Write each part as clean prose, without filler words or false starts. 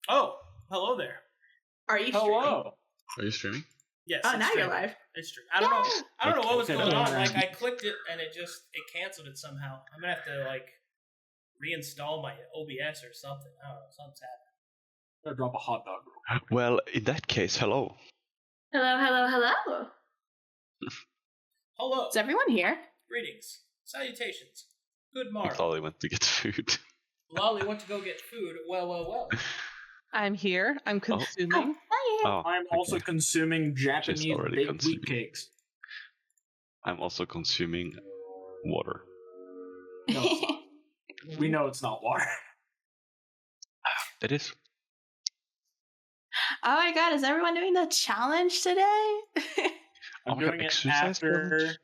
Oh, hello there. Are you streaming? Hello. Are you streaming? Yes. Oh, now you're live. It's true. I don't know what was Okay. going on. Like I clicked it and it canceled it somehow. I'm gonna have to like reinstall my OBS or something. I don't know. Something's happening. I'm gonna drop a hot dog. Well, in that case, hello. Hello. Hello. Is everyone here? Greetings. Salutations. Good I morrow. thought I went to get food. Lolly went to go get food. Well. I'm here. I'm consuming. Oh, I'm also consuming Japanese already baked consuming. wheat cakes. I'm also consuming water. No, it's not. We know it's not water. It is. Oh my god, is everyone doing the challenge today? I'm Oh, doing it exercise challenge?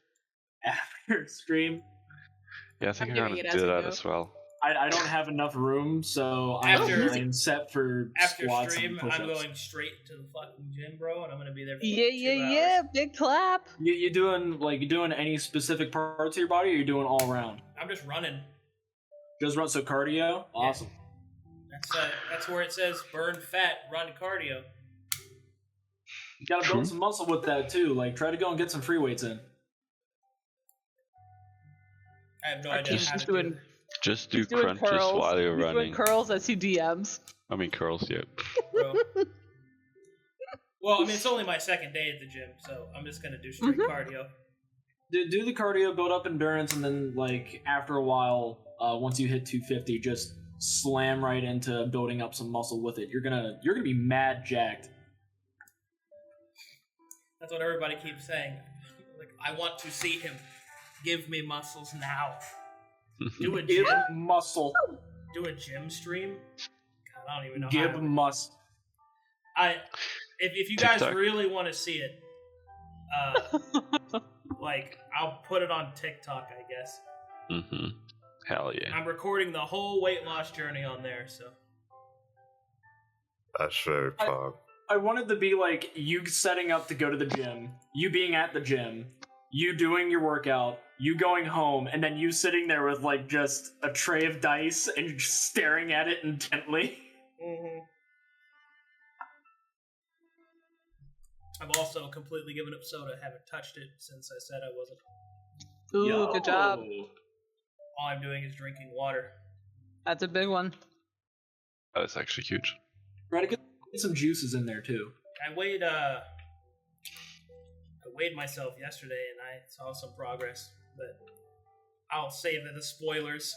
after stream. Yeah, I think I'm I'm doing gonna it do as we that go. as well. I don't have enough room, so After- I'm set for After squats stream, and push-ups. I'm going straight to the fucking gym, bro, and I'm gonna be there for Yeah. Big clap. You doing any specific parts of your body, or you doing all around? I'm just running. Just run, so cardio. Awesome. That's where it says burn fat, run cardio. You gotta build some muscle with that too. Like, try to go and get some free weights in. I have no idea He's how just to do doing, it. Just do he's doing crunches curls. while you're He's running. doing curls as he DMs. I mean curls, yeah. Bro. Well, I mean, it's only my second day at the gym, so I'm just gonna do straight cardio. Do the cardio, build up endurance, and then like after a while, once you hit 250, just slam right into building up some muscle with it. You're gonna be mad jacked. That's what everybody keeps saying. Like, I want to see him. Give me muscles now. Do a Give gym. muscle. Do a gym stream. God, I don't even know. Give how muscle. If you guys TikTok. really want to see it, like I'll put it on TikTok, I guess. Mm-hmm. Hell yeah. I'm recording the whole weight loss journey on there, so. That's very fun. I wanted to be like you setting up to go to the gym, you being at the gym, you doing your workout, you going home, and then you sitting there with like just a tray of dice and you're just staring at it intently. Mm-hmm. I've also completely given up soda. Haven't touched it since I said I wasn't. Ooh, good job. All I'm doing is drinking water. That's a big one. That is actually huge. Try to get some juices in there too. I weighed myself yesterday and I saw some progress, but I'll save the spoilers.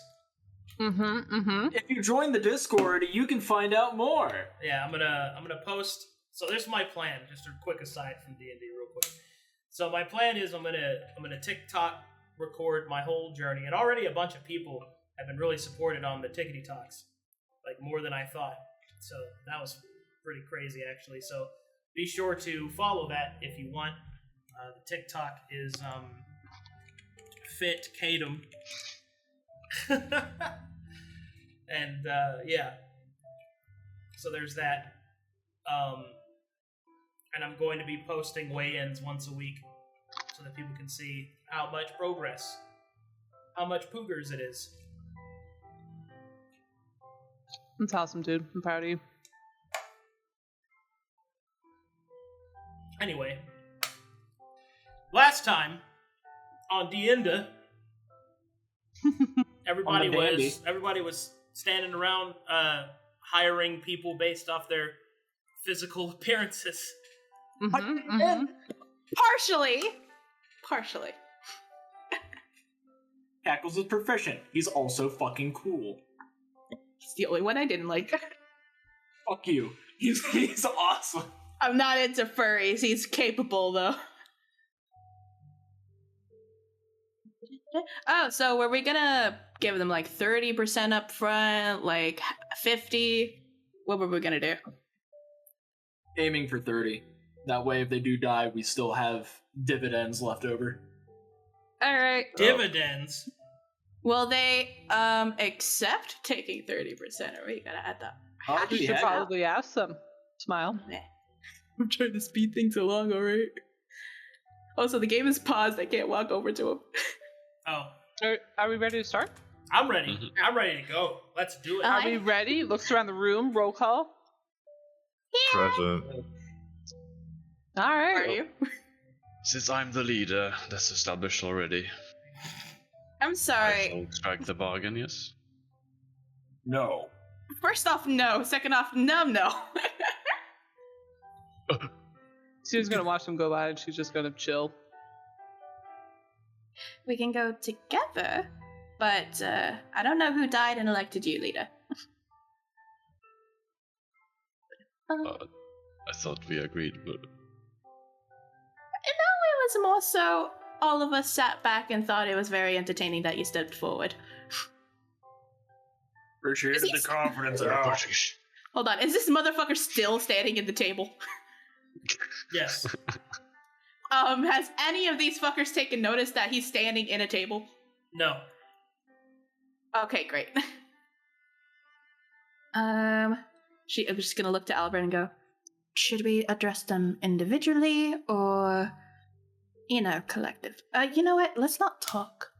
If you join the Discord, you can find out more. Yeah, I'm gonna post. So there's my plan. Just a quick aside from D&D, real quick. So my plan is I'm gonna TikTok record my whole journey, and already a bunch of people have been really supported on the Tickety Talks, like more than I thought. So that was pretty crazy, actually. So be sure to follow that if you want. The TikTok is Fit Kadum. And yeah. So there's that. And I'm going to be posting weigh-ins once a week so that people can see how much progress, how much poogers it is. That's awesome, dude. I'm proud of you. Anyway, last time on Dienda, everybody was standing around hiring people based off their physical appearances. Partially. Cackles is proficient. He's also fucking cool. He's the only one I didn't like. Fuck you. He's awesome. I'm not into furries. He's capable, though. Oh, so were we gonna give them like 30% up front, like 50? What were we gonna do? Aiming for 30. That way, if they do die, we still have dividends left over. Alright. Dividends? Will they accept taking 30%? Or we gotta add that? You should probably ask them. Smile. I'm trying to speed things along, alright? Also, the game is paused. I can't walk over to him. Oh. Are we ready to start? I'm ready. I'm ready to go. Let's do it. Are we ready? Looks around the room. Roll call. Present. All Are right. you? Since I'm the leader, that's established already. I'm I sorry. shall strike the bargain, yes? No. First off, no. Second off, no. She was gonna watch them go by, and she's just gonna chill. We can go together, but I don't know who died and elected you leader. I thought we agreed, but No, it was more so all of us sat back and thought it was very entertaining that you stepped forward. Appreciated the confidence. Hold on, is this motherfucker still standing at the table? Yes. Has any of these fuckers taken notice that he's standing in a table? No. Okay, great. I'm just gonna look to Albert and go, should we address them individually or, collective? You know what? Let's not talk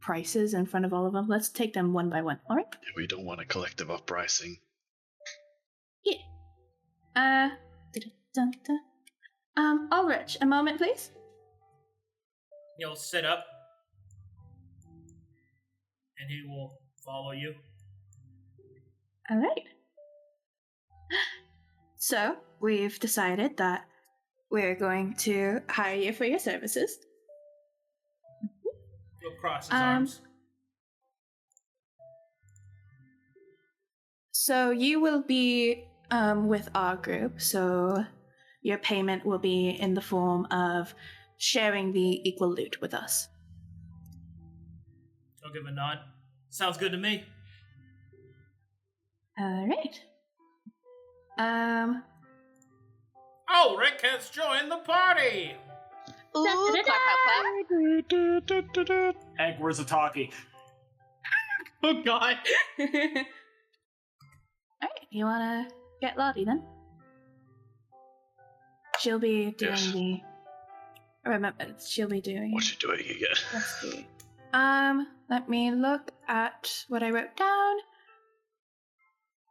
prices in front of all of them. Let's take them one by one, alright? we don't want a collective uprising. Yeah. Ulrich, a moment, please. He'll sit up. And he will follow you. Alright. So, we've decided that we're going to hire you for your services. He'll cross his arms. So you will be with our group, so your payment will be in the form of sharing the equal loot with us. I'll give a nod. Sounds good to me. Alright. Oh, Rick has joined the party! Ooh, clap, clap, clap. Hank, where's the talkie? Oh god. Alright, you wanna get Lottie then? She'll be doing Yes. Remember, she'll be doing... What's she doing again? Let's see. Let me look at what I wrote down.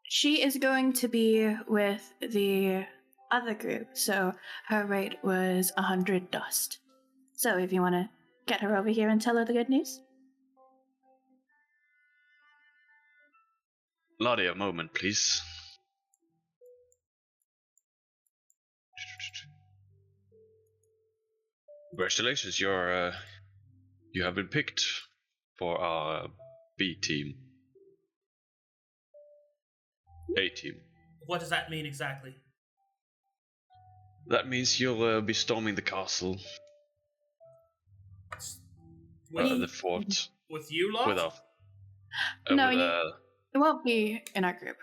She is going to be with the other group, so her rate was 100 dust. So if you want to get her over here and tell her the good news. Lottie, a moment, please. Congratulations, you have been picked for our B team. A team. What does that mean exactly? That means you'll be storming the castle, With, the fort, with you lot? with our. No, with, it won't be in our group.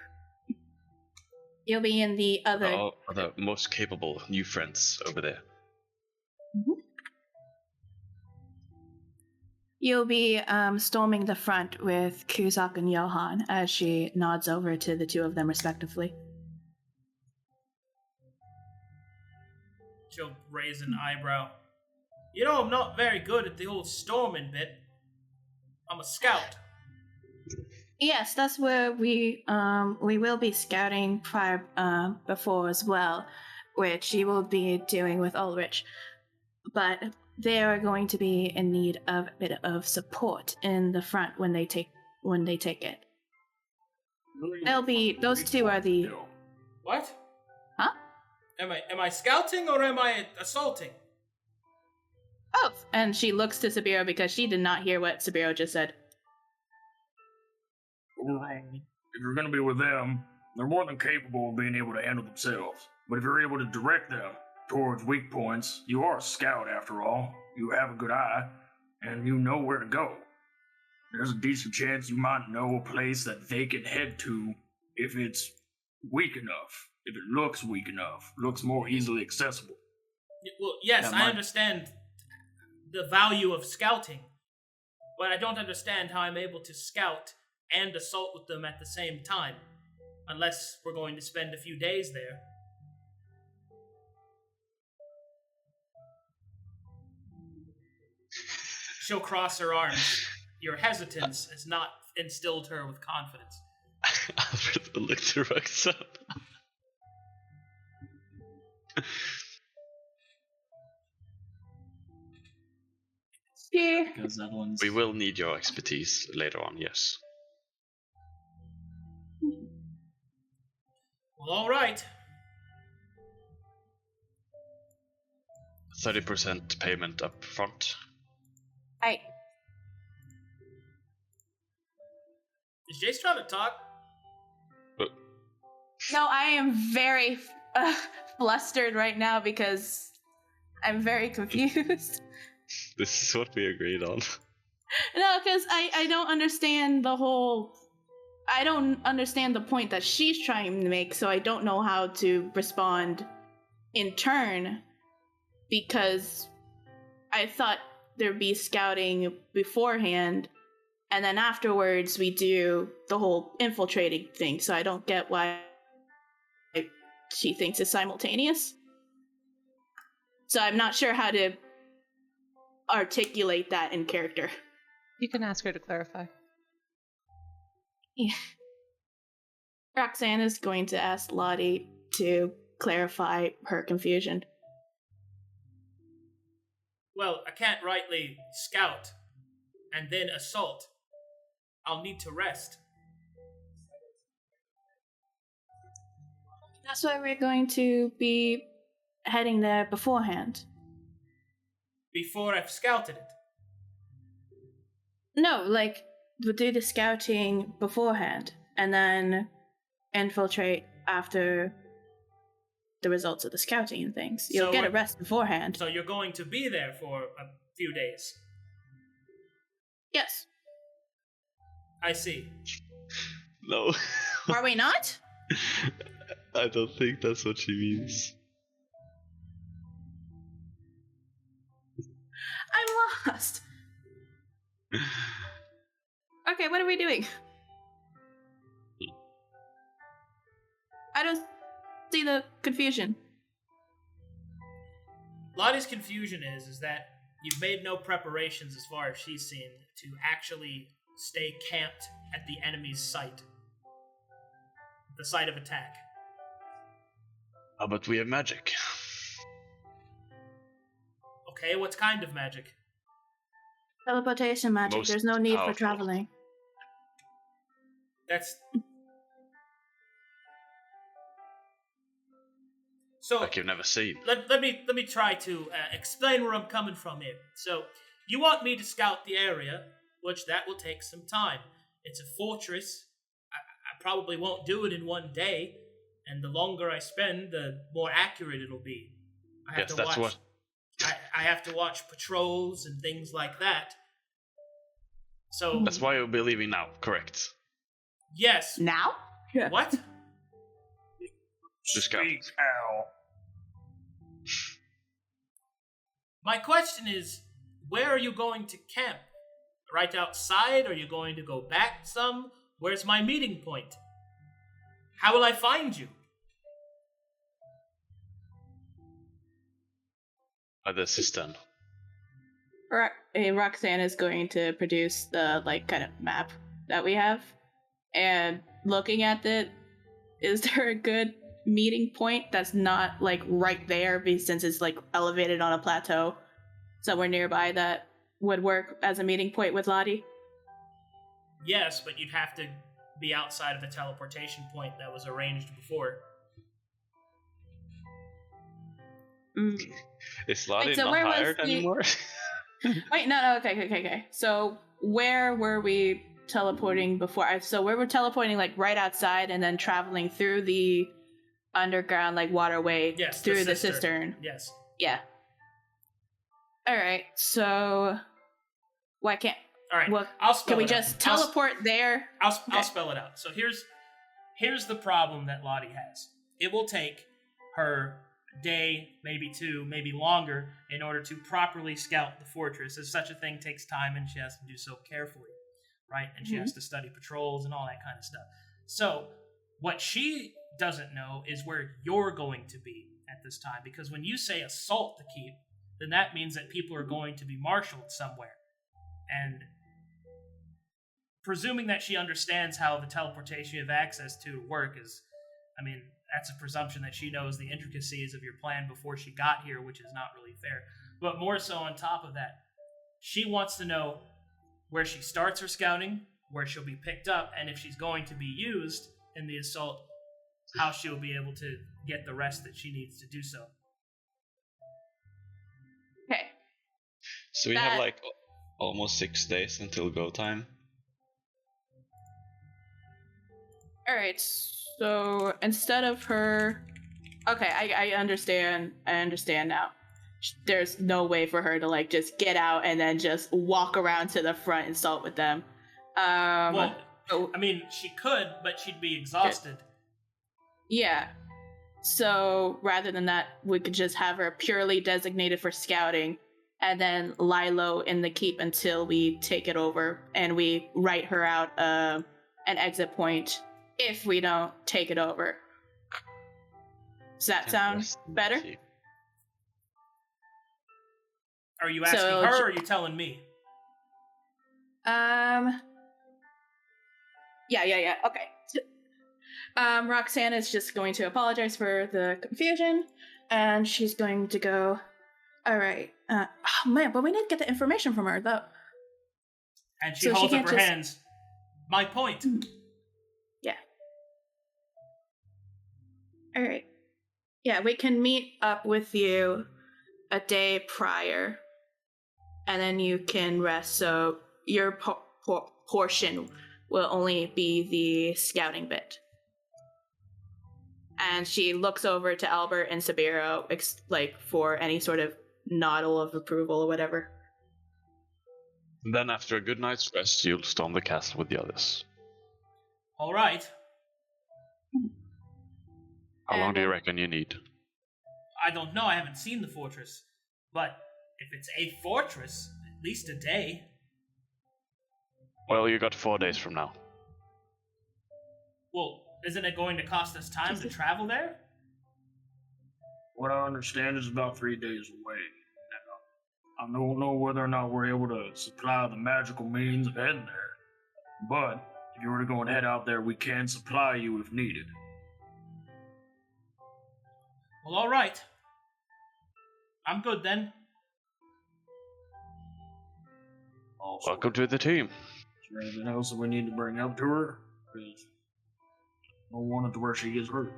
You'll be in the other... our other most capable new friends over there. You'll be storming the front with Kuzak and Johan as she nods over to the two of them respectively. She'll raise an eyebrow. You know, I'm not very good at the old storming bit. I'm a scout. Yes, that's where we will be scouting before as well, which you will be doing with Ulrich. But they are going to be in need of a bit of support in the front when they take it. They'll be those two are the What? Huh? Am I scouting or am I assaulting? both. And she looks to Sabeiro because she did not hear what Sabeiro just said. If you're going to be with them, they're more than capable of being able to handle themselves. But if you're able to direct them towards weak points, you are a scout after all. You have a good eye, and you know where to go. There's a decent chance you might know a place that they can head to if it's weak enough. If it looks weak enough, looks more easily accessible. Well, yes, Yeah, I understand the value of scouting, but I don't understand how I'm able to scout and assault with them at the same time, unless we're going to spend a few days there. She'll cross her arms. Your hesitance has not instilled her with confidence. Alfred will look to Roxanna. She Goes Evelyn's. We will need your expertise later on, yes. Well, all right. 30% payment up front. Is Jace trying to talk? No, I am very flustered right now because I'm very confused. This is what we agreed on. No, because I don't understand the whole... I don't understand the point that she's trying to make, so I don't know how to respond in turn, because I thought there'd be scouting beforehand, and then afterwards we do the whole infiltrating thing, so I don't get why she thinks it's simultaneous. So I'm not sure how to articulate that in character. You can ask her to clarify. Yeah. Roxanna is going to ask Lottie to clarify her confusion. Well, I can't rightly scout and then assault. I'll need to rest. That's why we're going to be heading there beforehand. Before I've scouted it. No, like, we'll do the scouting beforehand, and then infiltrate after the results of the scouting and things. You'll get a rest beforehand. So you're going to be there for a few days. Yes. I see. No. Are we not? I don't think that's what she means. I'm lost. Okay, what are we doing? I don't see the confusion. Lottie's confusion is that you've made no preparations, as far as she's seen, to actually stay camped at the enemy's site. The site of attack. Oh, but we have magic. Okay, what kind of magic? Teleportation magic. Most There's no need powerful. for traveling. That's... So, Like you've never seen. let me try to explain where I'm coming from here. So, you want me to scout the area, which that will take some time. It's a fortress. I probably won't do it in one day, and the longer I spend, the more accurate it'll be. I have I have to watch patrols and things like that. So That's why you'll be leaving now, correct? yes. Now? Yeah. What? Just go. My question is, where are you going to camp? Right outside? Are you going to go back some? Where's my meeting point? How will I find you? By the cistern. Roxanna is going to produce the kind of map that we have, and looking at it, is there a good meeting point that's not right there, since it's elevated on a plateau somewhere nearby that would work as a meeting point with Lottie? Yes, but you'd have to be outside of the teleportation point that was arranged before. Is Lottie so not where was hired the- anymore? Wait, no, okay. So where were we teleporting before? So we were teleporting right outside and then traveling through the underground waterway through the cistern. Yes. Yeah. All right. So why can't? All right. Well, I'll spell can we it just out. teleport there? I'll spell it out. So here's the problem that Lottie has. It will take her a day, maybe two, maybe longer, in order to properly scout the fortress, as such a thing takes time and she has to do so carefully, right? And she has to study patrols and all that kind of stuff. So what she doesn't know is where you're going to be at this time, because when you say assault the keep, then that means that people are going to be marshaled somewhere. And presuming that she understands how the teleportation you have access to work is, that's a presumption that she knows the intricacies of your plan before she got here, which is not really fair. But more so on top of that, she wants to know where she starts her scouting, where she'll be picked up, and if she's going to be used in the assault, how she'll be able to get the rest that she needs to do so. Okay. So we have like almost 6 days until go time. Alright, so instead of her... Okay, I understand. I understand now. There's no way for her to, like, just get out and then just walk around to the front and assault with them. Well, I mean, she could, but she'd be exhausted. Yeah. So, rather than that, we could just have her purely designated for scouting and then lie low in the keep until we take it over and we write her out an exit point if we don't take it over. Does that sound better? Are you asking her or are you telling me? Yeah. Okay. Roxanna is just going to apologize for the confusion, and she's going to go, all right. Oh man, but we need to get the information from her, though. And she holds up her hands. My point. Yeah. All right. Yeah, we can meet up with you a day prior, and then you can rest, so your portion will only be the scouting bit. And she looks over to Albert and Sabeiro, like, for any sort of noddle of approval or whatever. Then after a good night's rest, you'll storm the castle with the others. All right. How long do you reckon you need? I don't know, I haven't seen the fortress. But if it's a fortress, at least a day. Well, you got 4 days from now. Well, isn't it going to cost us time to travel there? What I understand is about 3 days away. Now, I don't know whether or not we're able to supply the magical means of heading there. But if you were to go and head out there, we can supply you if needed. Well, all right. I'm good then. Also, Welcome to the team. is there anything else that we need to bring up to her? Because I don't want it to where she gets hurt.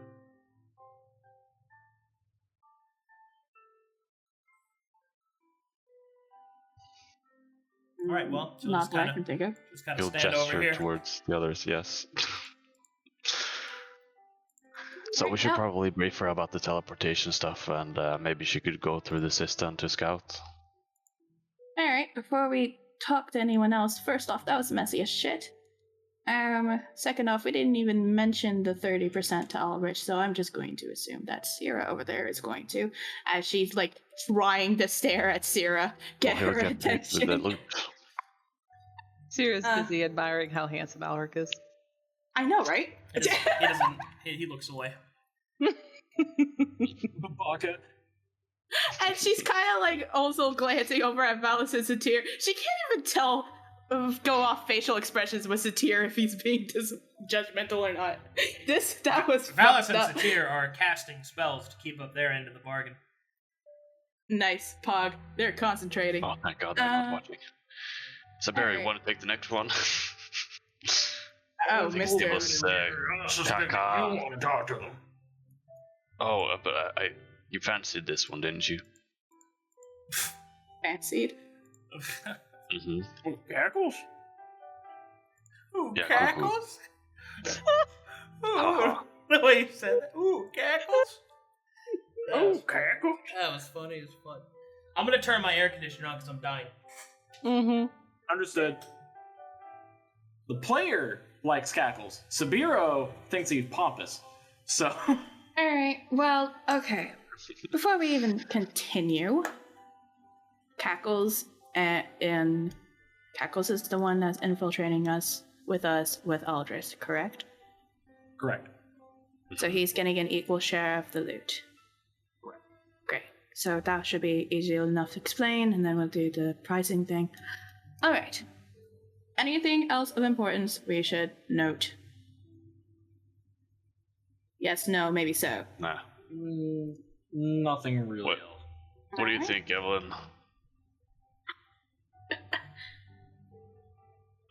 All right, well, so Not that I can think of. just kind of He'll stand over gesture here. towards the others, yes. So we should probably brief her about the teleportation stuff, and maybe she could go through the system to scout. Alright, before we talk to anyone else, first off, that was messy as shit. Second off, we didn't even mention the 30% to Ulrich, so I'm just going to assume that Sera over there is going to, as she's, like, trying to stare at Sera, get her attention. Sera's busy admiring how handsome Alric is. I know, right? He looks away. Baka. And she's kind of, like, also glancing over at Valis and Satir. She can't even tell, go off facial expressions with Satir if he's being judgmental or not. That was Valis and Satir are casting spells to keep up their end of the bargain. Nice, Pog. They're concentrating. Oh, thank God they're not watching. Sabeiro, right. want to take the next one? Oh, think Mr. it was, I don't want to talk to them. Oh, but you fancied this one, didn't you? Fancied. Mm-hmm. Oh, cackles? Ooh, Yeah, cackles? Ooh, the way you said that. Ooh, cackles? Oh, cackles? That was funny as fuck. I'm gonna turn my air conditioner on because I'm dying. Mm-hmm. Understood. The player likes cackles. Sabeiro thinks he's pompous. So... Alright, well, okay. Before we even continue, Cackles Cackles is the one that's infiltrating us with Aldris, correct? Correct. So he's getting an equal share of the loot. Correct. Great. So that should be easy enough to explain, and then we'll do the pricing thing. Alright. Anything else of importance we should note? Yes, no, maybe so. Nah. Nothing really. What do you Alright. think, Evelyn?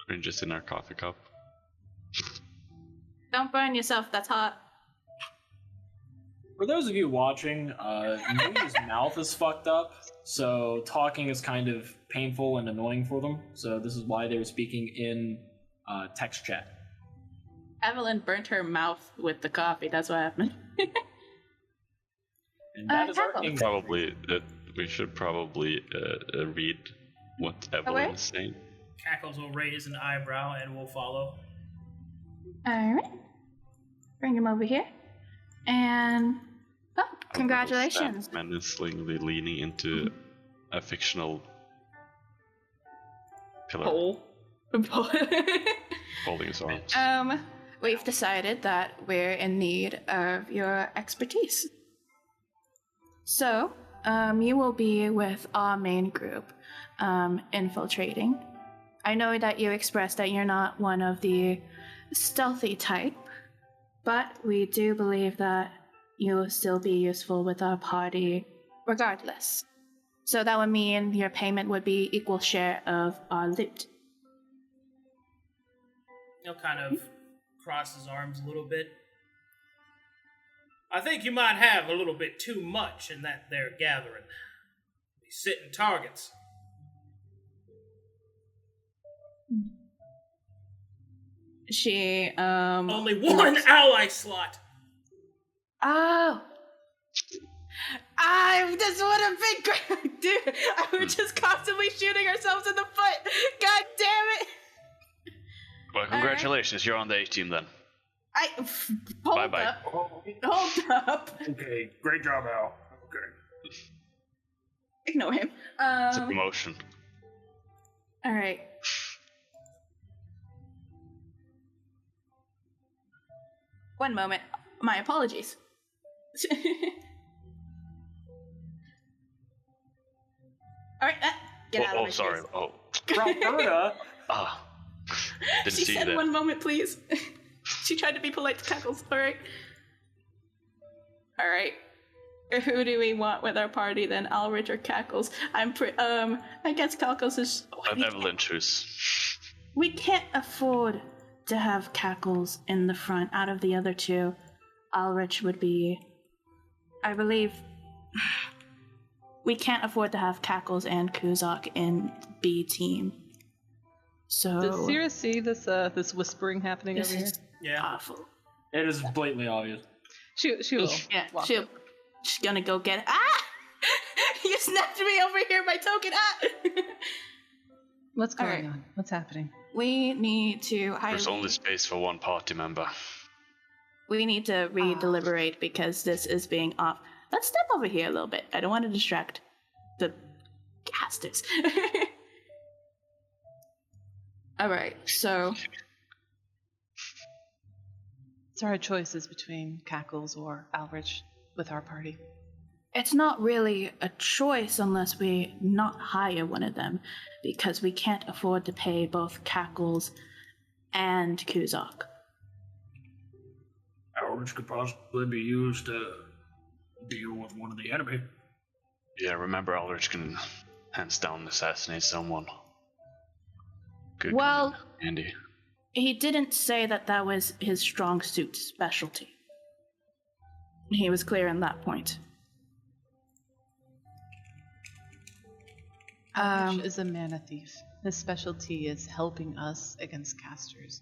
We're just in our coffee cup. Don't burn yourself, that's hot. For those of you watching, Nooya's mouth is fucked up, so talking is kind of painful and annoying for them. So this is why they were speaking in text chat. Evelyn burnt her mouth with the coffee, that's what happened. And that is our Tackle. English. Probably, we should probably read what Evelyn is saying. Cackles will raise an eyebrow and will follow. Alright. Bring him over here. And, oh, congratulations. Stand menacingly leaning into a fictional pillar, Pole. holding his arms. We've decided that we're in need of your expertise. So, you will be with our main group, infiltrating. I know that you expressed that you're not one of the stealthy type, but we do believe that you will still be useful with our party regardless. So that would mean your payment would be equal share of our loot. He'll kind of cross his arms a little bit. I think you might have a little bit too much in that there gathering. Be sitting targets. She, Only one ally slot. Oh. This would have been great. Dude, we're just constantly shooting ourselves in the foot. God damn it. Well, congratulations, you're on the A team then. Hold Bye-bye. up. Hold up. Okay, great job, Al. Okay. Ignore him. It's a promotion. Alright. One moment. My apologies. Alright, get out of my sorry. face. Oh, Roberta! didn't She see said that. one moment, please. She tried to be polite to Cackles. Alright. Alright. Who do we want with our party then? Alrich or Cackles? I guess Cackles is... Let Evelyn choose. We can't afford to have Cackles in the front. Out of the other two, Alrich would be... I believe... We can't afford to have Cackles and Kuzak in B team. So... Does Sera see this whispering happening This over here? is Yeah. awful. It is blatantly obvious. She will. Yeah, walk she's over. gonna go get it. Ah! You snapped me over here, my token. Ah! What's going Alright. on? What's happening? We need to There's only space for one party member. We need to re-deliberate because this is being off. Let's step over here a little bit. I don't want to distract the casters. Alright, so It's our choices between Cackles or Alrich with our party. it's not really a choice unless we not hire one of them, because we can't afford to pay both Cackles and Kuzak. Ours could possibly be used to deal with one of the enemy. Yeah, remember Aldrich can hands down assassinate someone. Good. Well, Andy. he didn't say that that was his strong suit specialty. He was clear on that point. Alrich is a mana thief. His specialty is helping us against casters.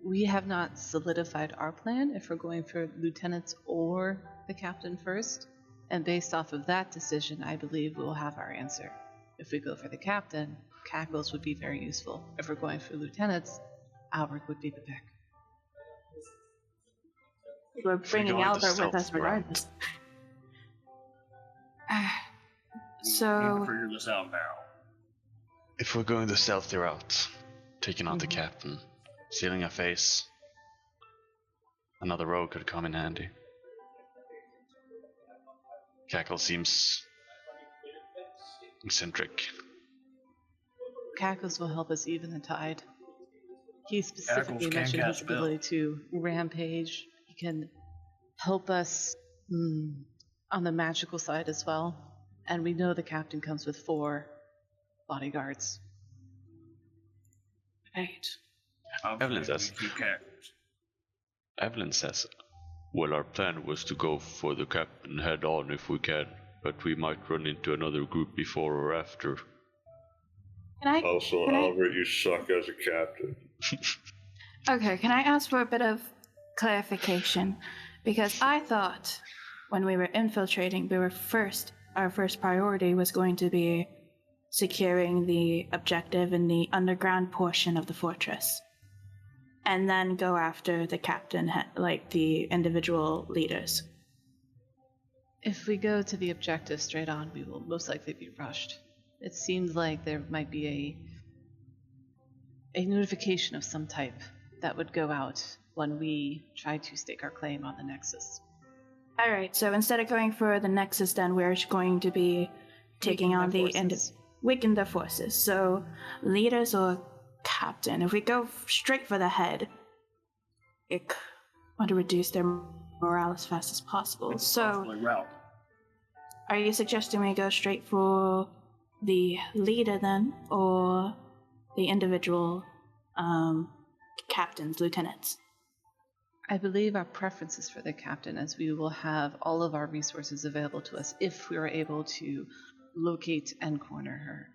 We have not solidified our plan if we're going for lieutenants or the captain first, and based off of that decision, I believe we'll have our answer. If we go for the captain, Cackles would be very useful. If we're going for lieutenants, Albert would be the pick. We're bringing going the Albert with stealth us route. regardless. We need So, to figure this out now. If we're going the stealthy route, taking out the captain, sealing a face, another rogue could come in handy. Cackle seems eccentric. Cackles will help us even the tide. He specifically Cackles can mentioned his cast spell. ability to rampage. He can help us on the magical side as well. And we know the captain comes with 4 bodyguards. Right. Evelyn says, well, our plan was to go for the captain head on if we can, but we might run into another group before or after. Also, Albert, you suck as a captain. Okay, can I ask for a bit of clarification? Because I thought when we were infiltrating, our first priority was going to be securing the objective in the underground portion of the fortress. And then go after the captain, like the individual leaders. If we go to the objective straight on, we will most likely be rushed. It seems like there might be a notification of some type that would go out when we try to stake our claim on the Nexus. Alright, so instead of going for the Nexus, then we're going to be taking on weaken their forces. So, leaders or captain. If we go straight for the head, I want to reduce their morale as fast as possible. So, are you suggesting we go straight for the leader then, or the individual captains, lieutenants? I believe our preference is for the captain, as we will have all of our resources available to us if we are able to locate and corner her.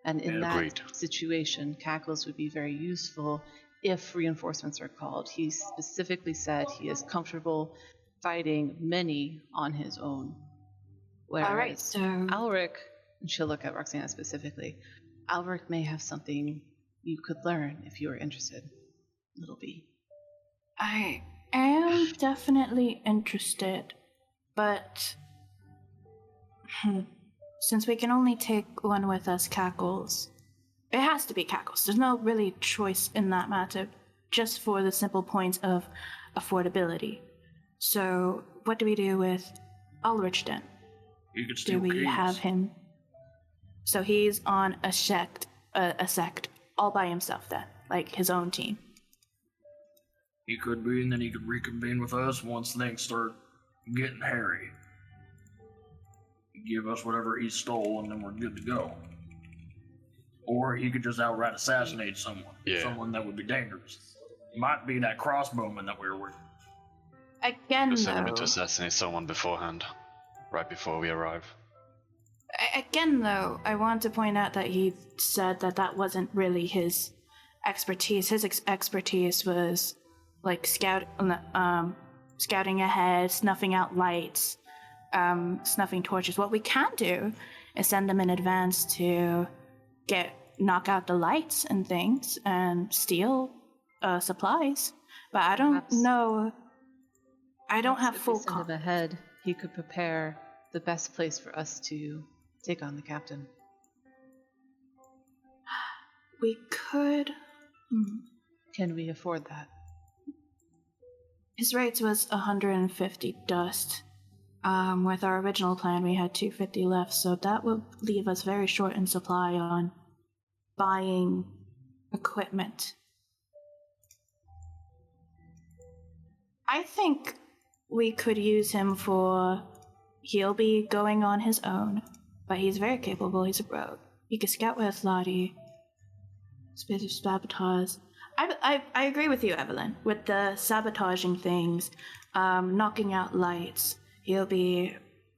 And in that situation, Cackles would be very useful if reinforcements are called. He specifically said he is comfortable fighting many on his own. Whereas all right, so Alric, and she'll look at Roxanna specifically, Alric may have something you could learn if you are interested, little B. I am definitely interested, but since we can only take one with us, Cackles, it has to be Cackles. There's no really choice in that matter, just for the simple point of affordability. So, what do we do with Ulrich then? Do we have him? So he's on a sect all by himself then, like his own team. He could be, and then he could reconvene with us once things start getting hairy. Give us whatever he stole, and then we're good to go. Or he could just outright assassinate someone. Yeah. Someone that would be dangerous. Might be that crossbowman that we were with. Again, Just though, send him to assassinate someone beforehand, right before we arrive. Again, though, I want to point out that he said that wasn't really his expertise. His expertise was like scouting ahead, snuffing out lights, snuffing torches. What we can do is send them in advance to knock out the lights and things and steal supplies. But I don't know. I don't have full confidence. If we send him ahead, he could prepare the best place for us to take on the captain. We could. Can we afford that? His rates was 150 dust. With our original plan, we had 250 left, so that would leave us very short in supply on buying equipment. I think we could use him he'll be going on his own, but he's very capable. He's a rogue. He could scout with Lottie, sabotage. I agree with you, Evelyn, with the sabotaging things, knocking out lights. He'll be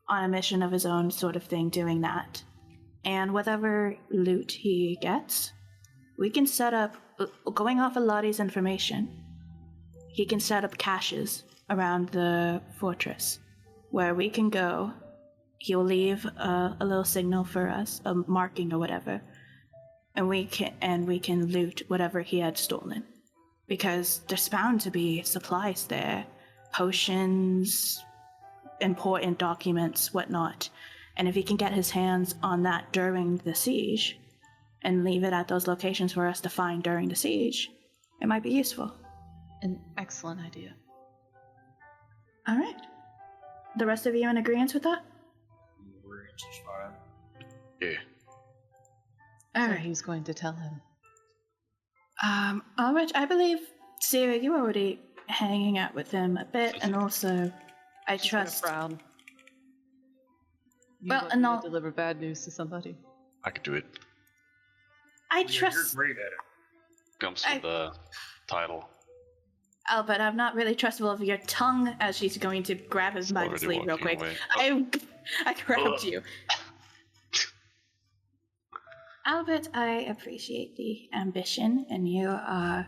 on a mission of his own sort of thing doing that. And whatever loot he gets, we can set up, going off of Lottie's information, he can set up caches around the fortress where we can go. He'll leave a little signal for us, a marking or whatever, and we can loot whatever he had stolen, because there's bound to be supplies there, potions, important documents, whatnot. And if he can get his hands on that during the siege and leave it at those locations for us to find during the siege, it might be useful. An excellent idea. All right. The rest of you in agreement with that? Yeah. All right. He's going to tell him. All right. I believe, Sera, you were already hanging out with him a bit, and also I She's gonna trust. frown. You Well, want and me to I'll- deliver bad news to somebody. I could do it. I You're trust great at it. Comes I- with the title. Albert. I'm not really trustful of your tongue, as she's going to grab him by the Already sleeve real walking quick. away. I grabbed you. Albert, I appreciate the ambition, and you are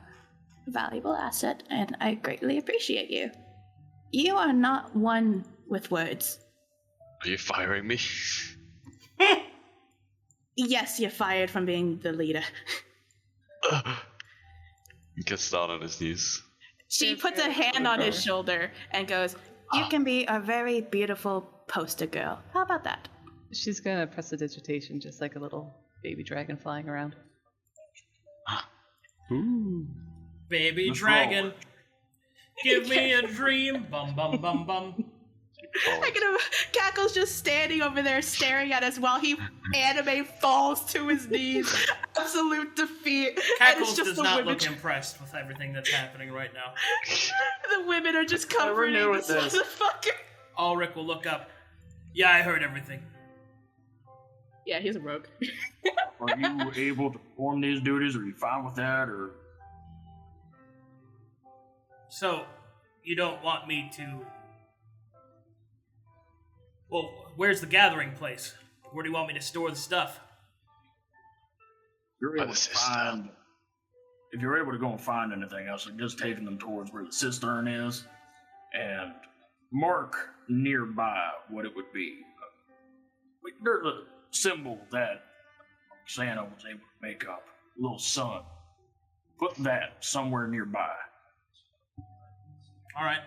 a valuable asset, and I greatly appreciate you. You are not one with words. Are you firing me? Yes, you're fired from being the leader. He gets down on his knees. She Yes, puts a yes, hand on his okay. shoulder and goes, "You can be a very beautiful poster girl. How about that?" She's gonna press a digitation, just like a little baby dragon flying around. Ooh. Baby Let's dragon, give me a dream. Bum bum bum bum. I can have Cackle's just standing over there staring at us while he anime falls to his knees. Absolute defeat. And it's Cackles just does the not women. look impressed with everything that's happening right now. The women are just Never comforting knew this it, this. motherfucker. Ulrich will look up. Yeah, I heard everything. Yeah, he's a rogue. Are you able to perform these duties? Are you fine with that? Or So, you don't want me to... Well, where's the gathering place? Where do you want me to store the stuff? you're By able the to cistern. find, if you're able to go and find anything else, like just taking them towards where the cistern is, and mark nearby what it would be. There's a symbol that Roxanna was able to make up, a little sun. Put that somewhere nearby. Alright.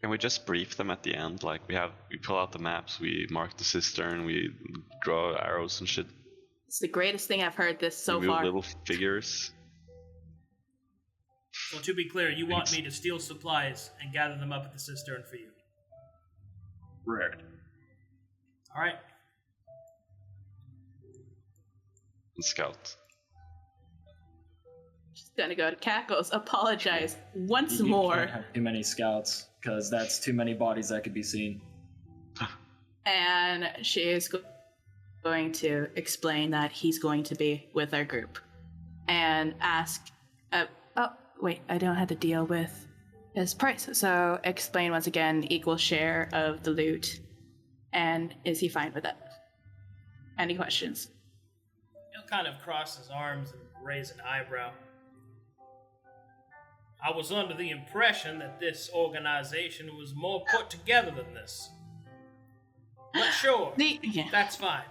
Can we just brief them at the end? Like we pull out the maps, we mark the cistern, we draw arrows and shit. It's the greatest thing I've heard this so we move far. little figures. So to be clear, you want me to steal supplies and gather them up at the cistern for you. Correct. Alright. And scout. She's gonna go to Cackles, apologize once You more, can't have too many scouts, because that's too many bodies that could be seen. and she is going to explain that he's going to be with our group, and ask, "Oh, wait, I don't have to deal with his price." So explain once again, equal share of the loot, and is he fine with it? Any questions? He'll kind of cross his arms and raise an eyebrow. I was under the impression that this organization was more put together than this. But sure, Yeah. that's fine.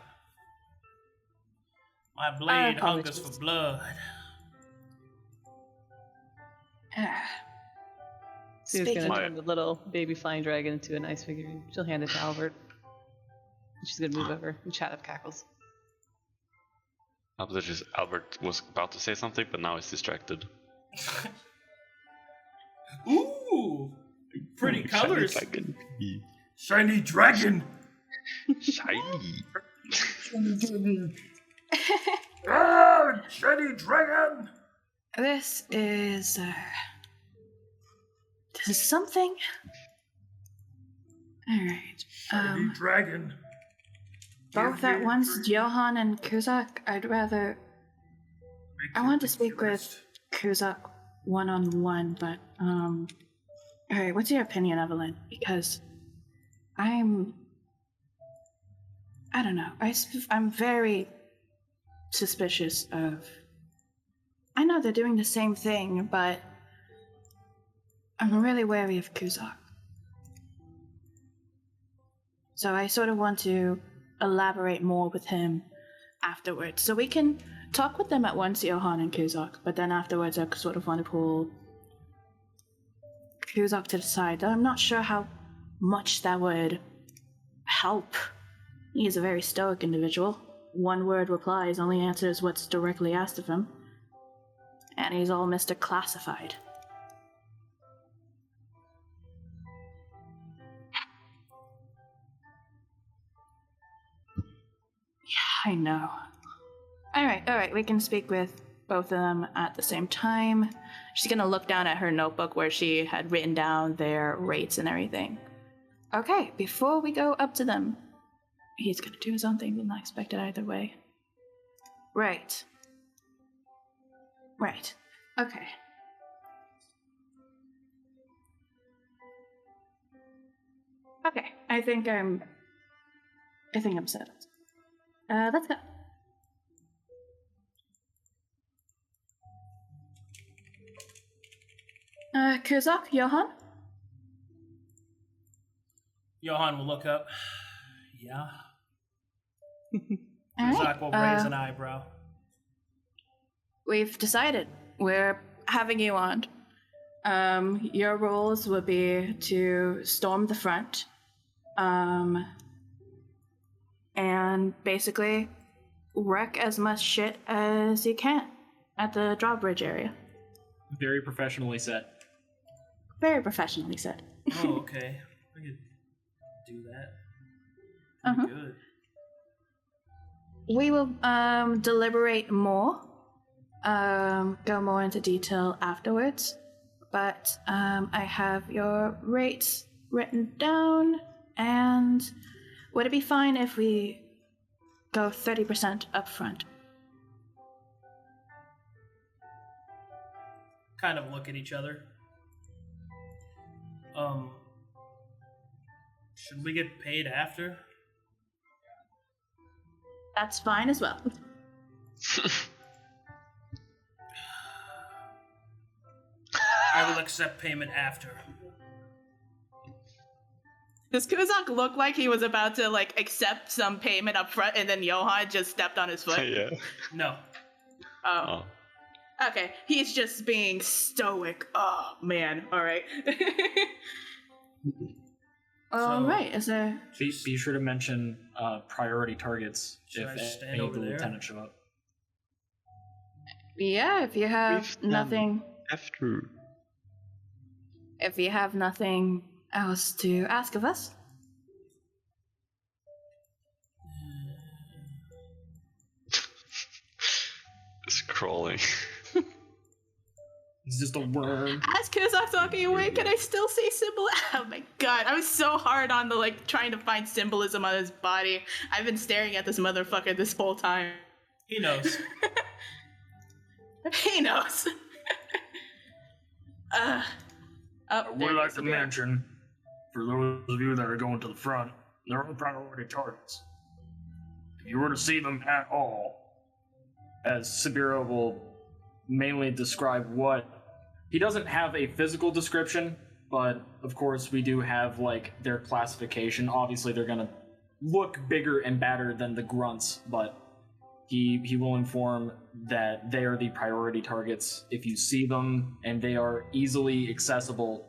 My blade hungers apologies. for blood. She's Speaking gonna of- turn the little baby flying dragon into a nice figurine. She'll hand it to Albert. And she's gonna move over and chat up Cackles. Albert was about to say something, but now he's distracted. Ooh! Pretty colors. Shiny dragon! Shiny. Ah, shiny dragon! This is something. All right. Shiny dragon. Both Give at me once, drink. Johan and Kuzak. I'd rather. Make I your want to speak with request. Kuzak one-on-one, but all right. What's your opinion, Evelyn? Because I don't know. I'm very suspicious of. I know they're doing the same thing, but I'm really wary of Kuzak. So I sort of want to elaborate more with him afterwards. So we can talk with them at once, Johan and Kuzak, but then afterwards I sort of want to pull Kuzak to the side. Though I'm not sure how much that would help. He's a very stoic individual. One word replies, only answers what's directly asked of him. And he's all Mr. Classified. Yeah, I know. Alright, we can speak with both of them at the same time. She's gonna look down at her notebook where she had written down their rates and everything. Okay, before we go up to them, he's gonna do his own thing, but not expected either way. Right. Okay. Okay, I think I'm set. Let's go. Kuzak, Johan? Johan will look up. Yeah. All Zach right. will raise an eyebrow. We've decided we're having you on. Your roles will be to storm the front, and basically wreck as much shit as you can at the drawbridge area. Very professionally said. Very professionally said. Oh, okay. I could do that. Uh-huh. Good. We will deliberate more, go more into detail afterwards, but I have your rates written down, and would it be fine if we go 30% up front? Kind of look at each other. Should we get paid after? That's fine as well. I will accept payment after. Does Kuzak look like he was about to accept some payment up front, and then Johan just stepped on his foot? Yeah. No. Oh. Okay, he's just being stoic. Oh man, all right. All right, is there... Be sure to mention priority targets Should I if stand any of over the there? lieutenants show up. Yeah, if you have We've nothing... After. If you have nothing else to ask of us. It's crawling. He's just a worm. As Kuzak's walking away, can I still see symbol? Oh my god, I was so hard on the trying to find symbolism on his body. I've been staring at this motherfucker this whole time. He knows. He knows. I would like to mention, for those of you that are going to the front, there are priority targets. If you were to see them at all, as Sabeiro will mainly describe what... He doesn't have a physical description, but of course we do have their classification. Obviously they're gonna look bigger and badder than the grunts, but he will inform that they are the priority targets. If you see them and they are easily accessible,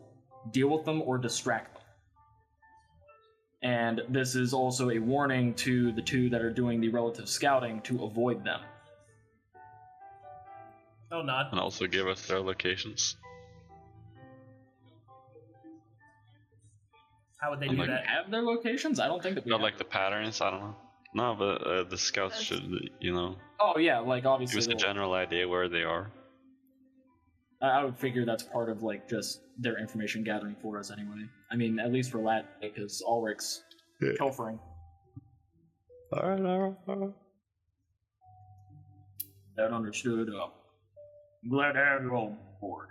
deal with them or distract them. And this is also a warning to the two that are doing the relative scouting to avoid them. Oh, not. And also give us their locations. How would they Do do you that? have their locations? I don't think that we Not have. the patterns, I don't know. No, but the scouts should, Oh yeah, obviously. give us a they'll- general idea where they are. I would figure that's part of just their information gathering for us anyway. I mean, at least for Lat, because Ulrich's pilfering. Alright. That understood. I'm glad to have you on board.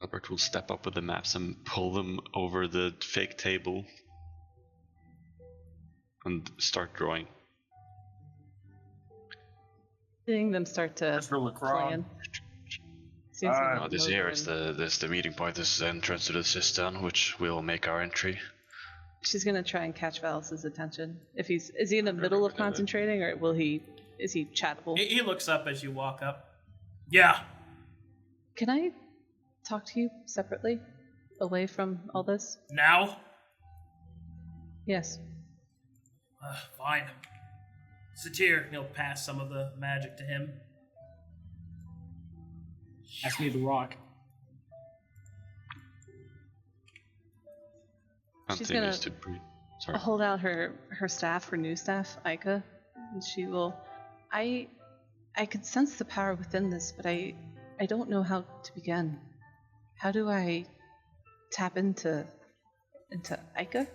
Albert will step up with the maps and pull them over the fake table and start drawing. Seeing them start to Mr. LaCroix. plan. Seems like Oh, this more here is than- the meeting point. This is the entrance to the cistern, which we will make our entry. She's gonna try and catch Valis' attention. Is he in the middle of concentrating, or is he chattable? He looks up as you walk up. Yeah. Can I talk to you separately, away from all this? Now? Yes. Fine. Sit here. He'll pass some of the magic to him. Ask me the rock. She's Continues gonna- to breathe. Sorry. Hold out her staff, her new staff, Aika, and she will. I could sense the power within this, but I don't know how to begin. How do I tap into Into Ica?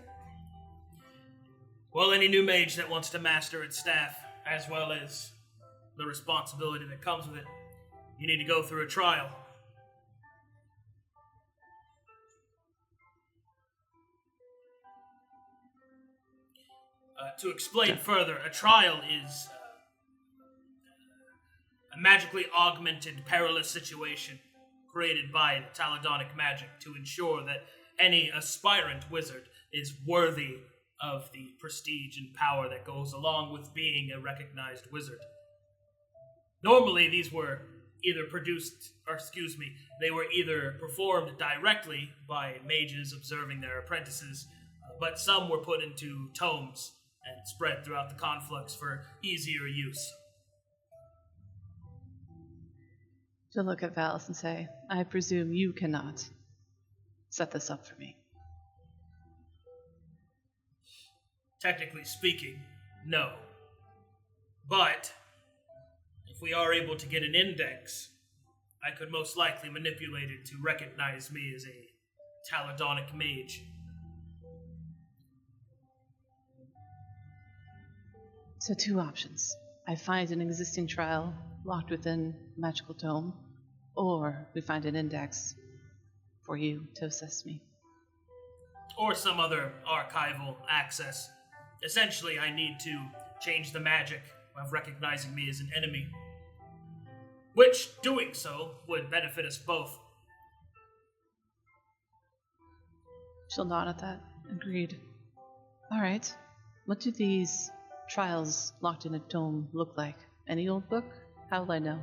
Well, any new mage that wants to master its staff, as well as the responsibility that comes with it, you need to go through a trial. To explain further, a trial is a magically augmented perilous situation created by Taladonic magic to ensure that any aspirant wizard is worthy of the prestige and power that goes along with being a recognized wizard. Normally, these were they were either performed directly by mages observing their apprentices, but some were put into tomes and spread throughout the Conflux for easier use. She'll look at Valis and say, I presume you cannot set this up for me. Technically speaking, no. But if we are able to get an index, I could most likely manipulate it to recognize me as a Taladonic mage. So 2 options. I find an existing trial locked within a magical tome, or we find an index for you to assist me. Or some other archival access. Essentially, I need to change the magic of recognizing me as an enemy. Which, doing so, would benefit us both. She'll nod at that. Agreed. Alright. What do these trials locked in a tome look like? Any old book? How will I know?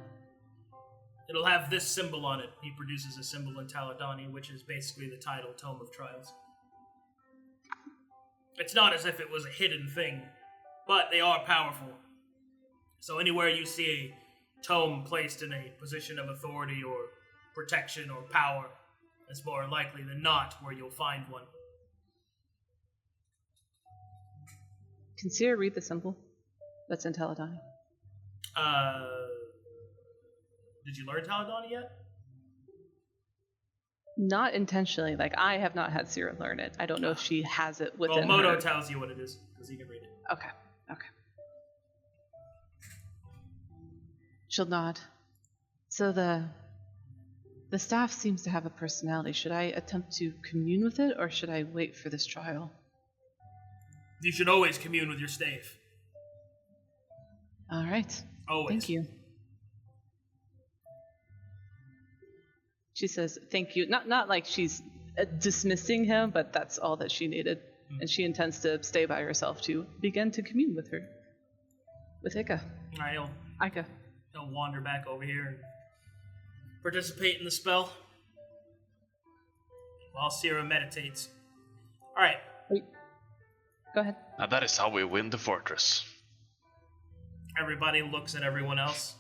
It'll have this symbol on it. He produces a symbol in Taladoni, which is basically the title, Tome of Trials. It's not as if it was a hidden thing, but they are powerful. So anywhere you see a tome placed in a position of authority or protection or power, it's more likely than not where you'll find one. Can Sera read the symbol that's in Taladoni? Did you learn Taladoni yet? Not intentionally. Like, I have not had Sera learn it. I don't know if she has it within Well, Moto her. tells you what it is, because he can read it. Okay. She'll nod. So the staff seems to have a personality. Should I attempt to commune with it, or should I wait for this trial? You should always commune with your stave. All right. Always. Thank you. She says, thank you. Not like she's dismissing him, but that's all that she needed. Mm-hmm. And she intends to stay by herself to begin to commune with her. With Ica. All right, Ica. He'll wander back over here and participate in the spell while Sera meditates. All right. Wait. Go ahead. Now that is how we win the fortress. Everybody looks at everyone else.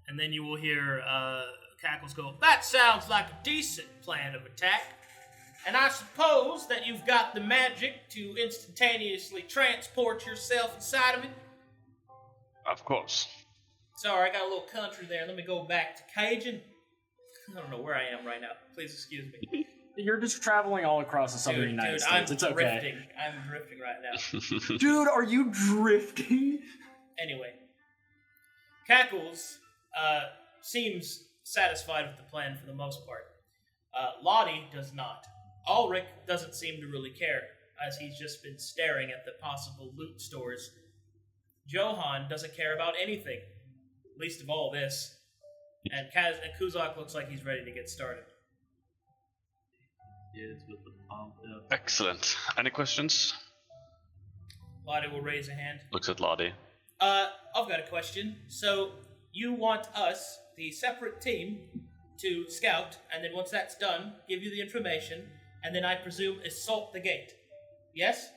And then you will hear Cackles go, "That sounds like a decent plan of attack. And I suppose that you've got the magic to instantaneously transport yourself inside of it?" Of course. Sorry, I got a little country there. Let me go back to Cajun. I don't know where I am right now. Please excuse me. You're just traveling all across the southern United States. It's drifting. okay. I'm drifting right now. Dude, are you drifting? Anyway. Cackles seems satisfied with the plan for the most part. Lottie does not. Ulrich doesn't seem to really care, as he's just been staring at the possible loot stores. Johan doesn't care about anything, least of all this. And Kuzak looks like he's ready to get started. Yeah, it's with the palm. Yeah. Excellent. Any questions? Lottie will raise a hand. Looks at Lottie. I've got a question. So, you want us, the separate team, to scout, and then once that's done, give you the information, and then I presume assault the gate. Yes?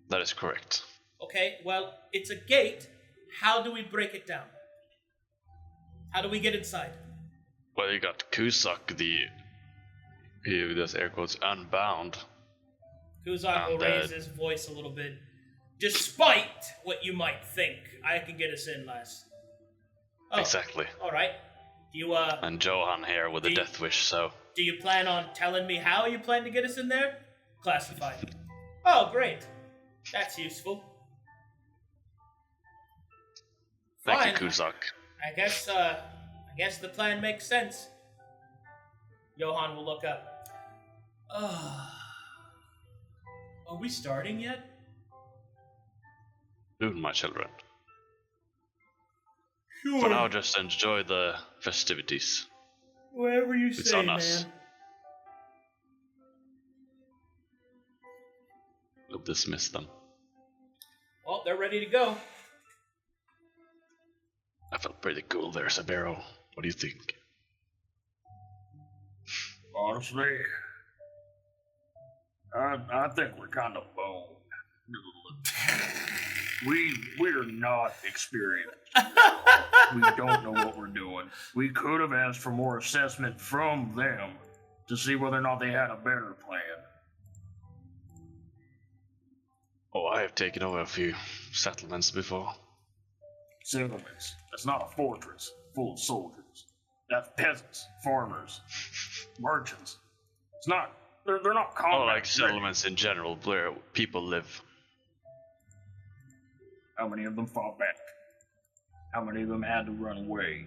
That is correct. Okay, well, it's a gate. How do we break it down? How do we get inside? Well, you got Kuzak, he does air quotes, unbound. Kuzak will raise his voice a little bit. Despite what you might think, I can get us in last. Oh, exactly. All right. Do you and Johan here with the death wish. So do you plan on telling me how you plan to get us in there? Classified. Oh, great. That's useful. Thank Fine. you, Kuzak. I guess the plan makes sense. Johan will look up. Are we starting yet? Soon, my children. Sure. For now, just enjoy the festivities. Whatever you It's say, on us. man. We'll dismiss them. Well, they're ready to go. I felt pretty cool there, Sabeiro. What do you think? Honestly, I think we're kind of boned. We're not experienced. We don't know what we're doing. We could have asked for more assessment from them to see whether or not they had a better plan. Oh, I have taken over a few settlements before. Settlements. That's not a fortress full of soldiers. That's peasants, farmers, merchants. It's not. They're not combat. Oh, like ready. settlements in general, where people live. How many of them fought back? How many of them had to run away?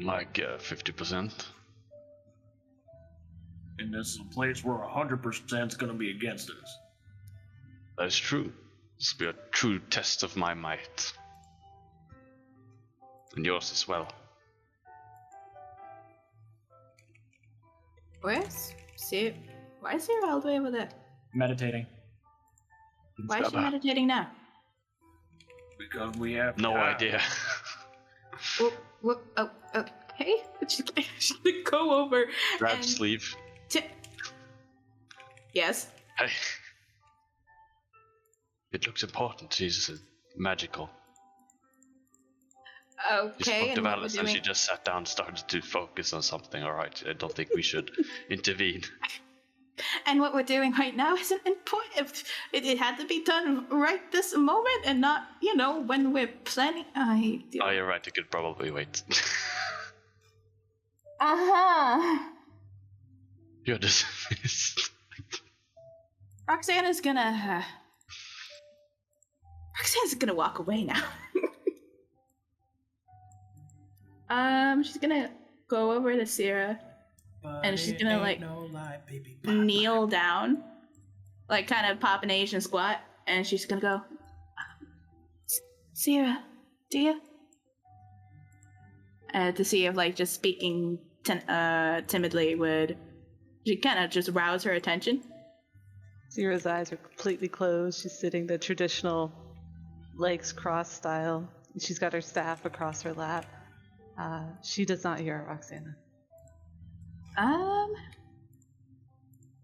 Like 50%. And this is a place where 100% is going to be against us. That is true. This will be a true test of my might. And yours as well. Where's Sera? Why is Sera all the way over there? Meditating. Why is she meditating now? Because we have No time. idea. Okay. She should go over Grab and sleeve. Yes. Hey. It looks important. She's magical. She spoke Okay. to And what we're Alice and she doing? just sat down and started to focus on something. Alright, I don't think we should intervene. And what we're doing right now isn't important. It had to be done right this moment, and not, when we're planning. Oh, you're right, you could probably wait. You're dismissed. Roxanna's gonna walk away now. She's gonna go over to Sera, and she's gonna kneel down, like kind of pop an Asian squat, and she's gonna go, Sera, dear, to see if just speaking timidly would kind of just rouse her attention. Sera's eyes are completely closed. She's sitting the traditional legs crossed style. She's got her staff across her lap. She does not hear Roxanna.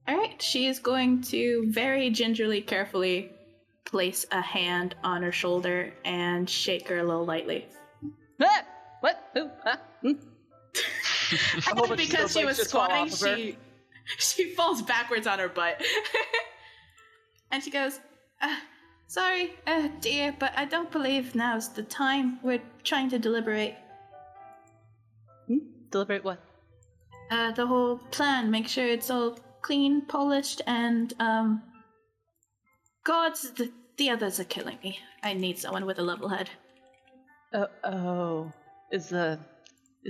Alright, she is going to very gingerly, carefully place a hand on her shoulder and shake her a little lightly. Ah! What? Who? Huh? Because she was squatting, she falls backwards on her butt. And she goes, sorry, dear, but I don't believe now's the time. We're trying to deliberate. Deliberate what? The whole plan, make sure it's all clean, polished, and, gods, the others are killing me. I need someone with a level head. Is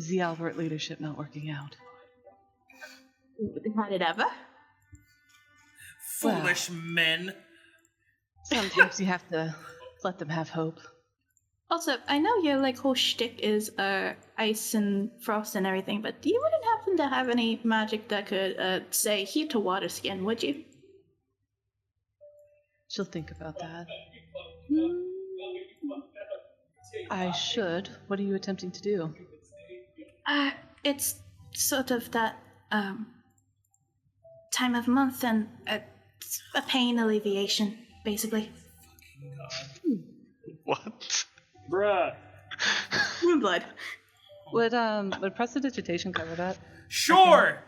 the Albert leadership not working out? Had it ever? Foolish men. Sometimes you have to let them have hope. Also, I know your whole shtick is ice and frost and everything, but you wouldn't happen to have any magic that could say heat to water skin, would you? She'll think about that. I should. What are you attempting to do? It's sort of that time of month and a pain alleviation, basically. What? Bruh. Moonblood. Would prestidigitation cover that? Sure.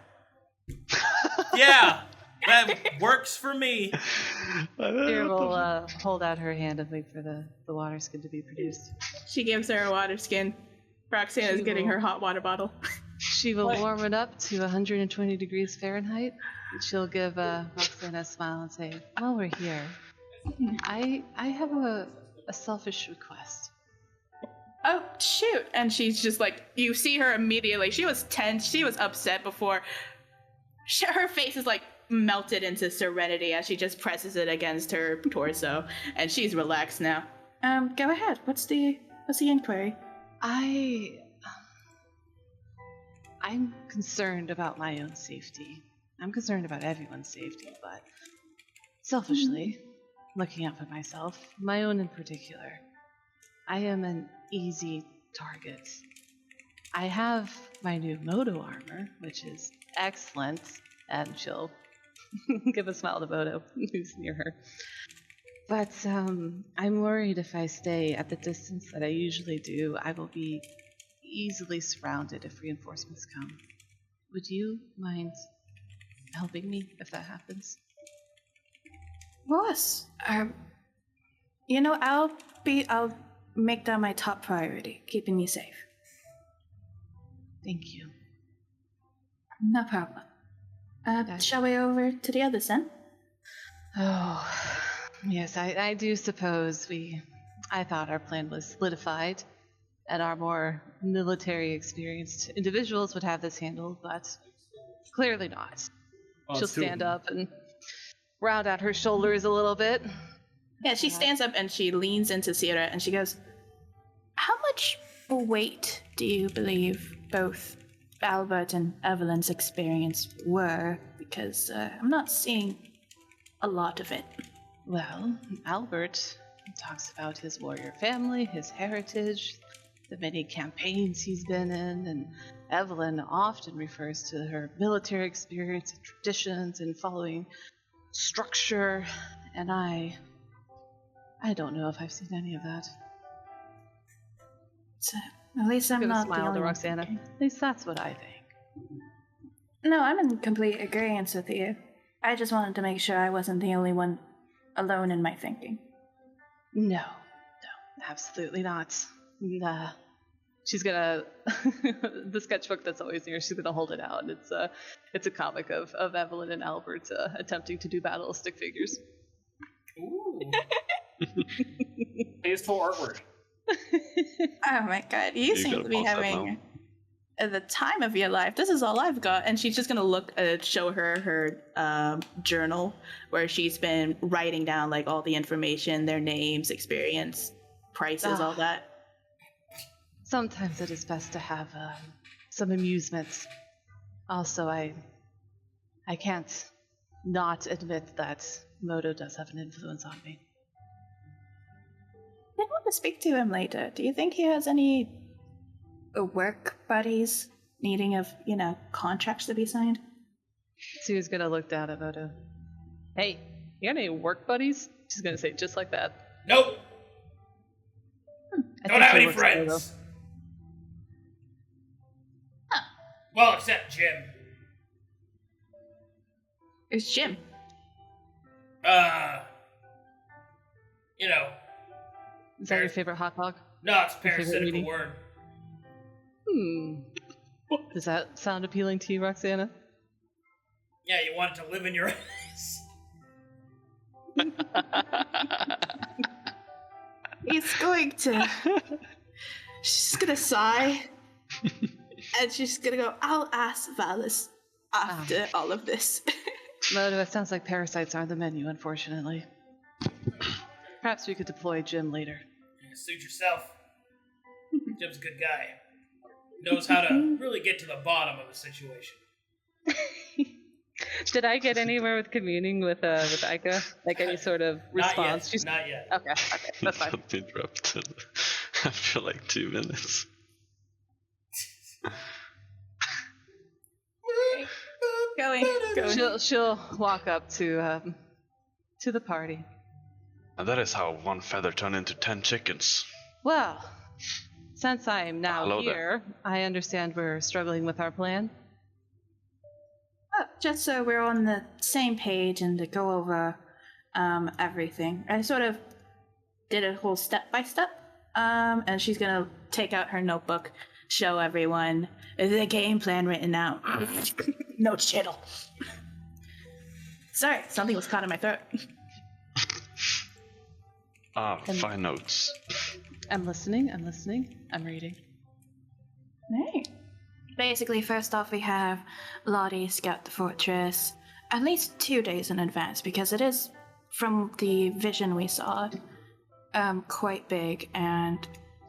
Yeah, that works for me. Here, we'll hold out her hand and wait for the water skin to be produced. She gives her a water skin. Roxanna's She getting will. her hot water bottle. She will warm it up to 120 degrees Fahrenheit. She'll give Roxanna a smile and say, "While we're here, I have a selfish request." Oh, shoot. And she's just like, you see her immediately. She was tense. She was upset before. Her face is like melted into serenity as she just presses it against her torso. And she's relaxed now. Go ahead. What's the inquiry? I'm concerned about my own safety. I'm concerned about everyone's safety, but selfishly, looking out for myself, my own in particular, I am an easy target. I have my new Moto armor, which is excellent, and she'll give a smile to Moto, who's near her. But I'm worried if I stay at the distance that I usually do, I will be easily surrounded if reinforcements come. Would you mind helping me if that happens? Of course. I'll make that my top priority, keeping you safe. Thank you. No problem. Shall we over to the others then? Oh, yes, I do suppose I thought our plan was solidified, and our more military experienced individuals would have this handled, but clearly not. She'll stand up and round out her shoulders a little bit. Yeah, she stands up and she leans into Sera and she goes, How much weight do you believe both Albert and Evelyn's experience were? Because I'm not seeing a lot of it. Well, Albert talks about his warrior family, his heritage, the many campaigns he's been in, and Evelyn often refers to her military experience and traditions and following structure, and I don't know if I've seen any of that. So, at least I'm not the smile only to one Roxanna. thinking. At least that's what I think. No, I'm in complete agreement with you. I just wanted to make sure I wasn't the only one alone in my thinking. No, absolutely not. She's gonna the sketchbook that's always near. She's gonna hold it out, and it's a comic of Evelyn and Albert attempting to do battle stick figures. Ooh. Tasteful artwork. oh my god, you seem gotta to be post that having the time of your life. This is all I've got. And she's just gonna show her journal where she's been writing down like all the information, their names, experience, prices, all that. Sometimes it is best to have some amusement. Also, I can't not admit that Moto does have an influence on me. I want to speak to him later. Do you think he has any work buddies needing of, contracts to be signed? Sue's gonna look down at Moto. Hey, you got any work buddies? She's gonna say it just like that. Nope. Don't have any friends. Huh. Well, except Jim. It's Jim. Is that your favorite hot dog? No, it's a Your favorite parasitical meeting? word. Does that sound appealing to you, Roxanna? Yeah, you want it to live in your eyes. He's going to. She's gonna sigh. And she's gonna go, I'll ask Valis after all of this. Moto, it sounds like parasites are on the menu, unfortunately. Perhaps we could deploy Jim later. Suit yourself. Jim's a good guy. Knows how to really get to the bottom of a situation. Did I get anywhere with communing with Aika? Like any sort of response? Not yet. Okay, that's fine. Got interrupted after like 2 minutes. Going. She'll walk up to the party. And that is how one feather turned into 10 chickens. Well, since I am now Hello here, there. I understand we're struggling with our plan. Just so we're on the same page and to go over everything. I sort of did a whole step by step, and she's gonna take out her notebook show everyone the game plan written out. No chittle. Sorry, something was caught in my throat. Fine notes. I'm listening, I'm reading. Right. Basically, first off, we have Lottie scout the fortress at least 2 days in advance, because it is, from the vision we saw, quite big, and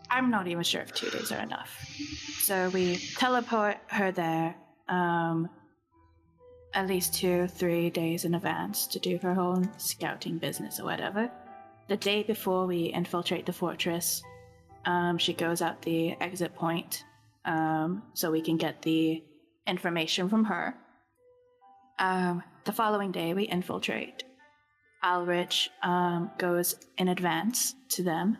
I'm not even sure if 2 days are enough. So we teleport her there at least 2-3 days in advance to do her own scouting business or whatever. The day before we infiltrate the fortress, she goes out the exit point so we can get the information from her. The following day, we infiltrate. Alrich goes in advance to them,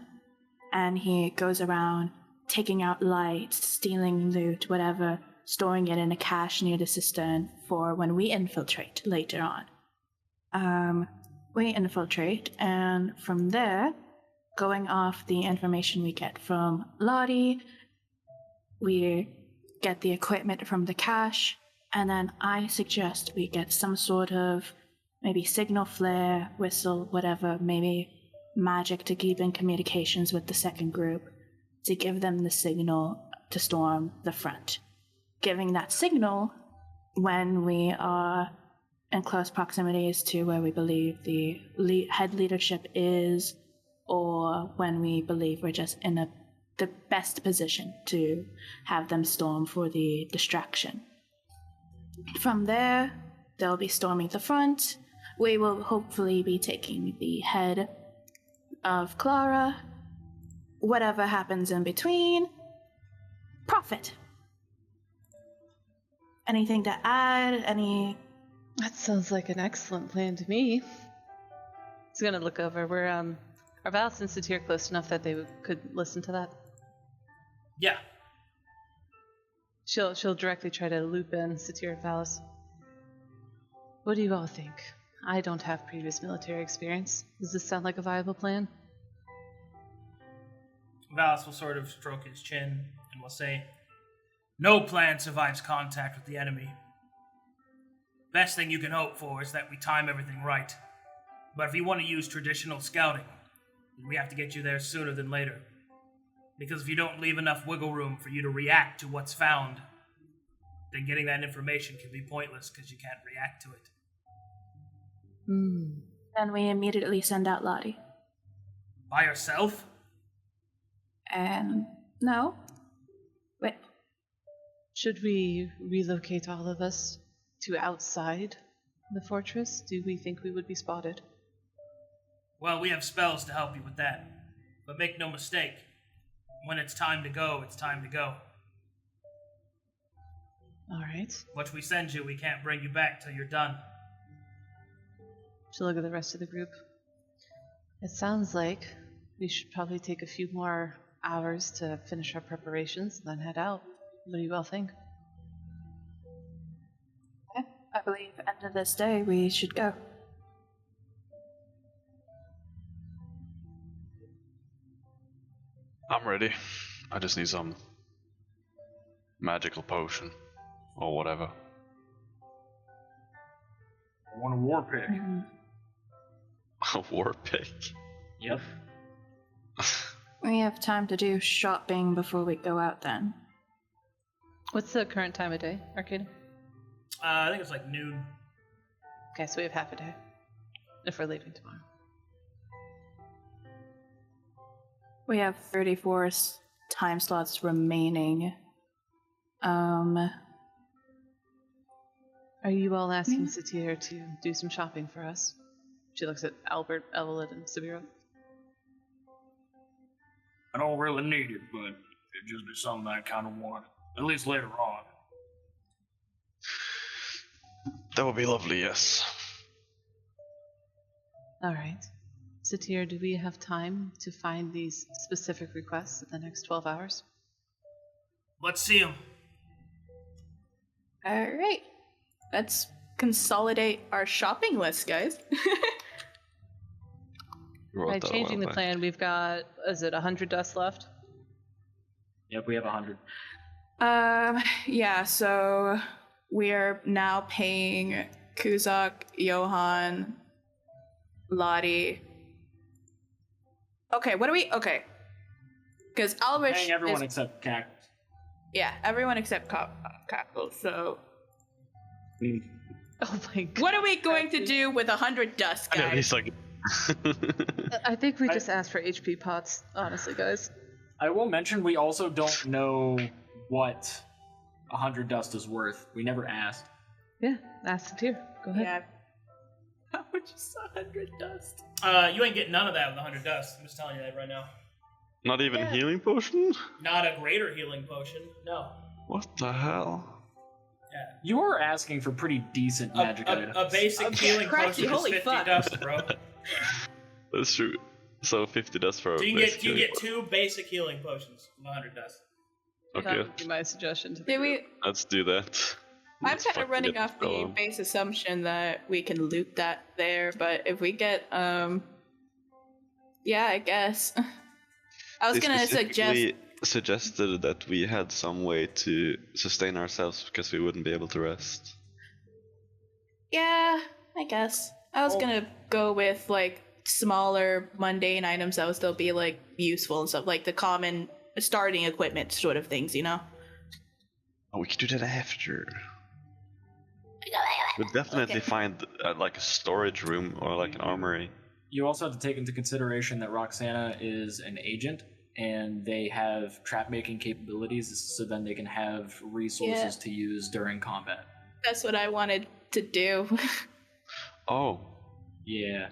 and he goes around taking out lights, stealing loot, whatever, storing it in a cache near the cistern for when we infiltrate later on. We infiltrate, and from there, going off the information we get from Lottie, we get the equipment from the cache, and then I suggest we get some sort of maybe signal flare, whistle, whatever, maybe magic to keep in communications with the second group to give them the signal to storm the front. Giving that signal when we are in close proximities to where we believe the head leadership is, or when we believe we're just in the best position to have them storm for the distraction. From there, they'll be storming the front. We will hopefully be taking the head of Clara. Whatever happens in between, profit. Anything to add? That sounds like an excellent plan to me. He's gonna look over. Are Valis and Satir close enough that they could listen to that? Yeah. She'll directly try to loop in Satir and Valis. What do you all think? I don't have previous military experience. Does this sound like a viable plan? Valis will sort of stroke his chin and will say, "No plan survives contact with the enemy. Best thing you can hope for is that we time everything right. But if you want to use traditional scouting, we have to get you there sooner than later. Because if you don't leave enough wiggle room for you to react to what's found, then getting that information can be pointless because you can't react to it." Then we immediately send out Lottie. By yourself? No. Wait. Should we relocate all of us to outside the fortress? Do we think we would be spotted? Well, we have spells to help you with that. But make no mistake, when it's time to go, it's time to go. Alright. What we send you, we can't bring you back till you're done. She'll look at the rest of the group. It sounds like we should probably take a few more hours to finish our preparations and then head out. What do you all think? Yeah, I believe end of this day we should go. I'm ready. I just need some magical potion or whatever. I want a war pick. A war pick. Yep. We have time to do shopping before we go out then. What's the current time of day, Arcadum? I think it's like noon. Okay, so we have half a day. If we're leaving tomorrow. We have 34 time slots remaining. Are you all asking Satir to do some shopping for us? She looks at Albert, Evelyn, and Sabeiro. I don't really need it, but it just be something I kind of want. At least later on. That would be lovely, yes. Alright. Satir, do we have time to find these specific requests in the next 12 hours? Let's see them. Alright. Let's consolidate our shopping list, guys. By changing the plan, we've got, is it 100 dust left? Yep, we have 100. Yeah, so we're now paying Kuzak, Johan, Lottie. Okay, Okay. Because Alrich Paying everyone is... except Cack. Yeah, everyone except Cackle, so... Oh my god. What are we going to do with 100 dust, I know, guys? he's like. I think we just asked for HP pots, honestly, guys. I will mention we also don't know what 100 dust is worth. We never asked. Yeah, ask it here. Go ahead. Yeah. How much is 100 dust? You ain't getting none of that with 100 dust. I'm just telling you that right now. Not even healing potion? Not a greater healing potion. No. What the hell? Yeah. You are asking for pretty decent magic items. A basic healing Cratzzy, potion is holy 50 fuck. dust, bro. That's true. So 50 dust for So a you basic get healing 2 basic healing potions with 100 dust. That Okay, would be my suggestion to the Did group. we... let's do that. I'm Let's kind of fucking running get off this the going. base assumption that we can loot that there, but if we get, yeah, I guess. I was They gonna suggest... specifically suggested that we had some way to sustain ourselves because we wouldn't be able to rest. Yeah, I guess. I was gonna go with, like, smaller, mundane items that would still be, like, useful and stuff, like the common starting equipment sort of things, you know? Oh, we could do that after. We'd definitely Okay. find like a storage room or like an armory. You also have to take into consideration that Roxanna is an agent, and they have trap-making capabilities, so then they can have resources to use during combat. That's what I wanted to do. Oh, Yeah.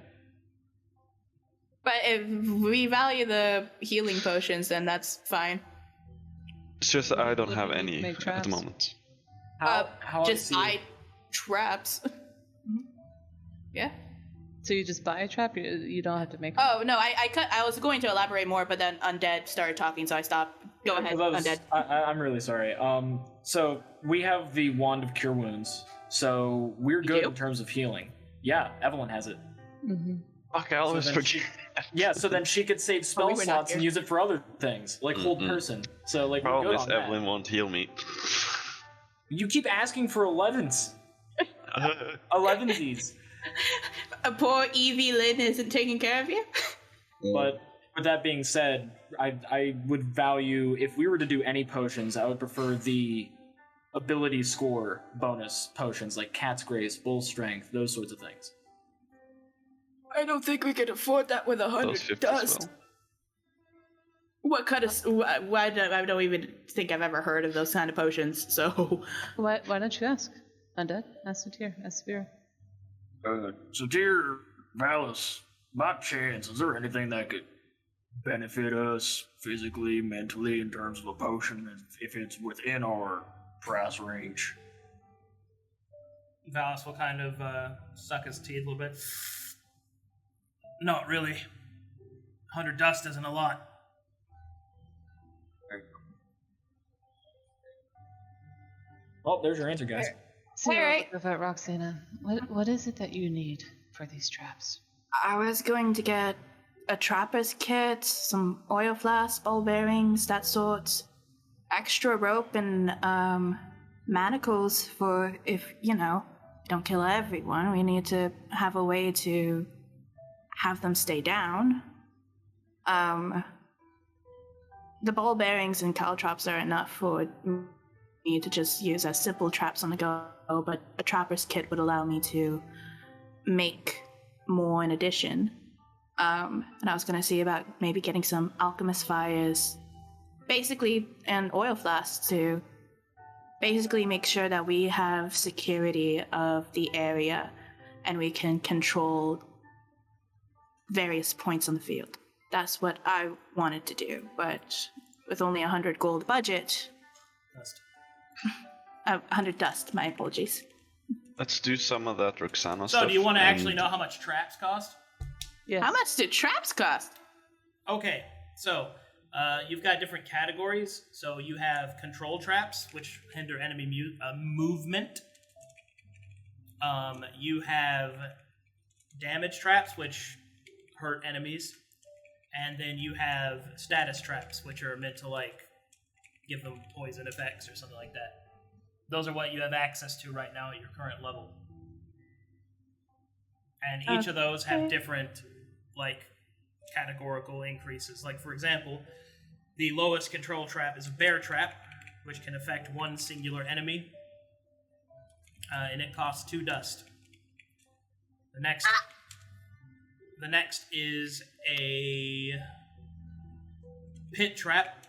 But if we value the healing potions, then that's fine. it's just I don't What have do you any make at traps? the moment. How Just I see buy it- traps. Yeah. So you just buy a trap? You don't have to make Oh no, I was going to elaborate more, but then Undead started talking, so I stopped. Go ahead, Undead. I'm really sorry. So we have the Wand of Cure Wounds, so we're good do? in terms of healing. Yeah, Evelyn has it. Fuck, I always then forget. Yeah, so then she could save spell we were not slots and here. use it for other things, like hold person. So like we're Problem good is on that. Evelyn won't heal me. You keep asking for 11s. 11sies. A poor Evie Lynn isn't taking care of you. But with that being said, I would value, if we were to do any potions, I would prefer the ability score bonus potions like Cat's Grace, Bull Strength, those sorts of things. I don't think we could afford that with Those 100 50 as dust. well. What kind of? Why I don't even think I've ever heard of those kind of potions. So Why don't you ask? Undead? Ask Satir. Ask Vera. So dear Valis, by chance, is there anything that could benefit us physically, mentally, in terms of a potion, if it's within our price range? Valis will kind of suck his teeth a little bit. Not really. 100 dust isn't a lot. Well, there's your answer, guys. So, Alright. about Roxanna, what is it that you need for these traps? I was going to get a trapper's kit, some oil flasks, ball bearings, that sort. Extra rope and manacles for if, don't kill everyone. We need to have a way to have them stay down. The ball bearings and caltrops are enough for me to just use as simple traps on the go, but a trapper's kit would allow me to make more in addition. And I was going to see about maybe getting some alchemist fires, basically, and oil flasks to basically make sure that we have security of the area and we can control various points on the field. That's what I wanted to do, but with only 100 gold budget, Dust. 100 dust, my apologies. Let's do some of that Roxanna So stuff. do you want to actually and- know how much traps cost? Yes. how much do traps cost? Okay, so you've got different categories. So you have control traps, which hinder enemy movement. You have damage traps, which hurt enemies. And then you have status traps, which are meant to, like, give them poison effects or something like that. Those are what you have access to right now at your current level. And each of those have different, like, categorical increases. Like, for example, the lowest control trap is a bear trap, which can affect one singular enemy, and it costs 2 dust. The next is a pit trap,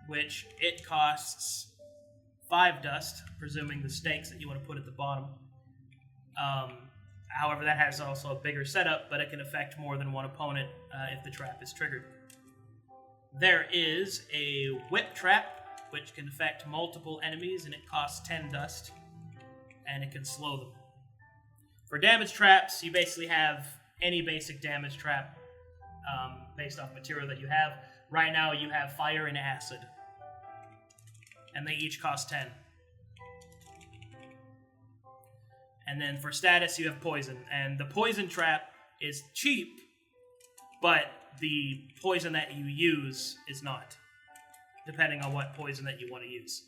which it costs 5 dust, presuming the stakes that you want to put at the bottom. However, that has also a bigger setup, but it can affect more than one opponent if the trap is triggered. There is a whip trap, which can affect multiple enemies, and it costs 10 dust, and it can slow them. For damage traps, you basically have any basic damage trap based off material that you have. Right now, you have fire and acid, and they each cost 10. And then for status, you have poison. And the poison trap is cheap, but the poison that you use is not, depending on what poison that you want to use.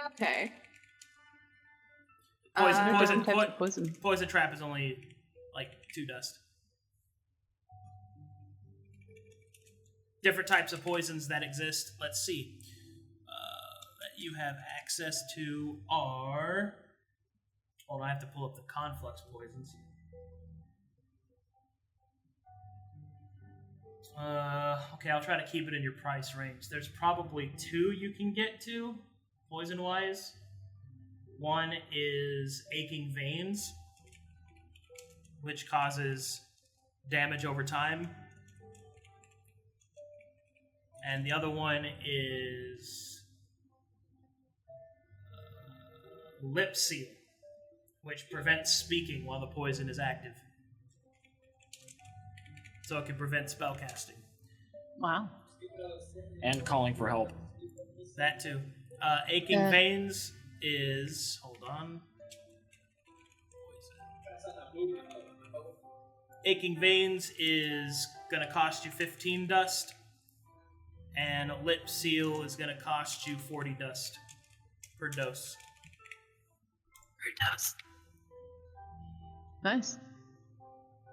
Okay. Poison trap is only like 2 dust. Different types of poisons that exist. Let's see. That you have access to are... Hold on, I have to pull up the Conflux poisons. Okay, I'll try to keep it in your price range. There's probably 2 you can get to, poison-wise. One is Aching Veins, which causes damage over time. And the other one is Lip Seal, which prevents speaking while the poison is active. So it can prevent spellcasting. Wow. And calling for help. That too. Aching Veins is... Hold on. Aching Veins is going to cost you 15 dust. And Lip Seal is going to cost you 40 dust per dose. Nice.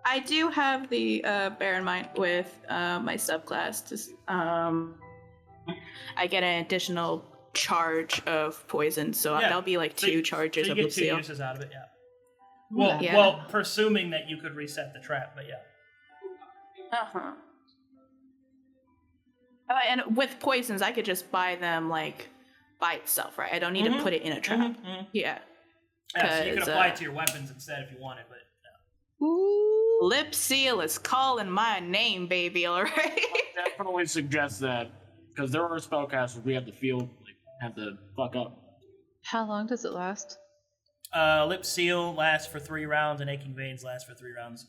I do have the bear in mind with my subclass. I get an additional charge of poison, so that'll be like 2 charges of Lip Lip Seal. You get 2 uses out of it, yeah. Well, presuming that you could reset the trap, but yeah. Uh-huh. And with poisons, I could just buy them like by itself, right? I don't need to put it in a trap. Yeah. Yeah, so you can apply it to your weapons instead if you wanted, but no. Ooh, Lip Seal is calling my name, baby, alright? I definitely suggest that, because there are spellcasters we have to have to fuck up. How long does it last? Lip Seal lasts for 3 rounds, and Aching Veins lasts for 3 rounds.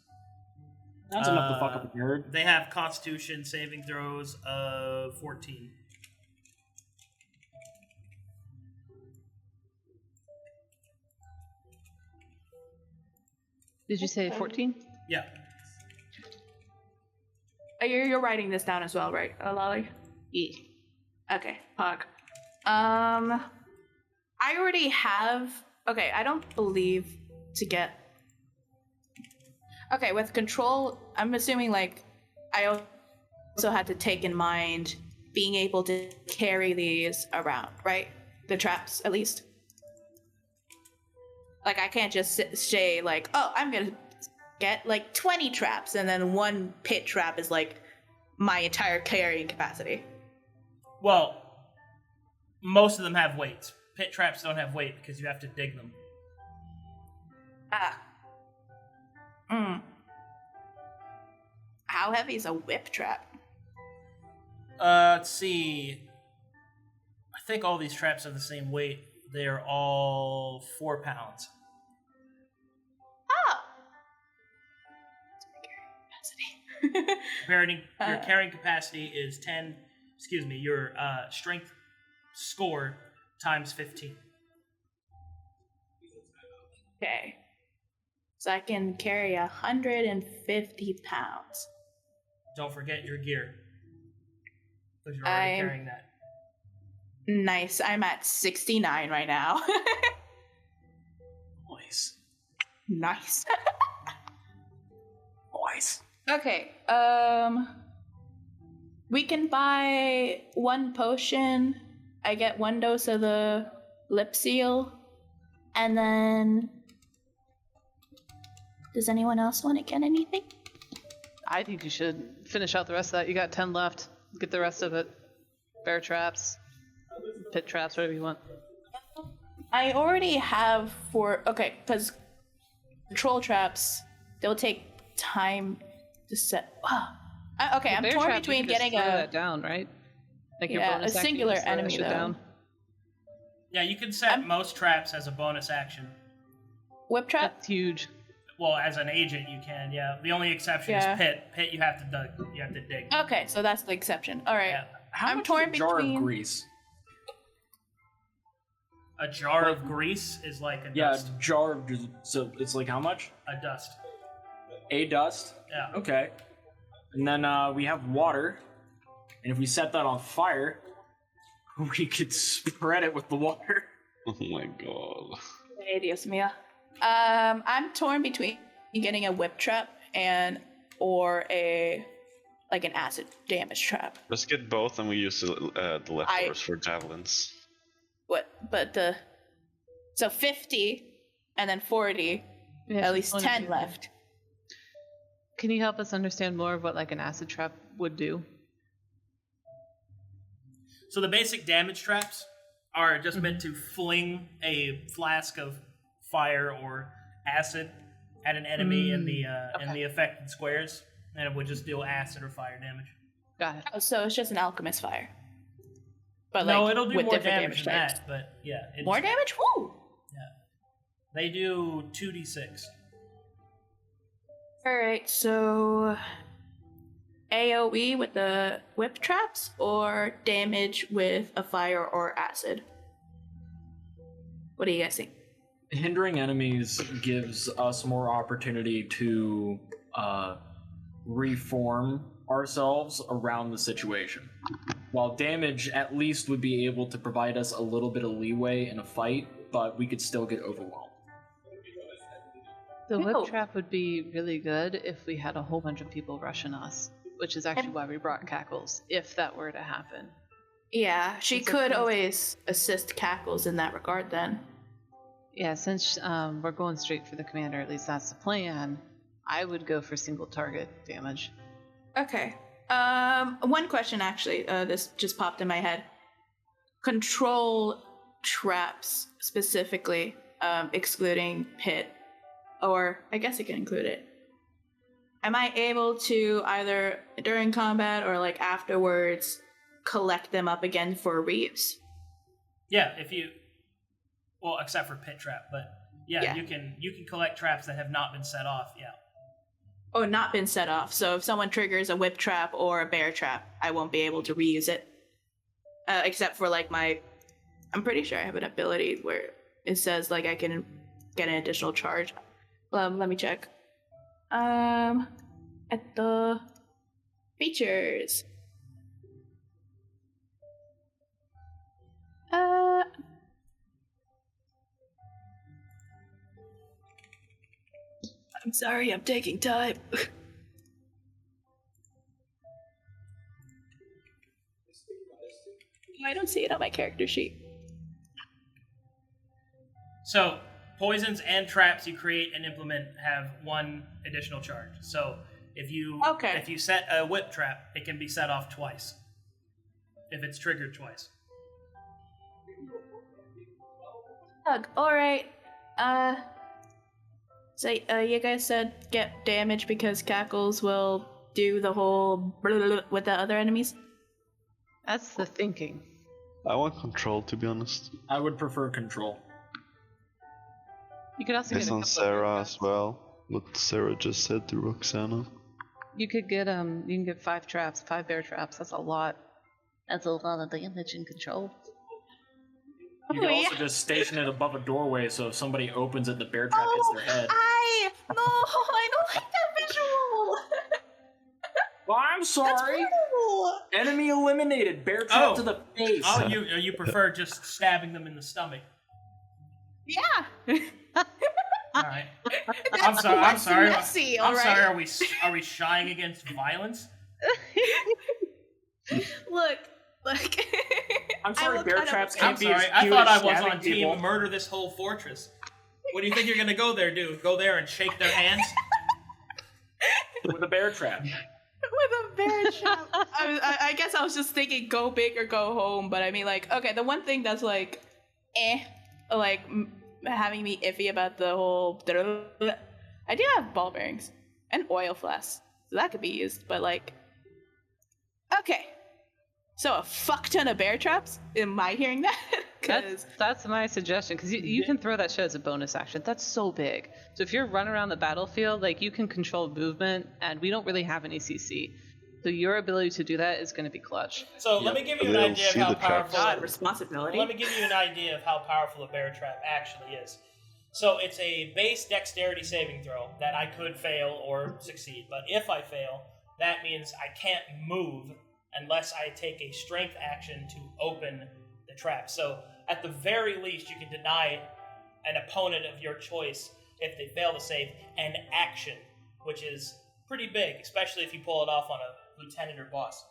That's enough to fuck up a nerd. They have Constitution saving throws of 14. Did you say 14? Yeah. You're writing this down as well, right, Lolly? Yeah. Okay, Pog. I already have... Okay, I don't believe to get... Okay, with control, I'm assuming, like, I also had to take in mind being able to carry these around, right? The traps, at least. Like, I can't just say, like, oh, I'm gonna get, like, 20 traps, and then 1 pit trap is, like, my entire carrying capacity. Well, most of them have weights. Pit traps don't have weight because you have to dig them. How heavy is a whip trap? Let's see. I think all these traps are the same weight. They're all 4 pounds. Oh! Your carrying capacity is 10... Excuse me, your strength score times 15. Okay. So I can carry 150 pounds. don't forget your gear. Because you're already carrying that. Nice. I'm at 69 right now. Nice. Nice. Nice. Okay. We can buy 1 potion. I get 1 dose of the lip seal. And then... Does anyone else want to get anything? I think you should finish out the rest of that. You got 10 left. Get the rest of it. Bear traps, pit traps, whatever you want. I already have 4... Okay, because troll traps, they'll take time to set... okay, I'm torn between getting throw that down, right? Like your a bonus action, singular just throw that enemy, shit though. down. Yeah, you can set most traps as a bonus action. Whip trap? That's huge. Well, as an agent, you can. Yeah, the only exception is pit. Pit, you have to dig. Okay, so that's the exception. All right. Yeah. How much is a jar of grease? A jar of grease is like a dust. Yeah, a jar of... So it's like how much? A dust. A dust? Yeah. Okay. And then we have water. And if we set that on fire, we could spread it with the water. Oh my god. Hey, Dios mío. I'm torn between getting a whip trap or an acid damage trap. Let's get both and we use the leftovers for javelins. What? But so 50 and then 40, at least 10 left. Can you help us understand more of what like an acid trap would do? So the basic damage traps are just meant to fling a flask of fire or acid at an enemy in the affected squares, and it would just deal acid or fire damage. Got it. Oh, so it's just an alchemist fire. But no, like, it'll do with more different damage than types. that, but yeah. More damage? Woo! Yeah. They do 2d6. Alright, so AoE with the whip traps or damage with a fire or acid? What do you guys think? Hindering enemies gives us more opportunity to reform ourselves around the situation. While damage at least would be able to provide us a little bit of leeway in a fight, but we could still get overwhelmed. The whip trap would be really good if we had a whole bunch of people rushing us, which is actually why we brought Cackles, if that were to happen. Yeah, she could always assist Cackles in that regard then. Yeah, since we're going straight for the commander, at least that's the plan, I would go for single target damage. Okay. One question actually, this just popped in my head. Control traps specifically, excluding pit, or I guess it can include it. Am I able to either during combat or like afterwards collect them up again for reuse? Yeah, well, except for pit trap, but yeah. you can collect traps that have not been set off. Yeah. Oh, not been set off. So if someone triggers a whip trap or a bear trap, I won't be able to reuse it. Except for like I'm pretty sure I have an ability where it says like I can get an additional charge. Let me check. At the features. I'm sorry, I'm taking time. I don't see it on my character sheet. So, poisons and traps you create and implement have 1 additional charge. So, if you set a whip trap, it can be set off twice. If it's triggered twice. Alright. So, you guys said get damage because Cackles will do the whole with the other enemies? That's the thinking. I want control, to be honest. I would prefer control. You could also Based get a on couple Sera as well. What Sera just said to Roxanna. You could get you can get 5 traps, 5 bear traps. That's a lot. That's a lot of damage and control. You could also just station it above a doorway, so if somebody opens it, the bear trap hits their head. I don't like that visual. Well, I'm I'm sorry. That's Enemy eliminated. Bear trap to the face. Oh, you prefer just stabbing them in the stomach? Yeah. All right. I'm sorry. Messy, I'm all sorry. right? Are we shying against violence? Look. I'm sorry, bear traps I'm can't be sorry. as I cute thought as I was stabbing on team people. murder this whole fortress. What do you think you're gonna go there do? Go there and shake their hands? With a bear trap. With a bear trap. I guess I was just thinking go big or go home, but I mean, like, okay, the one thing that's like, having me iffy about the whole. I do have ball bearings and oil flasks, so that could be used, but like, okay. So a fuck ton of bear traps? Am I hearing that? That's my suggestion, because you can throw that shit as a bonus action. That's so big. So if you're running around the battlefield, like, you can control movement, and we don't really have any CC. So your ability to do that is going to be clutch. So let me give you an They'll idea of see how the traps. powerful. God, responsibility. Let me give you an idea of how powerful a bear trap actually is. So it's a base dexterity saving throw that I could fail or succeed, but if I fail, that means I can't move unless I take a strength action to open the trap. So at the very least, you can deny an opponent of your choice, if they fail to save, an action, which is pretty big, especially if you pull it off on a lieutenant or boss.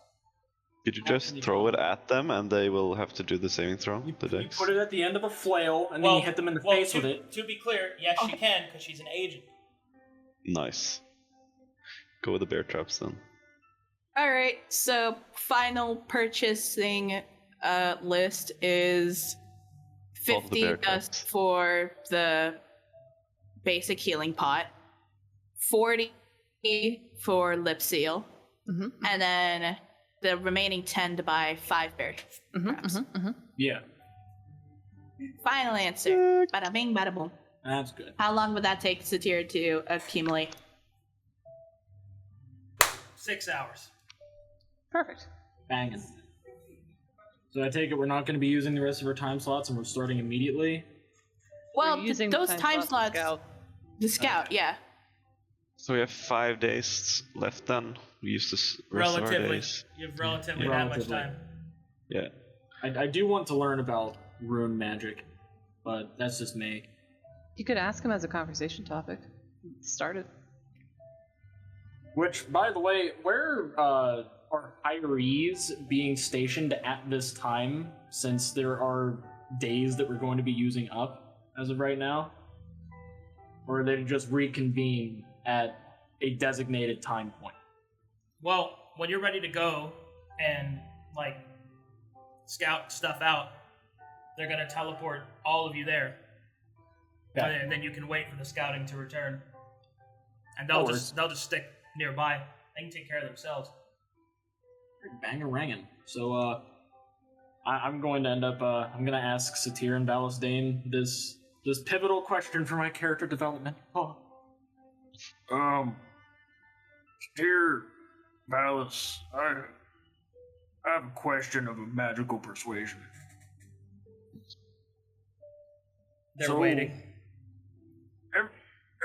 Could you just throw it at them and they will have to do the saving throw? You The dex? put it at the end of a flail, and then you hit them in the face with it. To be clear, yes, she can, because she's an agent. Nice. Go with the bear traps then. Alright, so final purchasing list is All the 50 bear dust traps. for the basic healing pot, 40 for lip seal, and then the remaining 10 to buy 5 bear traps. Yeah, Final answer. Bada bing, bada boom. that's good. How long would that take Satir to accumulate? 6 hours. Perfect. Banging. So I take it we're not going to be using the rest of our time slots, and we're starting immediately. Well, We're using those the time to slots. scout. The scout, yeah. So we have 5 days left then. We used this rest of our Relatively. days. You have relatively that much Relatively. time. Yeah. I do want to learn about rune magic, but that's just me. You could ask him as a conversation topic. Start it. Which, by the way, where are hirees being stationed at this time, since there are days that we're going to be using up as of right now? Or are they just reconvene at a designated time point? Well, when you're ready to go and, like, scout stuff out, they're going to teleport all of you there. Yeah. And then you can wait for the scouting to return. And That they'll just stick nearby. They can take care of themselves. Bang-a-rangin'. So, I'm going to end up, I'm going to ask Satir and Valesdane this pivotal question for my character development. Oh. Dear Valis, I have a question of a magical persuasion. They're waiting.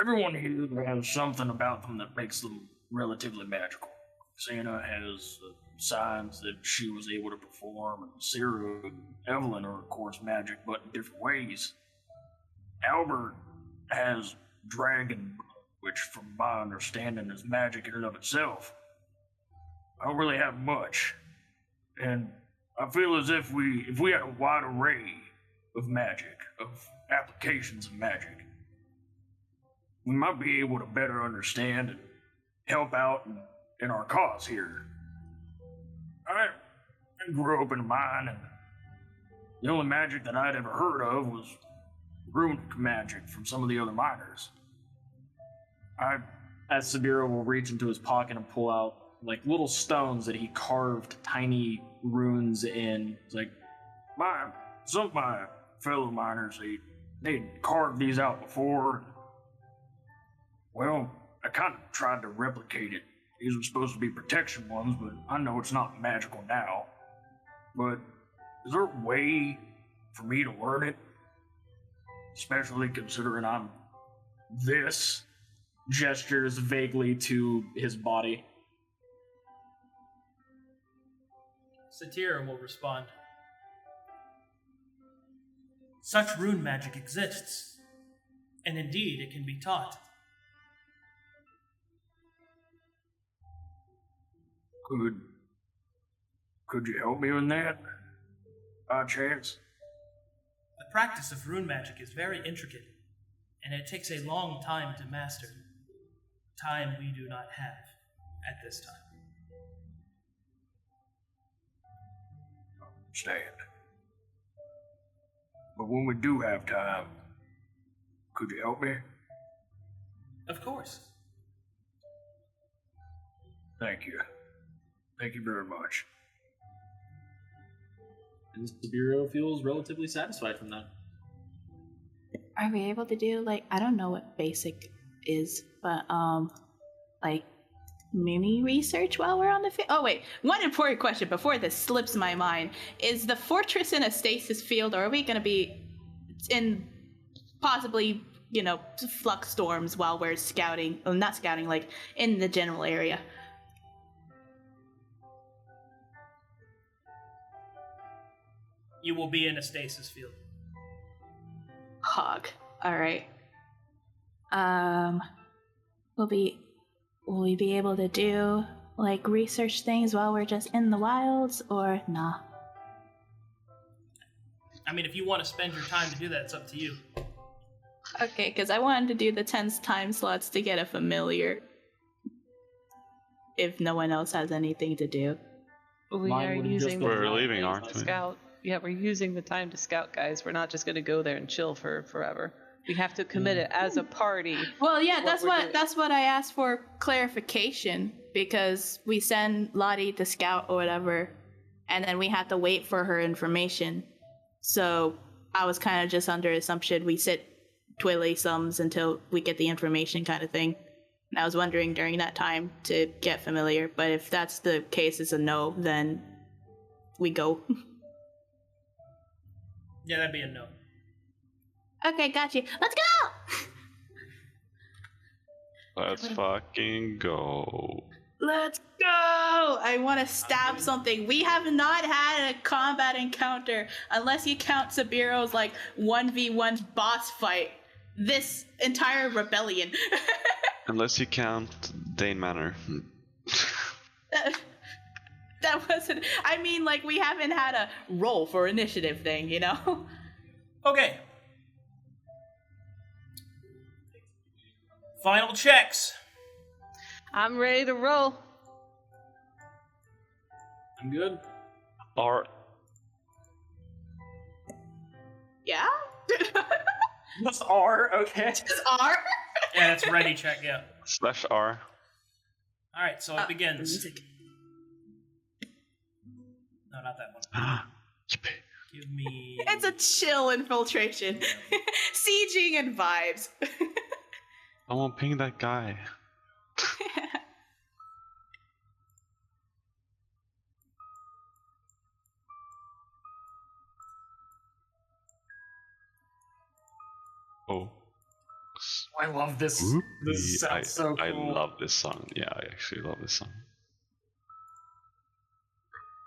Everyone here has something about them that makes them relatively magical. Sera has signs that she was able to perform, and Sera and Evelyn are, of course, magic, but in different ways. Albert has dragon blood, which, from my understanding, is magic in and of itself. I don't really have much, and I feel as if we had a wide array of magic, of applications of magic, we might be able to better understand and help out in our cause here. I grew up in a mine, and the only magic that I'd ever heard of was runic magic from some of the other miners. As Sabeiro will reach into his pocket and pull out, like, little stones that he carved tiny runes in. It's like, Some of my fellow miners, they'd carved these out before. Well, I kind of tried to replicate it. These were supposed to be protection ones, but I know it's not magical now. But is there a way for me to learn it? Especially considering I'm this. gestures vaguely to his body. Satira will respond. Such rune magic exists, and indeed it can be taught. Could you help me with that? By chance? The practice of rune magic is very intricate, and it takes a long time to master. Time we do not have at this time. Understand. But when we do have time, could you help me? Of course. Thank you. Thank you very much. And Sabeiro feels relatively satisfied from that. Are we able to do, like, I don't know what basic is, but, like, mini research while we're on the field? Oh, wait. One important question before this slips my mind. Is the fortress in a stasis field, or are we going to be in possibly, flux storms while we're scouting? Well, not scouting, like, in the general area. You will be in a stasis field. Hog. Alright. Will we be able to do, like, research things while we're just in the wilds, or nah? I mean, if you want to spend your time to do that, it's up to you. Okay, because I wanted to do the 10 time slots to get a familiar. If no one else has anything to do. We Mine are would've using just the been- We're time leaving, to aren't we? scout. Yeah, we're using the time to scout, guys. We're not just going to go there and chill for forever. We have to commit it as a party. Well, yeah, we're that's doing. what I asked for clarification, because we send Lottie to scout or whatever, and then we have to wait for her information. So I was kind of just under assumption we sit twiddly thumbs until we get the information, kind of thing. And I was wondering during that time to get familiar, but if that's the case, it's a no, then we go. Yeah, that'd be a no. Okay, got you. Let's go! Let's fucking go. Let's go! I want to stab something. We have not had a combat encounter, unless you count Sabeiro's, 1v1 boss fight, this entire rebellion. Unless you count Dane Manor. That wasn't... I mean, we haven't had a roll for initiative thing, Okay. Final checks. I'm ready to roll. I'm good. Or Yeah? That's R, okay. Just R? Yeah, it's ready check, yeah. /R. Alright, so it begins. No, not that one. Give me... It's a chill infiltration. Sieging and vibes. I won't ping that guy. Oh. I love this. This sounds so cool. I love this song. Yeah, I actually love this song.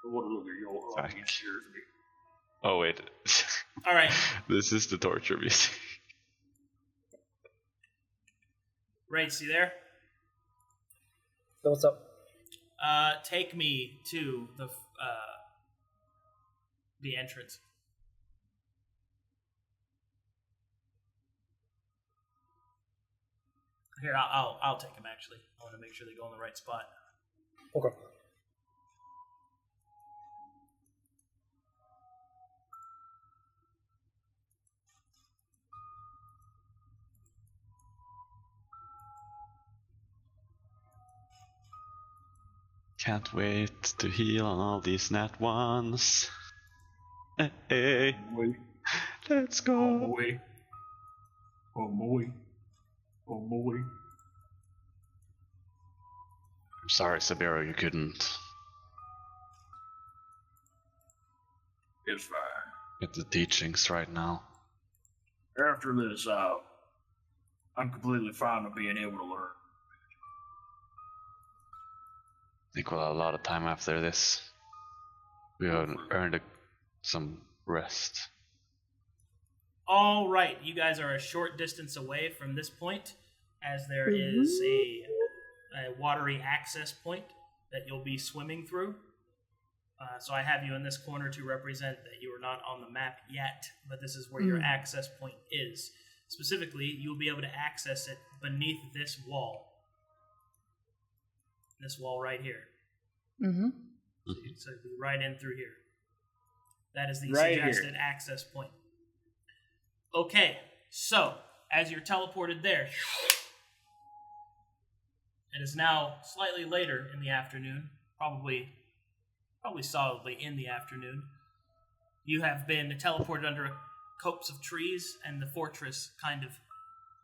What a look at your Back. he scares me. Oh wait. Alright, This is the torture music. Race, you there? What's up? Take me to the entrance. Here, I'll take them. Actually, I want to make sure they go in the right spot. Okay. Can't wait to heal on all these nat ones. Hey, Boy, let's go. oh boy. Oh boy. Oh boy. I'm sorry, Sabeiro, you couldn't It's fine. get the teachings right now. After this, I'm completely fine with being able to learn. I think we'll have a lot of time after this. We earned some rest. All right, you guys are a short distance away from this point, as there is a watery access point that you'll be swimming through. So I have you in this corner to represent that you are not on the map yet, but this is where your access point is. Specifically, you'll be able to access it beneath this wall. This wall right here. Mm-hmm. So it'll be right in through here. That is the Right suggested access point. Okay, so as you're teleported there, it is now slightly later in the afternoon, probably solidly in the afternoon. You have been teleported under a copse of trees, and the fortress kind of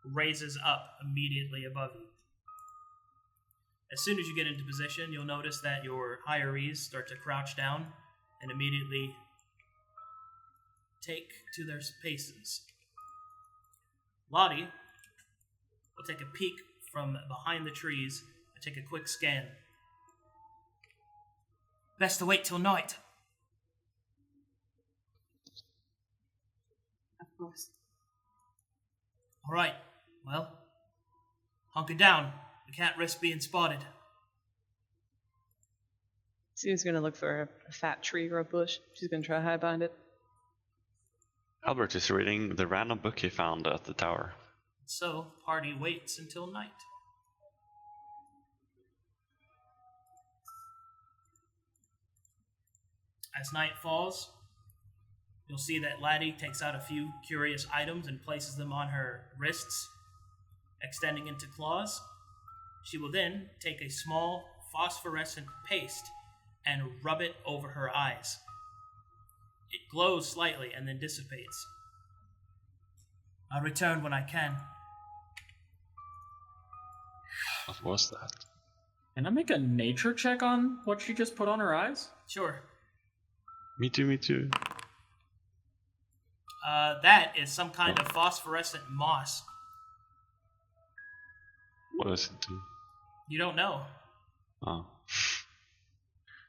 raises up immediately above you. As soon as you get into position, you'll notice that your hirees start to crouch down and immediately take to their paces. Lottie will take a peek from behind the trees and take a quick scan. Best to wait till night. Of course. All right, well, hunker down. We can't risk being spotted. Sue's gonna look for a fat tree or a bush. She's gonna try to hide behind it. Albert is reading the random book he found at the tower. So, party waits until night. As night falls, you'll see that Laddie takes out a few curious items and places them on her wrists, extending into claws. She will then take a small phosphorescent paste and rub it over her eyes. It glows slightly and then dissipates. I'll return when I can. What was that? Can I make a nature check on what she just put on her eyes? Sure. Me too. That is some kind of phosphorescent moss. What does it do? You don't know. Oh.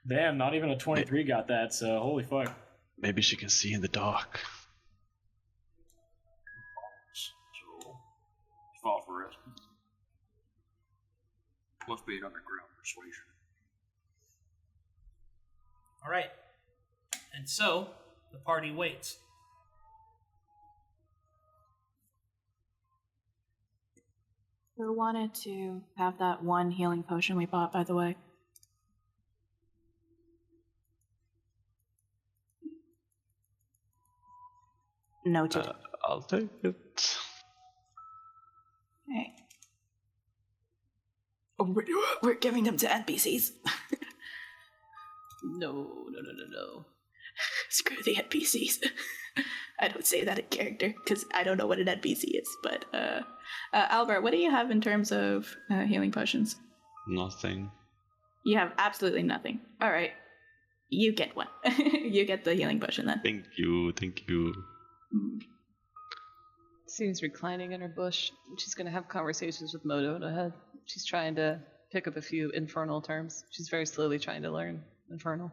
Damn, not even a 23 got that, so holy fuck. Maybe she can see in the dark. So, phosphorescence. Must be an underground persuasion. All right. And so, the party waits. We wanted to have that one healing potion we bought, by the way. Noted. I'll take it. Okay. We're giving them to NPCs. No. Screw the NPCs. I don't say that in character because I don't know what an NPC is. But Albert, what do you have in terms of healing potions? Nothing. You have absolutely nothing. All right, you get one. You get the healing potion then. Thank you. Sue's reclining in her bush. She's gonna have conversations with Moto in her head. She's trying to pick up a few infernal terms. She's very slowly trying to learn infernal.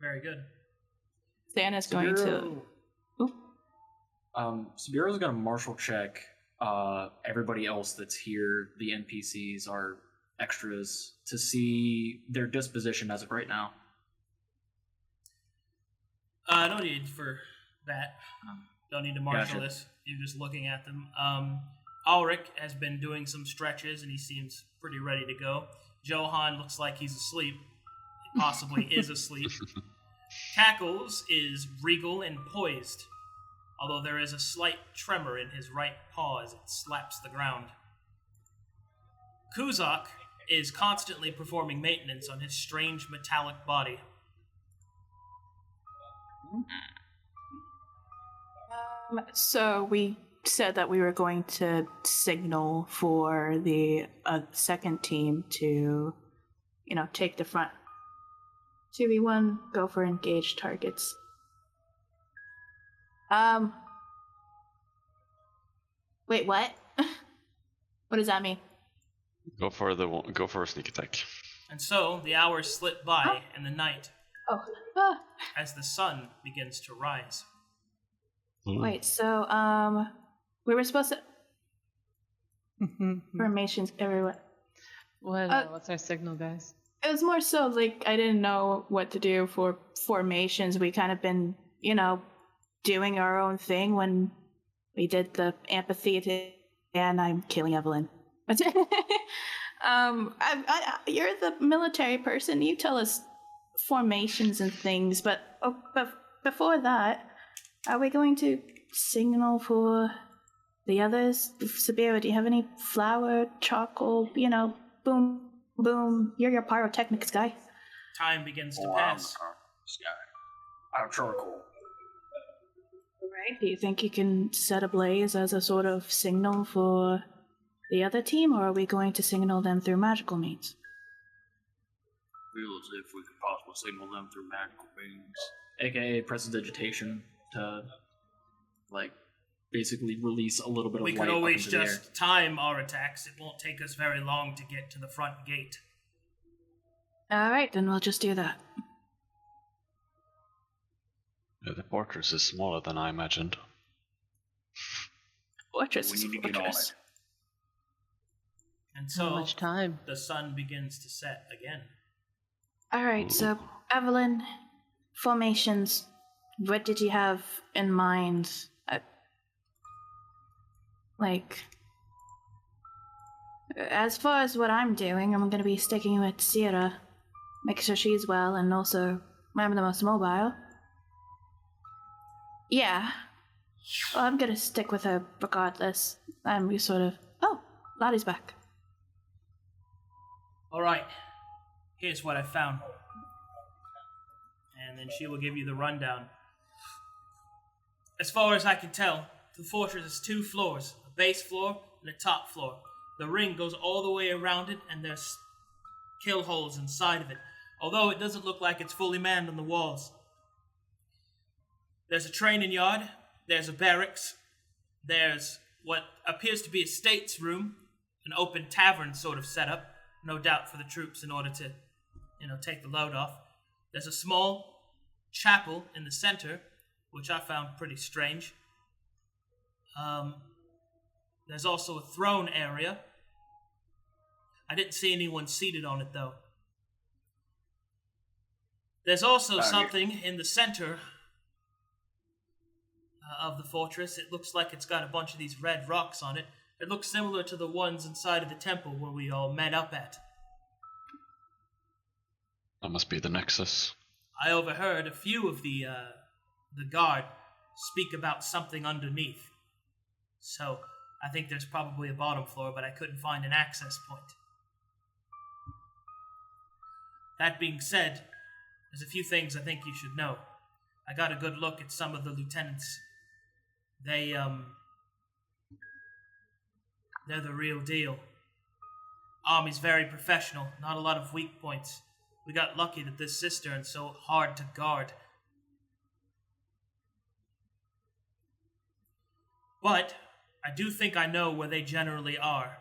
Very good. Santa's going to... Ooh. Sabeiro's gonna marshal check everybody else that's here. The NPCs are extras to see their disposition as of right now. No need for that. Don't need to marshal Gotcha. this. You're just looking at them. Ulrich has been doing some stretches and he seems pretty ready to go. Johan looks like he's asleep. Possibly is asleep. Cackles is regal and poised, although there is a slight tremor in his right paw as it slaps the ground. Kuzak is constantly performing maintenance on his strange metallic body. So we said that we were going to signal for the second team to, take the front. 2v1, go for engaged targets. Wait, what? What does that mean? Go for a sneak attack. And so the hours slip by and the night Oh. Ah. as the sun begins to rise. Wait, so, we were supposed to... Formations everywhere. What's our signal, guys? It was more so, like, I didn't know what to do for formations. We kind of been, doing our own thing when we did the amphitheater, and I'm killing Evelyn. You're the military person. You tell us formations and things, but before that, are we going to signal for the others? Sabeiro, do you have any flour, charcoal, boom, boom? You're your pyrotechnics guy. Time begins to pass. I have charcoal. Right. Do you think you can set a blaze as a sort of signal for the other team, or are we going to signal them through magical means? Feel as if we could possibly signal them through magical means. AKA prestidigitation to, basically release a little bit of We light could up always into the air. just time our attacks. It won't take us very long to get to the front gate. Alright, then we'll just do that. Yeah, the fortress is smaller than I imagined. Fortress We is need to get on fortress. it. And So so much time. the sun begins to set again. Alright, so Evelyn, formations, what did you have in mind? As far as what I'm doing, I'm gonna be sticking with Sera, make sure she's well, and also I'm the most mobile. Yeah. Well, I'm gonna stick with her regardless. I'm sort of... Oh, Lottie's back. Alright, here's what I found. And then she will give you the rundown. As far as I can tell, the fortress has 2 floors, a base floor and a top floor. The ring goes all the way around it, and there's kill holes inside of it, although it doesn't look like it's fully manned on the walls. There's a training yard, there's a barracks, there's what appears to be a state's room, an open tavern sort of setup, no doubt for the troops in order to, take the load off. There's a small chapel in the center, which I found pretty strange. There's also a throne area. I didn't see anyone seated on it, though. There's also something in the center of the fortress. It looks like it's got a bunch of these red rocks on it. It looks similar to the ones inside of the temple where we all met up at. That must be the Nexus. I overheard a few of the guard speak about something underneath. So, I think there's probably a bottom floor, but I couldn't find an access point. That being said, there's a few things I think you should know. I got a good look at some of the lieutenants. They're the real deal. Army's very professional, not a lot of weak points. We got lucky that this cistern's so hard to guard. But I do think I know where they generally are.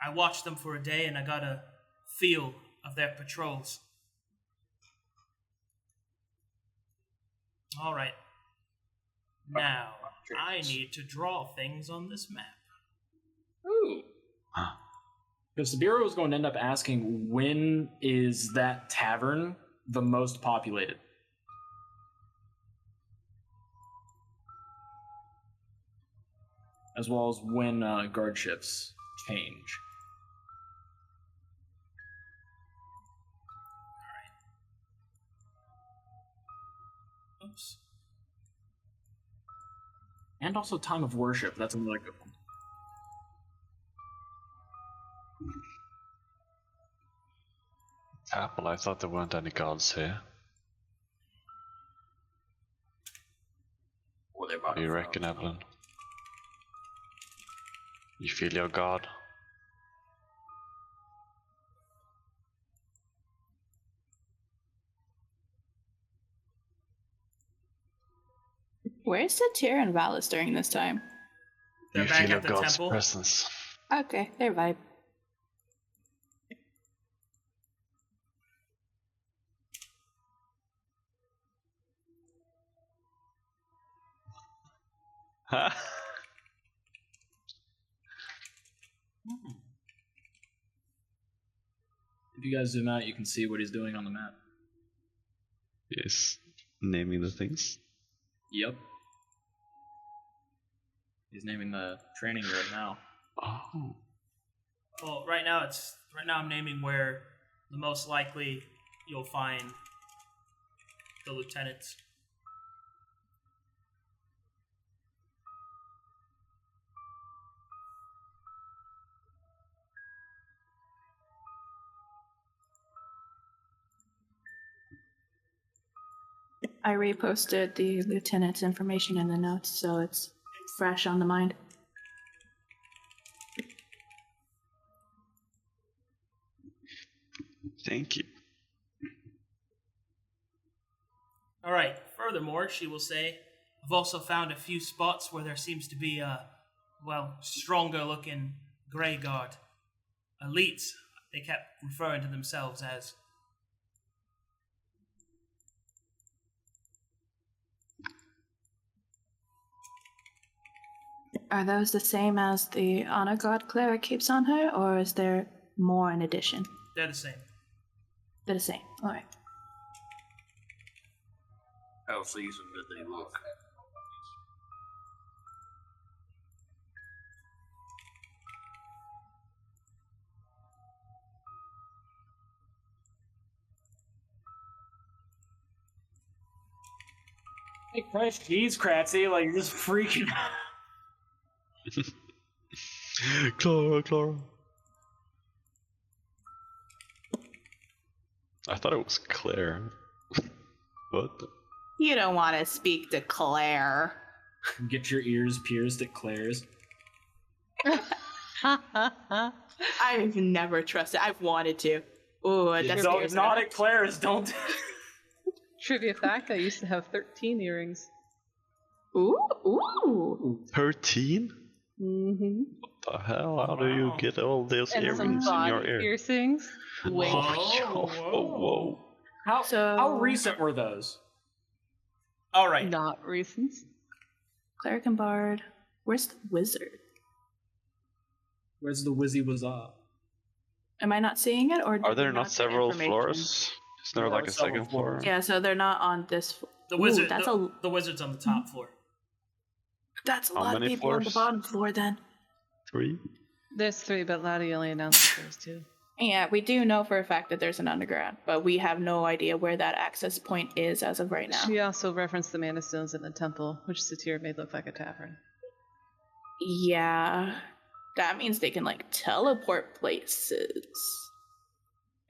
I watched them for a day and I got a feel of their patrols. Alright. Now, I need to draw things on this map. Ooh. Because Sabeiro is going to end up asking, when is that tavern the most populated? As well as when guard shifts change. Oops. And also time of worship. That's another good one. Apple, I thought there weren't any gods here. Or they What do you reckon, Evelyn? You feel your god? Where's Satyr and Valis during this time? They're You back feel your at the god's temple. presence. Okay, they're vibe. Huh? If you guys zoom out, you can see what he's doing on the map. Yes. Naming the things. Yep. He's naming the training right now. Oh. Well, right now I'm naming where the most likely you'll find the lieutenants. I reposted the lieutenant's information in the notes, so it's fresh on the mind. Thank you. All right. Furthermore, she will say, I've also found a few spots where there seems to be stronger-looking Grey Guard. Elites, they kept referring to themselves as. Are those the same as the honor guard cleric keeps on her, or is there more in addition? They're the same. They're the same. Alright. How seasoned did they look? Hey, fresh cheese, Cratzzy, like, you're just freaking out. Clara. I thought it was Claire. What? You don't want to speak to Claire. Get your ears pierced at Claire's. I've never trusted. I've wanted to. Ooh, that's Don't, not at Claire's, don't. Trivia fact, I used to have 13 earrings. Ooh. 13? Mm-hmm. What the hell? How do you get all those And some earrings in body your ear? piercings. Wait. Whoa. How recent were those? All right. Not recent. Cleric and bard. Where's the wizard? Where's the Wizzy was up? Am I not seeing it, or Are there did not get several information? floors? Is there There like are a several second floor? floors. Yeah, so they're not on this. The Ooh, wizard. that's The wizard's on the top floor. That's a How lot of many people on the floors? bottom floor. Then. 3? There's 3, but Lottie only announced that there's 2. Yeah, we do know for a fact that there's an underground, but we have no idea where that access point is as of right now. She also referenced the Mana Stones in the temple, which Satir made look like a tavern. Yeah, that means they can like teleport places.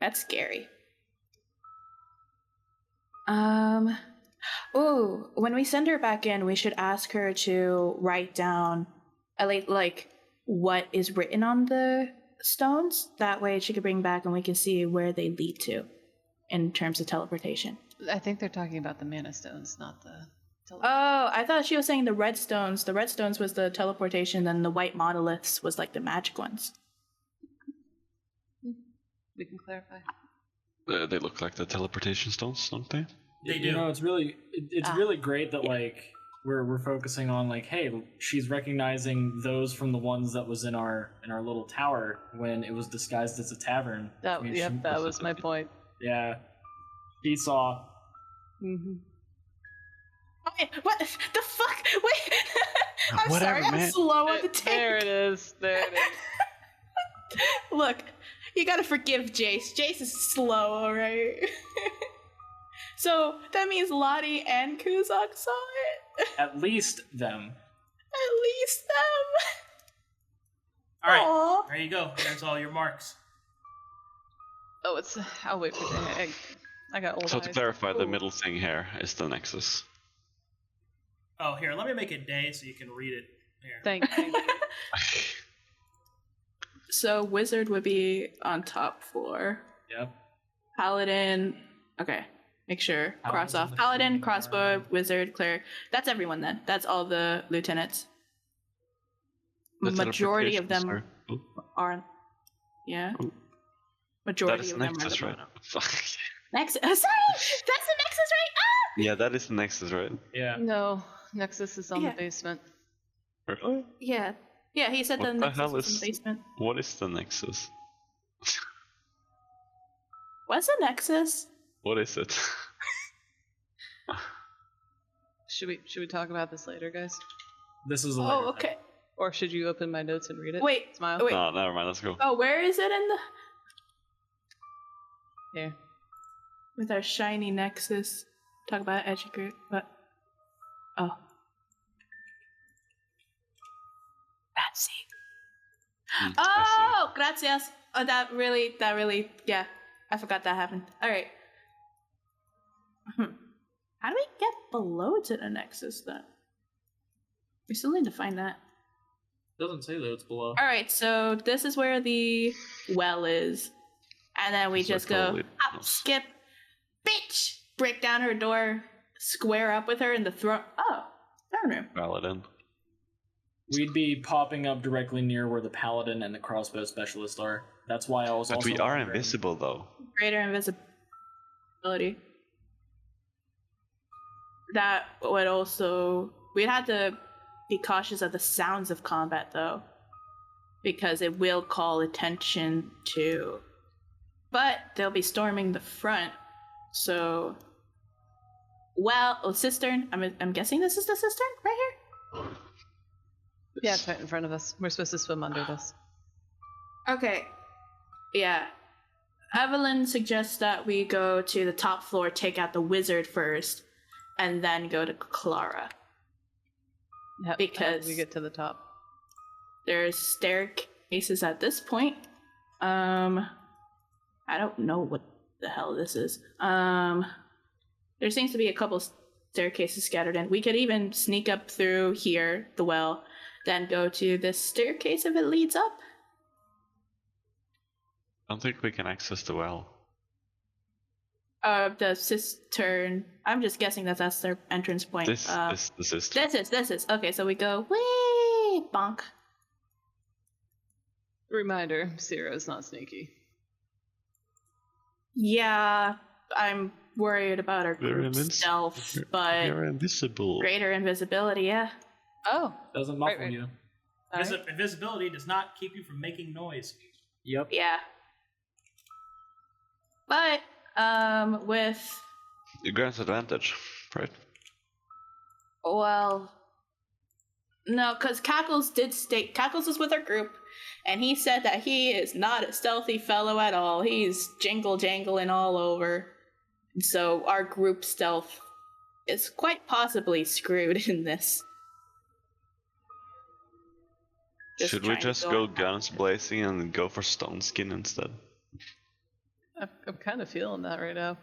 That's scary. Ooh, when we send her back in, we should ask her to write down, like what is written on the stones. That way, she could bring back, and we can see where they lead to, in terms of teleportation. I think they're talking about the Mana Stones, not the... Oh, I thought she was saying the red stones. The red stones was the teleportation, then the white monoliths was like the magic ones. We can clarify. They look like the teleportation stones, don't they? They do. You know, it's really great that like we're focusing on like, hey, she's recognizing those from the ones that was in our little tower when it was disguised as a tavern. That, I mean, yep, that was my point. Yeah, she saw. Mm-hmm. Wait, what the fuck? Wait. I'm Whatever, sorry, I'm man. slow on the tape. There it is. There it is. Look, you gotta forgive Jace. Jace is slow, alright? So, that means Lottie and Kuzak saw it? At least them. At least them. All right. Aw. There you go. There's all your marks. Oh, it's... I'll wait for the... I got old So eyes. to clarify, the Ooh. middle thing here is the Nexus. Oh, here. Let me make it day so you can read it. Here. Thank you. So wizard would be on top floor. Yep. Paladin. Okay, make sure. Cross Paladin's off. the Paladin, king, crossbow, alright. wizard, cleric. That's everyone then. That's all the lieutenants. The Majority of them teleportation, sorry. are. Yeah. Oh. Majority That is of the them Nexus, are. right? Fuck. Nexus. Sorry, that's the Nexus, right? Yeah, that is the Nexus, right? Yeah. No, Nexus is on Yeah. the basement. Really? Yeah. Yeah, he said What the the Nexus hell was in is- the basement. What is the Nexus? What's a Nexus? What is it? Should we talk about this later, guys? This is a Oh, later okay. Or should you open my notes and read it? Wait, Smile. wait. No, never mind. Let's go. Oh, where is it in the... Here. With our shiny Nexus. Talk about edgy group, but... Oh. Fancy. I see. Oh, gracias. Oh, that really, yeah. I forgot that happened. Alright. How do we get below to the Nexus, then? We still need to find that. Doesn't say that it's below. Alright, so this is where the well is. And then we So just go, totally- hop, skip, bitch! Break down her door, square up with her in the throat. Oh, Verum. Paladin. We'd be popping up directly near where the paladin and the crossbow specialist are. That's why I was But also we are wondering- invisible, though. Greater invisibility. That would also... We'd have to be cautious of the sounds of combat, though. Because it will call attention to... But they'll be storming the front, so... Well, cistern. I'm guessing this is the cistern right here? Yeah, it's right in front of us. We're supposed to swim under this. Okay. Yeah. Evelyn suggests that we go to the top floor, take out the wizard first, and then go to Clara. How do Because- we get to the top? There's staircases at this point. I don't know what the hell this is. There seems to be a couple staircases scattered in. We could even sneak up through here, the well, then go to this staircase if it leads up. I don't think we can access the well. The cistern. I'm just guessing that that's their entrance point. This is the system. This is. Okay, so we go, whee, bonk. Reminder, Sera's not sneaky. Yeah, I'm worried about our We're group's invinci- stealth, but You're invisible. greater invisibility, yeah. Oh, Doesn't muffle Right. you. alright. Invisibility does not keep you from making noise. Yep. Yeah. But, with, It grants advantage, right? well, no, because Cackles did state, Cackles is with our group, and he said that he is not a stealthy fellow at all. He's jingle-jangling all over. So our group stealth is quite possibly screwed in this. Should we trying to just go guns blazing and go for stone skin instead? I'm kind of feeling that right now.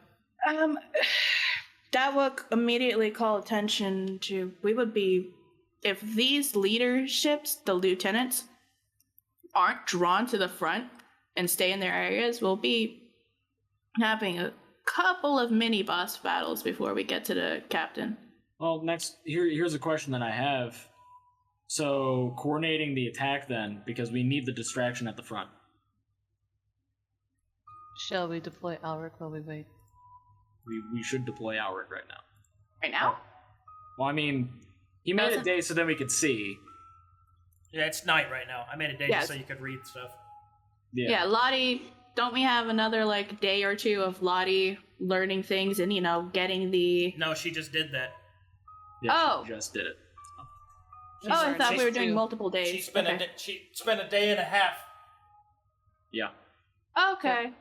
That would immediately call attention to. We would be. If these leaderships, the lieutenants, aren't drawn to the front and stay in their areas, we'll be having a couple of mini boss battles before we get to the captain. Well, here's a question that I have. So, coordinating the attack then, because we need the distraction at the front. Shall we deploy Alric while we wait? We should deploy Alric right now. Right now? Well, I mean, he made That's a day so then we could see. Yeah, it's night right now. I made a day Yes. just so you could read stuff. Yeah, Lottie. Don't we have another day or two of Lottie learning things and getting the? No, she just did that. Yeah, Oh. she just did it. Oh, I thought we were she's doing too- multiple days. She spent Okay. she spent a day and a half. Yeah. Okay.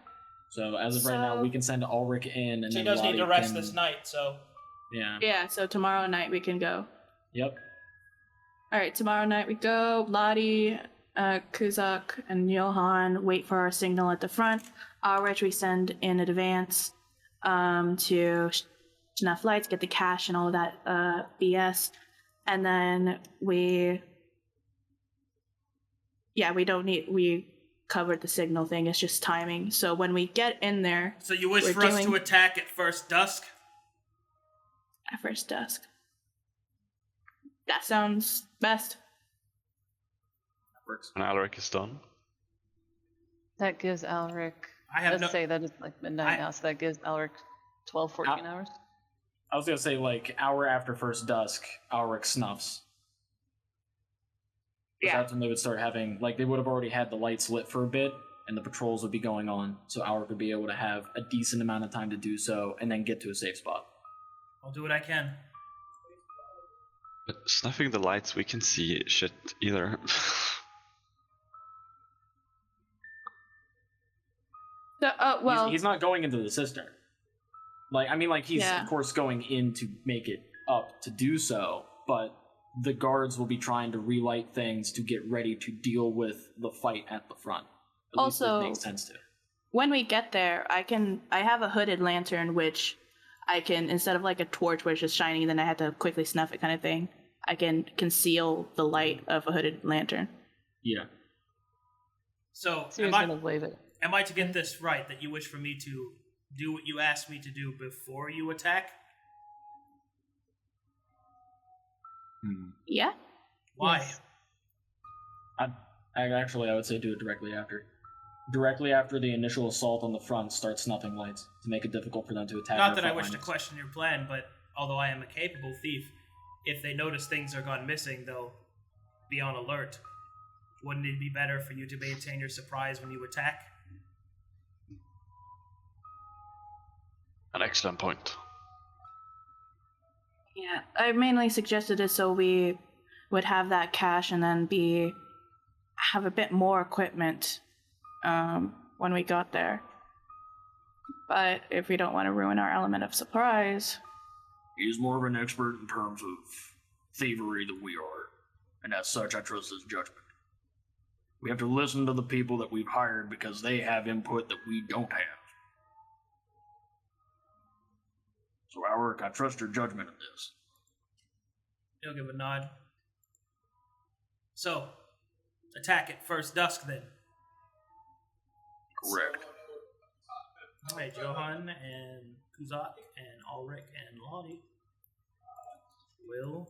So as of right now, So- we can send Ulrich in, and She then does need to Lottie rest can- this night, so Yeah. Yeah. So tomorrow night we can go. Yep. All right, tomorrow night we go. Lottie, Kuzak, and Johan wait for our signal at the front. Ulrich we send in advance to enough lights, get the cash and all of that BS, and then we covered the signal thing. It's just timing. So when we get in there so you wish We're for us to doing- attack at first dusk? at first dusk. That sounds best. Works. And Alaric is done. That gives Alric. I have Let's no. say that it's midnight now, so that gives Alric 12, 14 hours. I was gonna say hour after first dusk, Ulrich snuffs. Because that's when they would start having, like, they would have already had the lights lit for a bit, and the patrols would be going on, so Alric would be able to have a decent amount of time to do so, and then get to a safe spot. I'll do what I can. But snuffing the lights, we can see shit either. Well, He's not going into the cistern. Like, I mean, like, he's, Yeah. of course, going in to make it up to do so, but the guards will be trying to relight things to get ready to deal with the fight at the front. At least Also- it makes sense to. when we get there, I have a hooded lantern, which I can, instead of like a torch where it's just shining and then I have to quickly snuff it kind of thing, I can conceal the light of a hooded lantern. Yeah. So, Sera's gonna wave it. am I to get this right, that you wish for me to do what you asked me to do before you attack? Yeah? Why? Yes. I would say do it directly after. Directly after the initial assault on the front, start snuffing lights to make it difficult for them to attack. Not our that I front wish to lines. question your plan, but although I am a capable thief, if they notice things are gone missing, they'll be on alert. Wouldn't it be better for you to maintain your surprise when you attack? An excellent point. Yeah. I mainly suggested it so we would have that cash and then have a bit more equipment when we got there. But if we don't want to ruin our element of surprise, He's more of an expert in terms of thievery than we are, and as such, I trust his judgment. We have to listen to the people that we've hired because they have input that we don't have. So, Alric, I trust your judgment in this. He'll give a nod. So, attack at first dusk then. Correct. Alright, Johan and Kuzak and Ulrich and Lottie will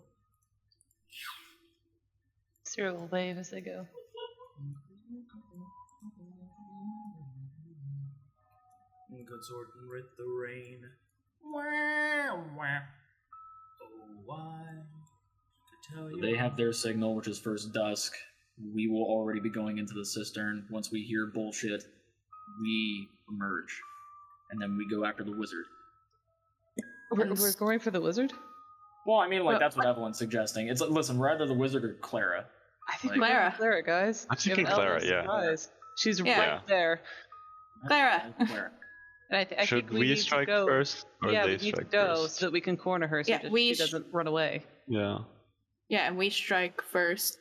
Sera will wave as they go. good sword and with the rain. Wah, wah. Oh, why could tell you. They have their signal, which is first dusk. We will already be going into the cistern. Once we hear bullshit, we emerge. And then we go after the wizard. We're going for the wizard? Well, I mean, like, Well, that's what Evelyn's suggesting. It's like, listen, we're either the wizard or Clara. I think Like- we're Clara. going Clara, guys. I'm thinking Give Clara, Ellen a yeah. surprise. She's Yeah. right there. Clara. Clara. And I think Should we we need to strike go. first? Or Yeah, they we need to strike go first? so that we can corner her so Yeah, that we she doesn't run away. Yeah. Yeah, and we strike first.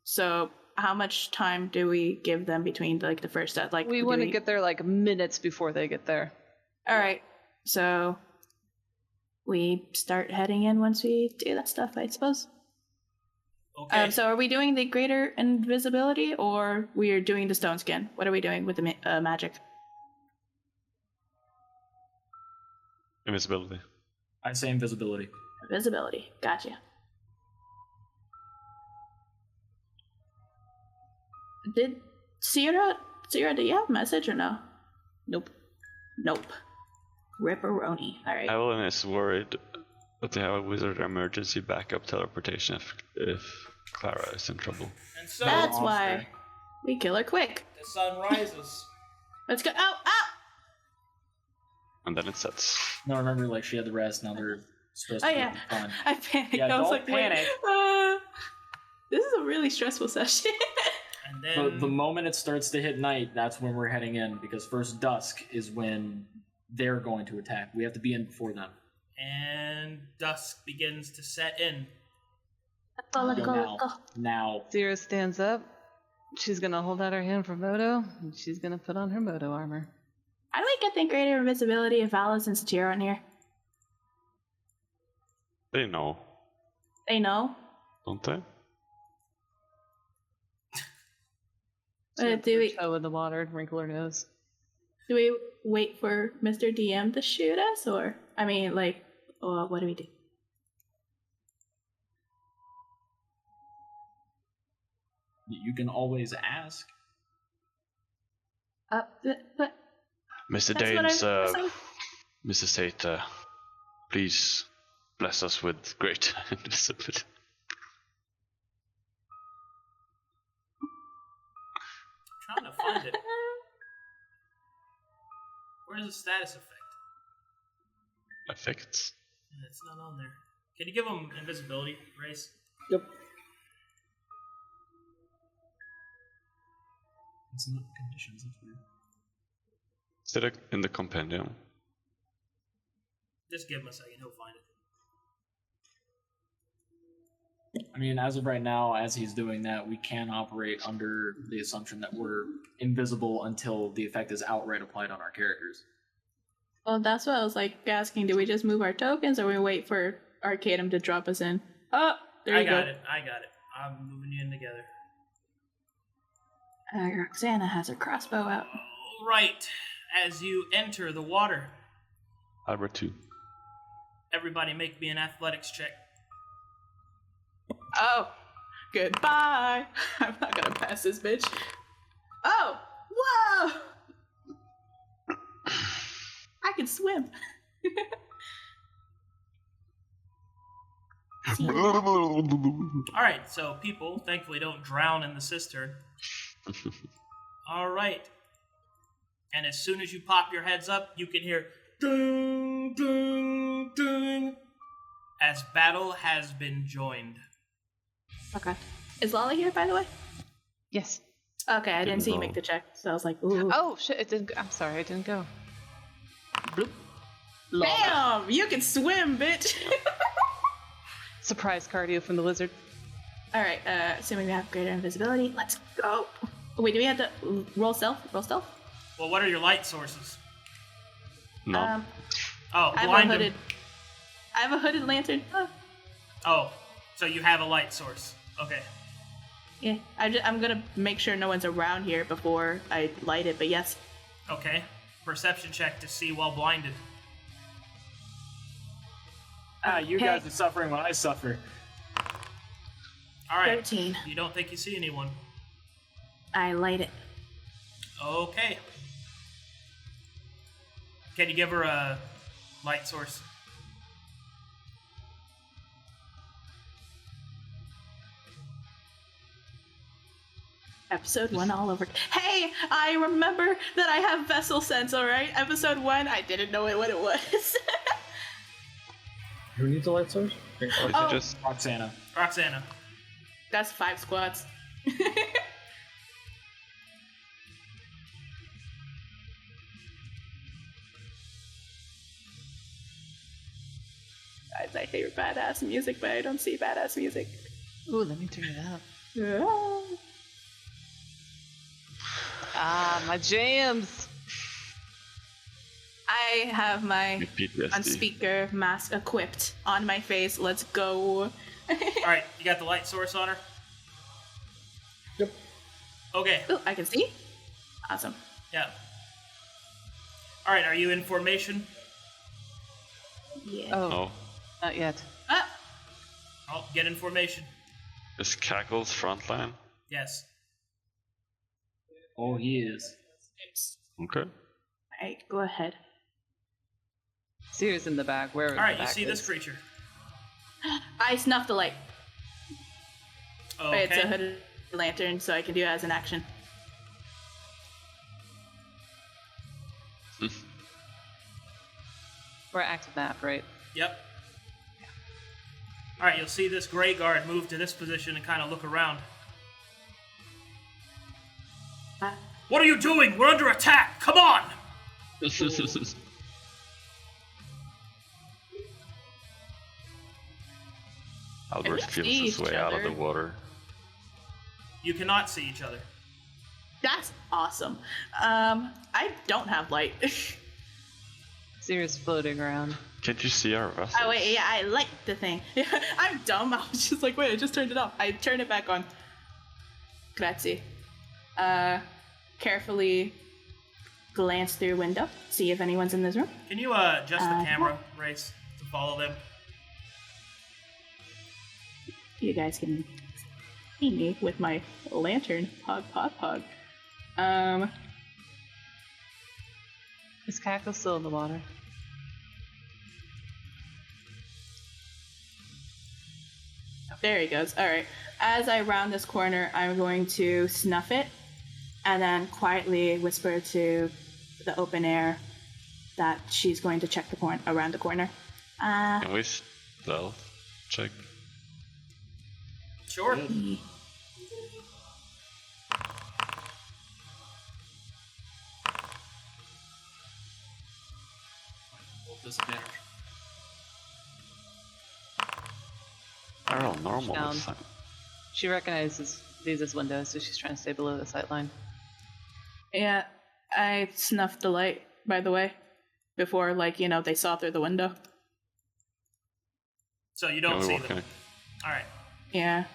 So how much time do we give them between like the first set? Like We do want to get there like minutes before they get there. All right. So we start heading in once we do that stuff, I suppose. Okay. So are we doing the greater invisibility or we are doing the stone skin? What are we doing with the magic? Invisibility. I say invisibility. Invisibility. Gotcha. Did Sera, do you have a message or no? Nope. Nope. Ripperoni. All right. Evelyn is worried that they have a wizard emergency backup teleportation if Clara is in trouble. and so That's monster. why we kill her quick. the sun rises. Let's go. Ow! Ow! And then it sets. No, remember, like, she had the rest, now they're supposed to Oh be yeah. fine. I panicked. Yeah, I was don't like, wait, panic. this is a really stressful session. And then The moment it starts to hit night, that's when we're heading in, because first dusk is when they're going to attack. We have to be in before them. and dusk begins to set in. Go, Go go, now. go. Now. Sera stands up. She's gonna hold out her hand for Moto, and she's gonna put on her Moto armor. How do we get the greater invisibility if Alice and Satira aren't here? They know, They know. don't they? She'll Do we toe in the water and wrinkle her nose. wait for Mr. DM to shoot us, or I mean, like, what do we do? You can always ask. But Mr. That's what Danes, I'm- Mr. Sate, please bless us with great invisibility. trying to find it. Where's the status effect? Effects. It's not on there. Can you give him invisibility, Race? Yep. It's not conditions, it's weird. Is it in the compendium? Just give him a second, he'll find it. I mean, as of right now, as he's doing that, we can operate under the assumption that we're invisible until the effect is outright applied on our characters. Well, that's what I was like asking. Do we just move our tokens, or we wait for Arcadum to drop us in? Oh, there you go. I got it. I'm moving you in together. Roxanna has her crossbow out. All right. As you enter the water, Albert 2. everybody make me an athletics check. Oh, goodbye. I'm not gonna pass this bitch. Oh, whoa! I can swim. All right, so people thankfully don't drown in the cistern. All right. And as soon as you pop your heads up, you can hear ding, ding, ding, as battle has been joined. Okay. Is Lolly here, by the way? Yes. Okay, I didn't see you go. make the check, so I was like, ooh. Oh shit! It didn't. I'm sorry, I didn't go. Bloop. Bam! You can swim, bitch! Surprise cardio from the lizard. Alright, assuming we have greater invisibility, let's go. Wait, do we have to roll stealth? Roll stealth? Well, what are your light sources? No. Oh, I blind him. have a hooded lantern. Oh, so you have a light source. Okay. Yeah, I'm gonna make sure no one's around here before I light it, but yes. Okay. Perception check to see while blinded. You Okay. guys are suffering when I suffer. All right. 13. You don't think you see anyone. I light it. Okay. Can you give her a light source? Episode 1 all over. Hey, I remember that I have vessel sense, alright? Episode 1, I didn't know what it was. Who needs a light source? Is it Oh. just Roxanna. Roxanna. That's 5 squats. That's my favorite badass music, but I don't see badass music. Ooh, let me turn it up. Ah. Ah, my jams. I have my PTSD? unspeaker mask equipped on my face. Let's go. All right, you got the light source on her? Yep. Okay, Ooh, I can see. Awesome. yeah. All right, are you in formation? Yeah. Oh, No. not yet. Ah! Oh, get in formation. Is Cackle's front line? Yes. Oh, he is. Okay. Alright, go ahead. Sears in the back. Where? All right, you see this creature. I snuffed the light. Okay. It's a hooded lantern, so I can do it as an action. We're active map, right? Yep. All right, you'll see this gray guard move to this position and kind of look around. What are you doing? We're under attack. Come on. Albert Can we feels see his each way out of the other? water. You cannot see each other. That's awesome. I don't have light. Sears floating around. Can't you see our vessel? Oh wait, yeah, I like the thing. I'm dumb. I was just like, wait, I just turned it off. I turned it back on. Cratzzy. Carefully glance through window, see if anyone's in this room. Can you adjust the camera, Race, to follow them? You guys can see me with my lantern. Pog, pog, pog. Is Cackle still in the water? There he goes. All right. As I round this corner, I'm going to snuff it, and then quietly whisper to the open air that she's going to check the around the corner. Can we stealth check? Sure. Disadvantage. I roll normal Down. this time. She recognizes these as windows, so she's trying to stay below the sight line. Yeah, I snuffed the light, by the way, before, they saw through the window. So you don't see them. Okay. All right. Yeah.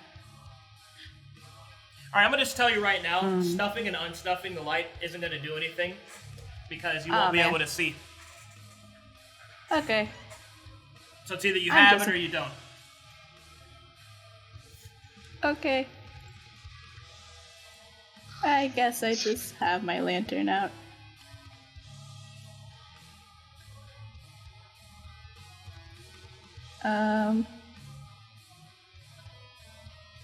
All right, I'm going to just tell you right now, snuffing and unsnuffing the light isn't going to do anything because you won't be able to see. Okay. So it's either you have it or you don't. Okay. I guess I just have my lantern out.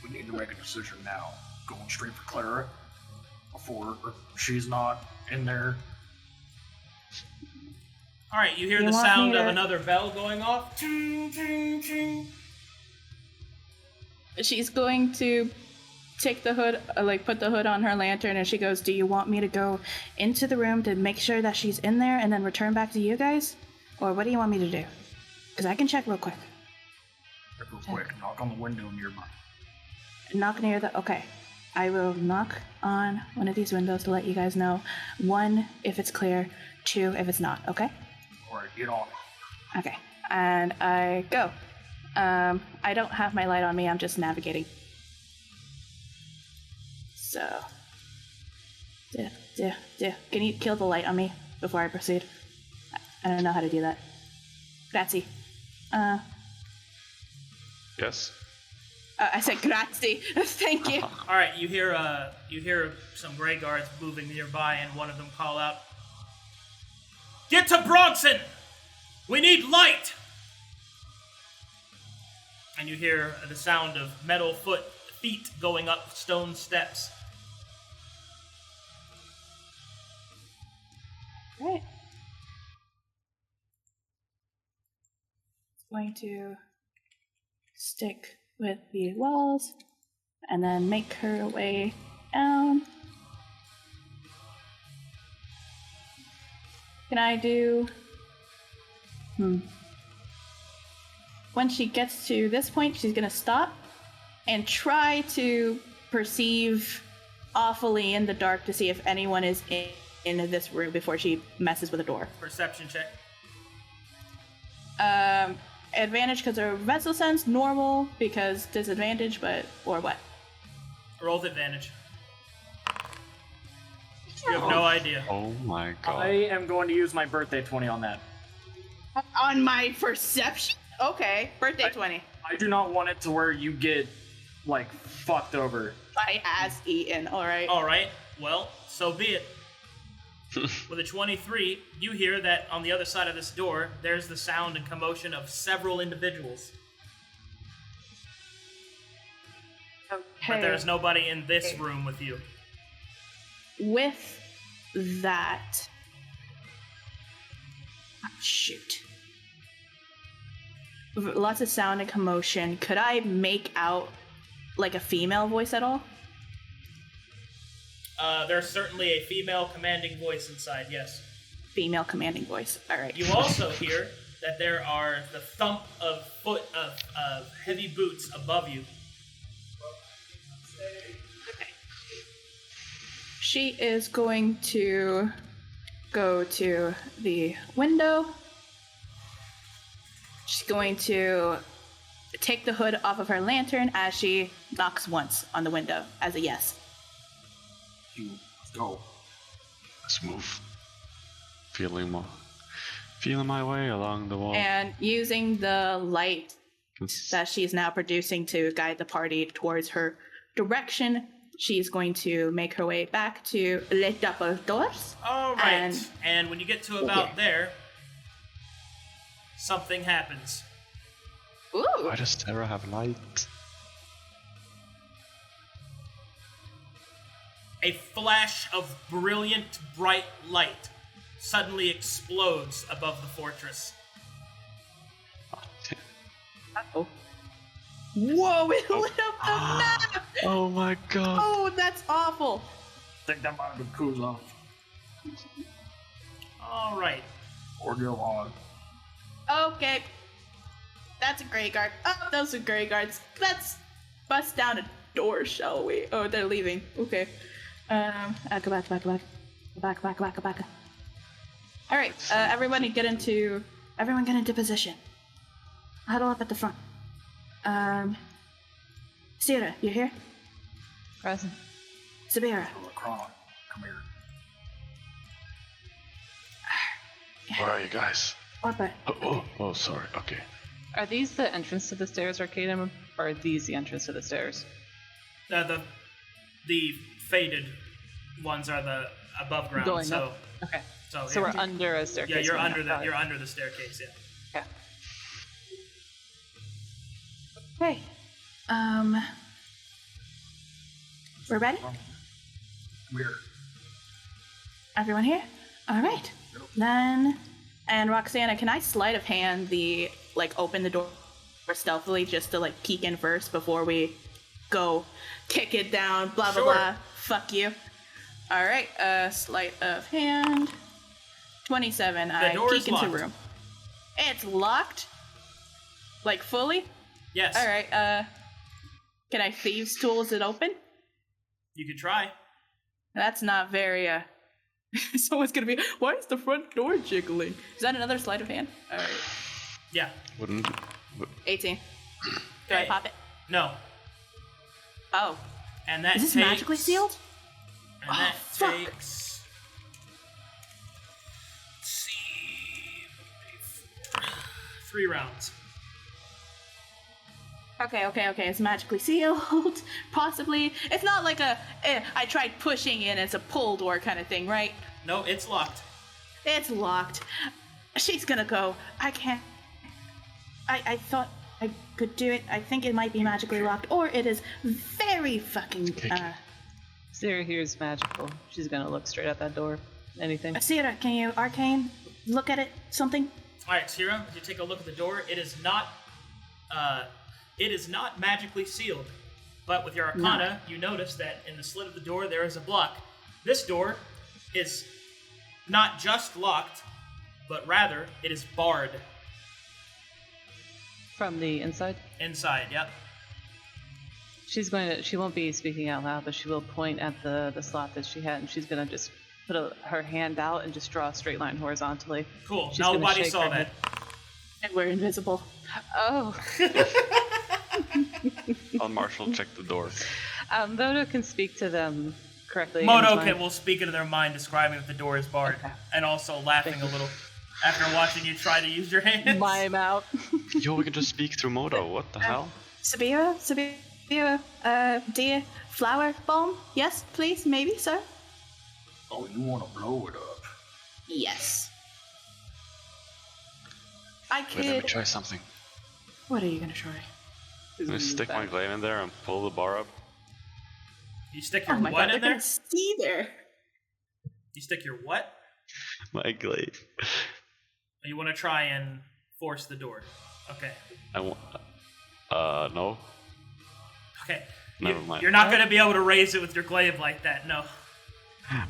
We need to make a decision now. Going straight for Clara before she's not in there. All right, you hear You the want sound me of to- another bell going off. Ching, ching, ching. She's going to take the hood, put the hood on her lantern, and she goes, "Do you want me to go into the room to make sure that she's in there and then return back to you guys? Or what do you want me to do? Because I can check real quick." Real quick, knock on the window nearby. Knock near the... Okay. I will knock on one of these windows to let you guys know. 1, if it's clear. 2, if it's not. Okay? Alright, get on it. Okay. And I go. I don't have my light on me. I'm just navigating. So... Can you kill the light on me before I proceed? I don't know how to do that. Cratzzy. Yes. I said Cratzzy. Thank you. All right, you hear some gray guards moving nearby, and one of them call out, "Get to Bronson! We need light!" And you hear the sound of metal feet going up stone steps. Right. Going to stick with the walls and then make her way down. Can I do... When she gets to this point, she's gonna stop and try to perceive awfully in the dark to see if anyone is in this room before she messes with the door. Perception check. Advantage because of vessel sense, normal because disadvantage, or what? Roll with advantage. You have no idea. Oh my god. I am going to use my birthday 20 on that. On my perception? Okay, birthday 20. I do not want it to where you get, fucked over. My ass eaten, alright. All right, well, so be it. With a 23, you hear that on the other side of this door, there's the sound and commotion of several individuals. Okay. But there's nobody in this room with you. With that... shoot. Lots of sound and commotion. Could I make out, a female voice at all? There's certainly a female commanding voice inside, yes. Female commanding voice. Alright. You also hear that there are the thump of heavy boots above you. She is going to go to the window. She's going to take the hood off of her lantern as she knocks once on the window as a yes. Let's go. Let's move. Feeling my way along the wall. And using the light that she's now producing to guide the party towards her direction, she's going to make her way back to Les Double Doors. All right. And when you get to about there, something happens. Ooh. Why does Sera have light? A flash of brilliant, bright light suddenly explodes above the fortress. Uh-oh. Whoa, it lit up the map! Oh my god. Oh, that's awful. I think that might have been Kuzov. All right. Or Johan. Okay. That's a gray guard. Oh, those are gray guards. Let's bust down a door, shall we? Oh, they're leaving. Okay. Go back. All right, everyone get into position. Huddle up at the front. Sera, you here? Present. Sabeiro. Lacron, come here. Where are you guys? Orpa. Oh, sorry. Okay. Are these the entrance to the stairs, Arcadum, or are these the entrance to the stairs? The faded ones are the above ground. Going so up. Okay. so So yeah. we're under a staircase. Yeah, you're going under up. the Got it. you're under the staircase. Yeah. Okay. Hey. We're ready? Come here. Everyone here? All right. Then, and Roxanna, can I sleight of hand open the door stealthily just to peek in first before we go kick it down, blah, blah, Sure. blah, fuck you. All right, sleight of hand. 27, I door is peek into locked. room. It's locked? Fully? Yes. All right, can I thieves' tools it open? You could try. That's not very, someone's gonna be, why is the front door jiggling? Is that another sleight of hand? All right. Yeah. Wouldn't. 18. Do I Okay. pop it? No. Oh. And that Is this takes, magically sealed? And that fuck. takes. Let's see. 3 rounds. Okay. It's magically sealed. Possibly. It's not like I tried pushing in, it's a pull door kind of thing, right? No, it's locked. It's locked. She's gonna go. I can't. I thought I could do it. I think it might be magically locked, or it is very fucking. Sera here is magical. She's gonna look straight at that door. Anything? Sera, can you arcane look at it? Something? All right, Sera, you take a look at the door. It is not magically sealed, but with your Arcana, you notice that in the slit of the door there is a block. This door is not just locked, but rather it is barred. From the inside? Inside, yep. She won't be speaking out loud, but she will point at the slot that she had, and she's gonna just put her hand out and just draw a straight line horizontally. Cool. She's gonna Nobody shake saw her that. head. And we're invisible. Oh. I'll Marshall check the door. Moto can speak to them correctly. Moto in his will speak into their mind, describing that the door is barred, Okay. and also laughing a little after watching you try to use your hands. mime out. Yo, we can just speak through Moto. What the hell? Sabeiro, dear flower bomb? Yes, please, maybe, sir? Oh, you want to blow it up? Yes. I Wait, let me could. try something. What are you gonna try? Let me stick my glaive in there and pull the bar up. You stick your Oh my what god, in they're there? gonna see there. You stick your what? My glaive. You want to try and force the door. Okay. I want. No. Okay. Never mind. You're not going to be able to raise it with your glaive like that, no.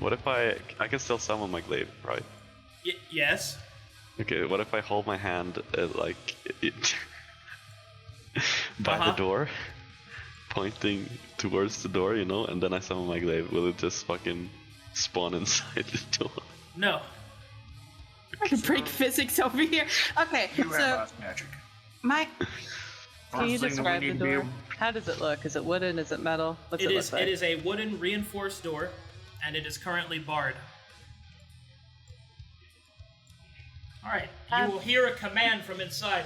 What if I can still summon my glaive, right? Yes. Okay, what if I hold my hand by the door, pointing towards the door, and then I summon my glaive? Will it just fucking spawn inside the door? No. Break physics over here. Okay, You have so us magic. my Can you First thing that describe we the need to be door? able- How does it look? Is it wooden? Is it metal? What's it, It look is like? it is a wooden reinforced door, and it is currently barred. Alright, you will hear a command from inside.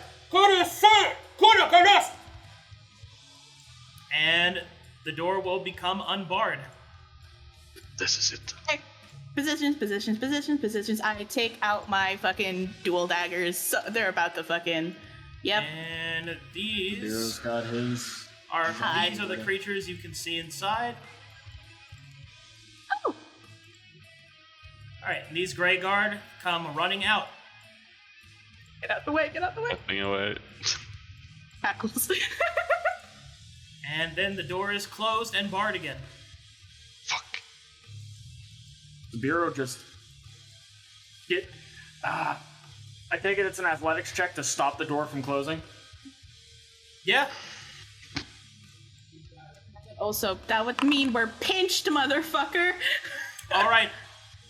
And the door will become unbarred. This is it. positions. I take out my fucking dual daggers. So they're about to fucking. Yep. And these Hero's got his. are the creatures you can see inside. Oh, Alright, these Grey Guard come running out. Get out the way, get out the way. Stepping away. Tackles. And then the door is closed and barred again. Fuck. Sabeiro just get. I take it it's an athletics check to stop the door from closing. Yeah. Also, that would mean we're pinched, motherfucker. Alright.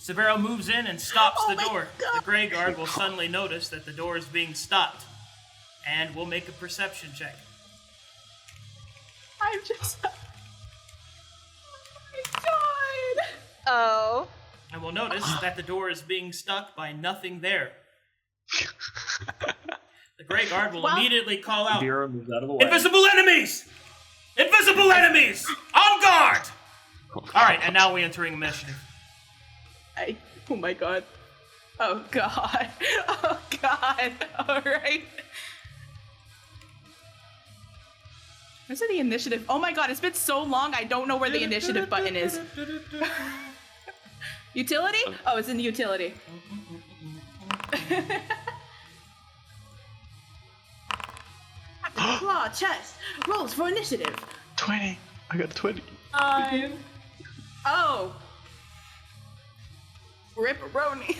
Sabeiro moves in and stops Oh the my door. God. The Grey Guard will suddenly notice that the door is being stopped. And will make a perception check. I'm just. Oh my god. Oh. And will notice that the door is being stuck by nothing there. The Grey Guard will immediately call out, Sabeiro moves out of the way. Invisible enemies! Invisible enemies! On guard! Alright, and now we're entering initiative. Oh my god. Oh god. Oh god. Alright. Where's the initiative? Oh my god, it's been so long, I don't know where the initiative button is. Utility? Oh, it's in the utility. Claw, chest, rolls for initiative. 20. I got 20. Oh. Ripperoni.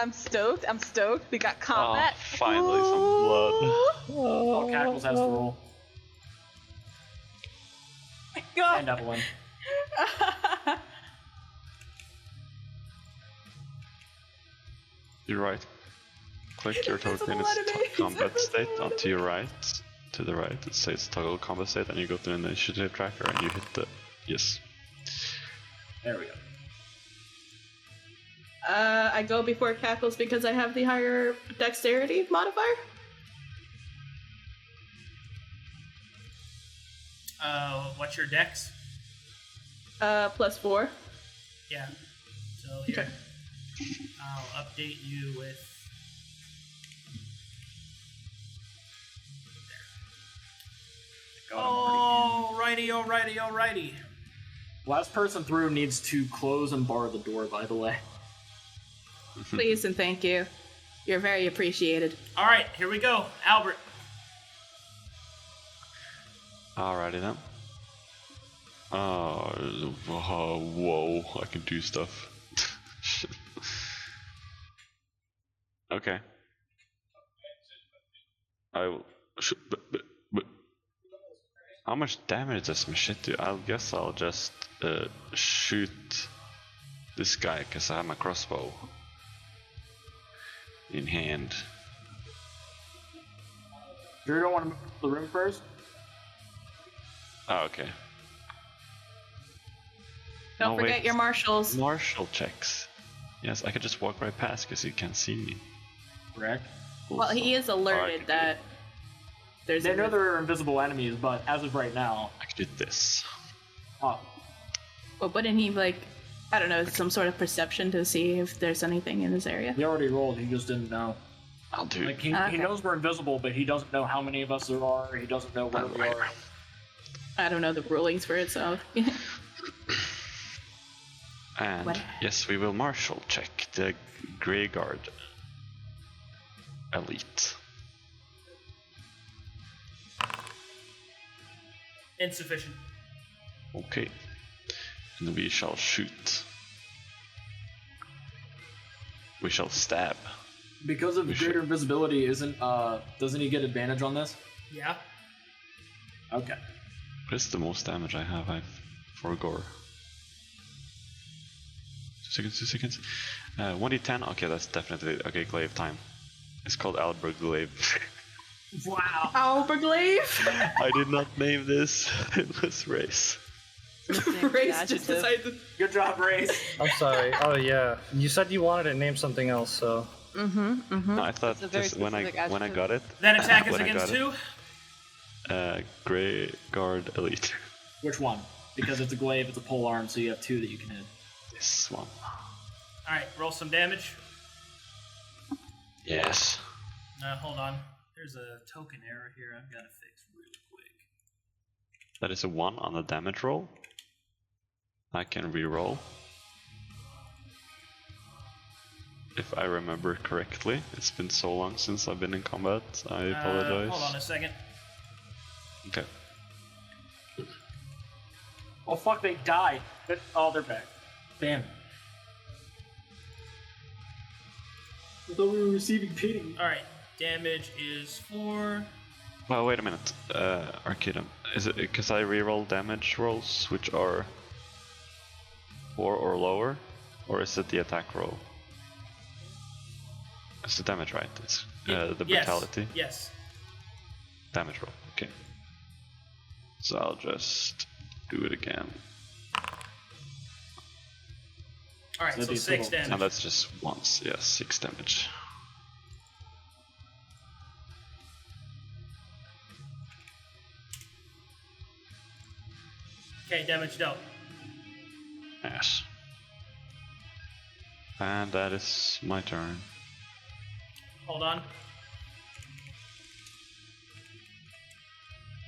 I'm stoked. We got combat. Oh, finally some blood. Oh, Cackles has to roll. My god. And Evelyn. You're right. Click your token, a lot of it's names. combat state onto your right. To the right, it says toggle combat state, and you go to the initiative tracker and you hit the yes. There we go. I go before Cackles because I have the higher dexterity modifier. What's your dex? +4. Yeah. So here, Okay. I'll update you with. Alrighty. Last person through needs to close and bar the door, by the way. Please and thank you. You're very appreciated. Alright, here we go. Albert. Alrighty then. Whoa, I can do stuff. Shit. Okay. I will. But how much damage does my shit do? I guess I'll just shoot this guy because I have my crossbow in hand. You don't want to move the room first? Oh, okay. Don't No, forget wait. your marshals. Martial checks. Yes, I could just walk right past because he can't see me. Correct. Well, he is alerted Alright. that there's They a know there are invisible enemies, but as of right now, I could do this. oh, Well, wouldn't he, like, I don't know, some sort of perception to see if there's anything in this area? he already rolled. He just didn't know. I'll do Like it. he Okay. knows we're invisible, but he doesn't know how many of us there are. He doesn't know where we are. I don't know the rulings for it, so. And What? yes, we will martial check the Grey Guard elite. Insufficient. Okay. And we shall shoot. We shall stab. Because of We greater should- invisibility, doesn't he get advantage on this? Yeah. Okay. What is the most damage I have? For gore. 2 seconds. 1d10. Okay, that's definitely okay. Glaive time. It's called Albert Glaive. Wow. Alberglaive? I did not name this. It was race. Race just decided. Good job, Race. I'm sorry. Oh yeah, you said you wanted to name something else, so No, I thought It's a very this, when I specific got it. That attack is When I against got who? Grey Guard elite. Which one? Because it's a glaive, it's a pole arm, so you have 2 that you can hit. This one. Alright, roll some damage. Yes. Hold on. There's a token error here I've got to fix real quick. That is a 1 on the damage roll. I can re-roll. if I remember correctly. It's been so long since I've been in combat. I apologize. Hold on a second. Okay. Oh fuck, they died. Oh, they're back. Damn. I thought we were receiving pity. All right, damage is 4. Well, wait a minute. Arcadum. Is it because I reroll damage rolls, which are 4 or lower? Or is it the attack roll? It's the damage, right? It's the brutality? Yes. Damage roll, okay. So I'll just do it again. Alright, so 6 damage. And that's just once, yeah, 6 damage. Okay, damage dealt. Yes. And that is my turn. Hold on.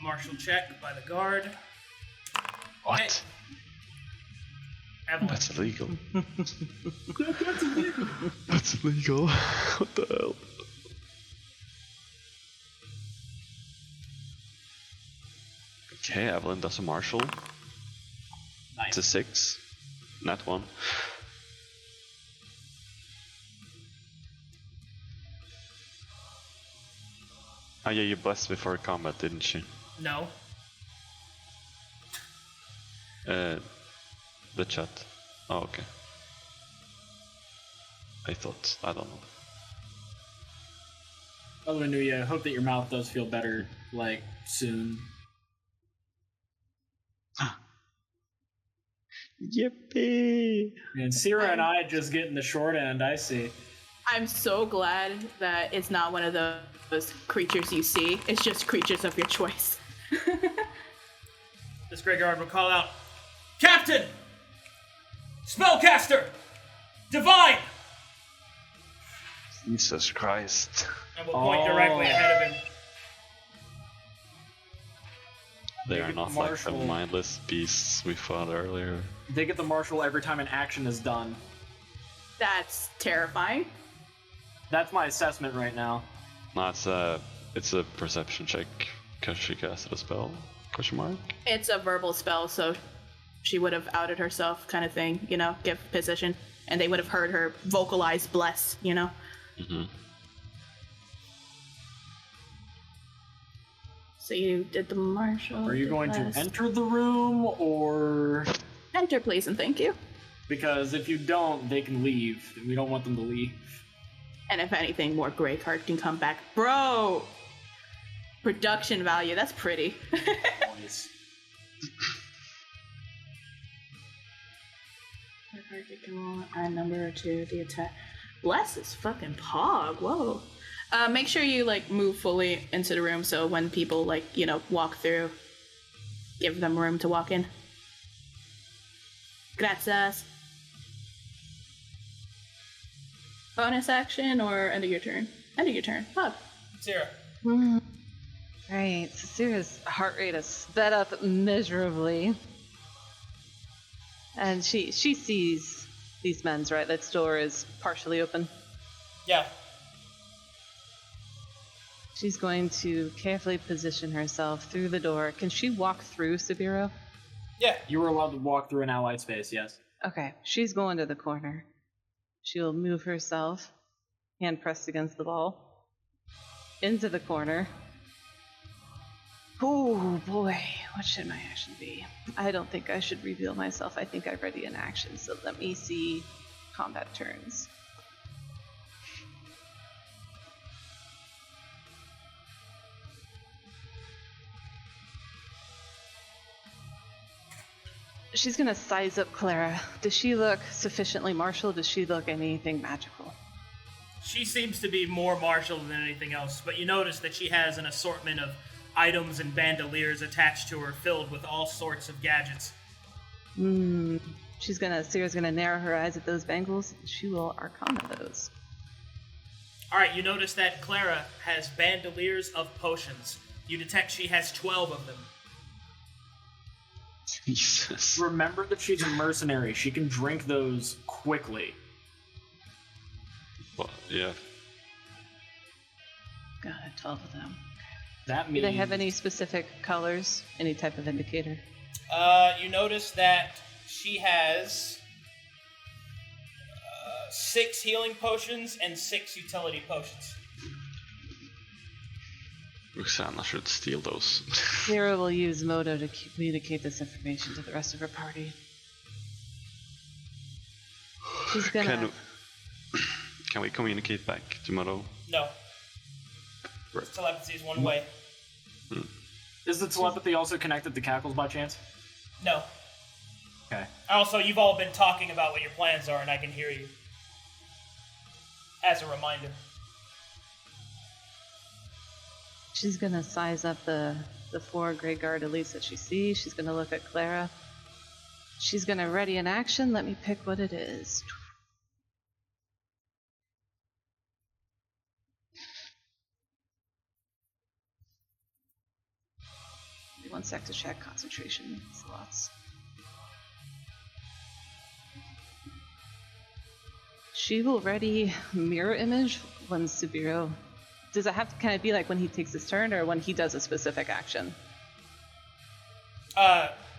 Martial check by the guard. What? Hey. Evelyn. That's illegal. That's illegal. That's illegal. What the hell? Okay, Evelyn does a martial. Nice. It's a 6. Not 1. Oh yeah, you blessed before combat, didn't you? No. The chat. Oh, okay. I thought, I don't know. By the way, Nooya, I hope that your mouth does feel better, like, soon. Yippee! And Sera and I just getting the short end, I see. I'm so glad that it's not one of those creatures you see. It's just creatures of your choice. This graveyard will call out, Captain! Spellcaster! Divine! Jesus Christ. And we'll point directly ahead of him. They are not like the mindless beasts we fought earlier. They get the martial every time an action is done. That's terrifying. That's my assessment right now. No, it's a perception check because she casted a spell. Question mark? It's a verbal spell, so she would have outed herself, kind of thing, you know, give position, and they would have heard her vocalize bless, you know? Mm-hmm. So you did the martial. Are you going to enter the room, or...? Enter, please, and thank you. Because if you don't, they can leave. We don't want them to leave. And if anything, more gray card can come back. Bro! Production value, that's pretty. Nice. Card can roll, add number to the attack. Bless is fucking pog, whoa. Make sure you, like, move fully into the room so when people, like, you know, walk through, give them room to walk in. Gracias. Bonus action or end of your turn? End of your turn. Pog. Sera. Right, so Sera's heart rate is sped up miserably. And she sees these men's, right? That door is partially open. Yeah. She's going to carefully position herself through the door. Can she walk through Sabeiro? Yeah. You were allowed to walk through an allied space, yes. Okay, she's going to the corner. She'll move herself, hand pressed against the wall, into the corner. Oh boy, what should my action be? I don't think I should reveal myself. I think I'm ready in action, so let me see combat turns. She's gonna size up Clara. Does she look sufficiently martial? Does she look anything magical? She seems to be more martial than anything else, but you notice that she has an assortment of items and bandoliers attached to her filled with all sorts of gadgets. Sera's gonna narrow her eyes at those bangles. She will arcana those. Alright, you notice that Clara has bandoliers of potions. You detect she has 12 of them. Jesus. Remember that she's a mercenary. She can drink those quickly. Well, yeah. Got it, 12 of them. That Do means they have any specific colors? Any type of indicator? You notice that she has 6 healing potions and 6 utility potions. Roxanna should steal those. Sera will use Moto to communicate this information to the rest of her party. She's gonna... Can we communicate back to Moto? No. Right. Telepathy is one way. Is the telepathy also connected to Cackles by chance? No. Okay. Also, you've all been talking about what your plans are, and I can hear you. As a reminder. She's gonna size up the 4 Grey Guard elites that she sees. She's gonna look at Clara. She's gonna ready an action. Let me pick what it is. Give me 1 sec to check concentration slots. She will ready mirror image when Sabeiro. Does it have to kind of be like when he takes his turn or when he does a specific action?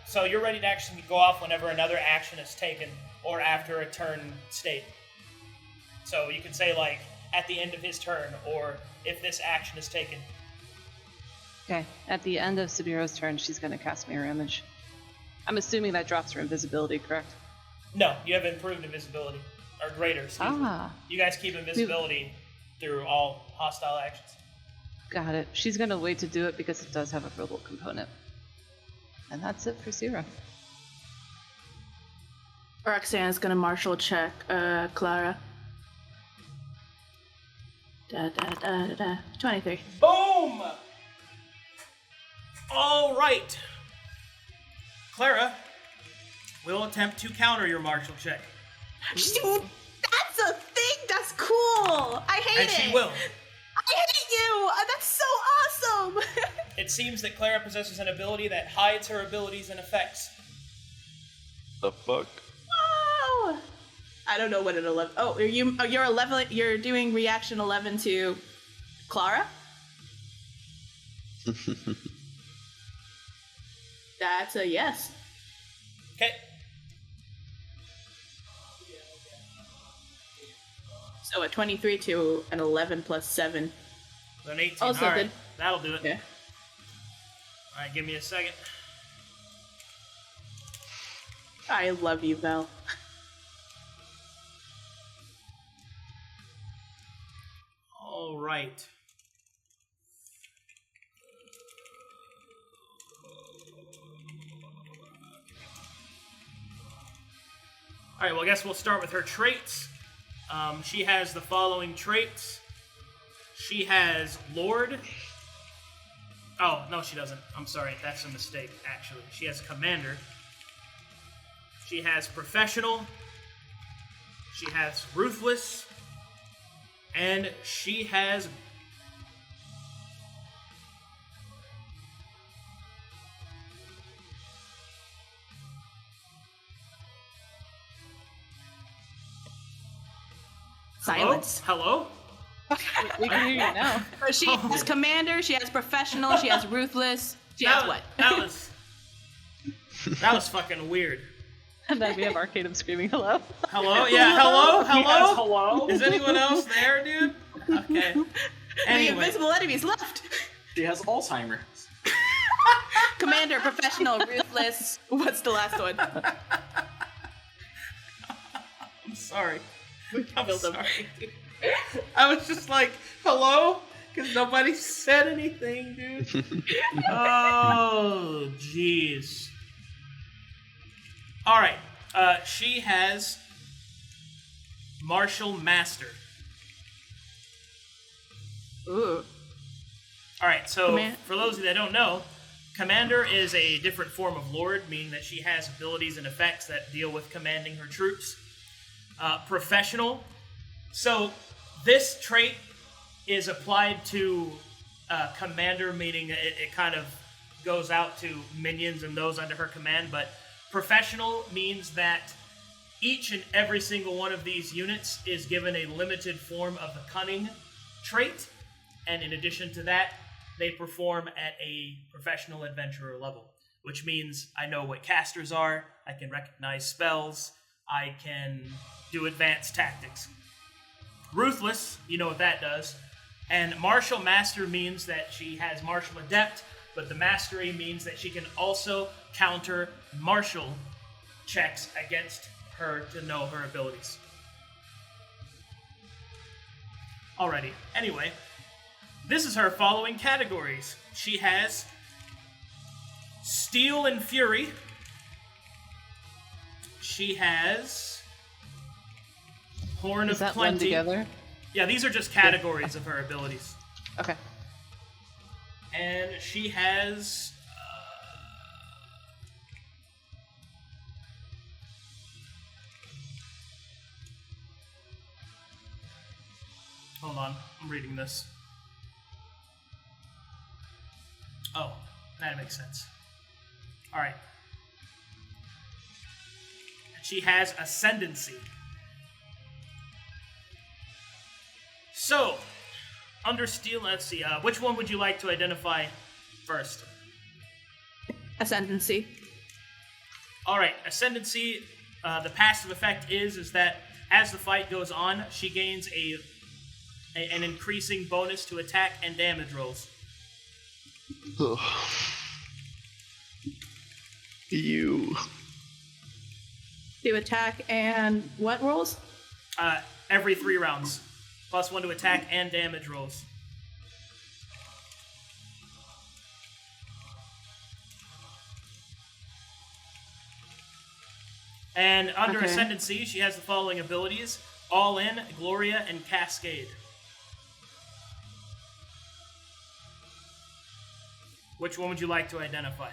So your ready to action can go off whenever another action is taken or after a turn state. So you can say like at the end of his turn or if this action is taken. Okay, at the end of Sabeiro's turn, she's going to cast mirror image. I'm assuming that drops her invisibility, correct? No, you have improved invisibility. Or greater, excuse me. You guys keep invisibility through all hostile actions. Got it. She's going to wait to do it because it does have a verbal component. And that's it for Sera. Roxanna's gonna martial check Clara. 23. Boom! All right. Clara will attempt to counter your martial check. That's a thing. That's cool. I hate it. And she will. I hate you. That's so awesome. It seems that Clara possesses an ability that hides her abilities and effects. The fuck? Wow. I don't know what an 11. Oh, you're 11. You're doing reaction 11 to Clara. That's a yes. Okay. So a 23 to an 11 plus 7. So an 18. Also all right. good. That'll do it. Yeah. All right, give me a second. I love you, Val. All right. All right, well, I guess we'll start with her traits. She has the following traits. She has Lord. Oh, no, she doesn't. I'm sorry. That's a mistake, actually. She has Commander. She has Professional. She has Ruthless. And she has... Silence. Hello? We can hear you now. She has Commander, she has Professional, she has Ruthless. She has what? That was fucking weird. And then we have Arcadum screaming hello. Hello? Yeah, hello? Yes, hello? Is anyone else there, dude? Okay. The Anyway. invisible enemies left. She has Alzheimer's. Commander, Professional, Ruthless. What's the last one? I'm sorry. I'm killed them. sorry. I was just like, hello? Because nobody said anything, dude. Oh, jeez. All right. She has Martial Master. Ooh. All right, so for those of you that don't know, Commander is a different form of Lord, meaning that she has abilities and effects that deal with commanding her troops. Professional. So this trait is applied to Commander, meaning it kind of goes out to minions and those under her command, but Professional means that Each and every single one of these units is given a limited form of the cunning trait, and in addition to that, they perform at a professional adventurer level, which means I know what casters are, I can recognize spells, I can do advanced tactics. Ruthless, you know what that does. And Martial Master means that she has Martial Adept, but the Mastery means that she can also counter martial checks against her to know her abilities. Alrighty, anyway, this is her following categories. She has Steel and Fury. She has Horn Is of that Plenty. one together? Yeah, these are just categories of her abilities. Okay. And she has... hold on, I'm reading this. Oh, that makes sense. Alright. She has Ascendancy. So, under Steel, let's see, which one would you like to identify first? Ascendancy. Alright, Ascendancy, the passive effect is that as the fight goes on, she gains an increasing bonus to attack and damage rolls. Ugh. You. To attack and what rolls? Every 3 rounds. +1 to attack and damage rolls. And under Ascendancy, she has the following abilities: All In, Gloria, and Cascade. Which one would you like to identify?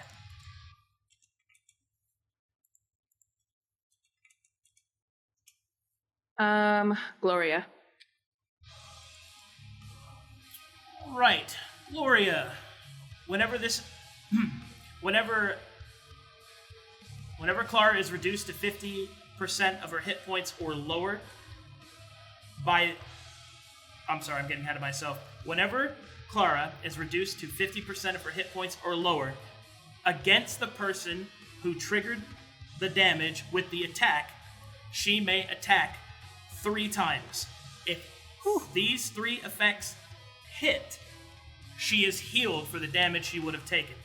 Gloria. Right. Gloria. Whenever Clara is reduced to 50% of her hit points or lower I'm sorry, I'm getting ahead of myself. Whenever Clara is reduced to 50% of her hit points or lower against the person who triggered the damage with the attack, she may attack 3 times. If these 3 effects hit, she is healed for the damage she would have taken.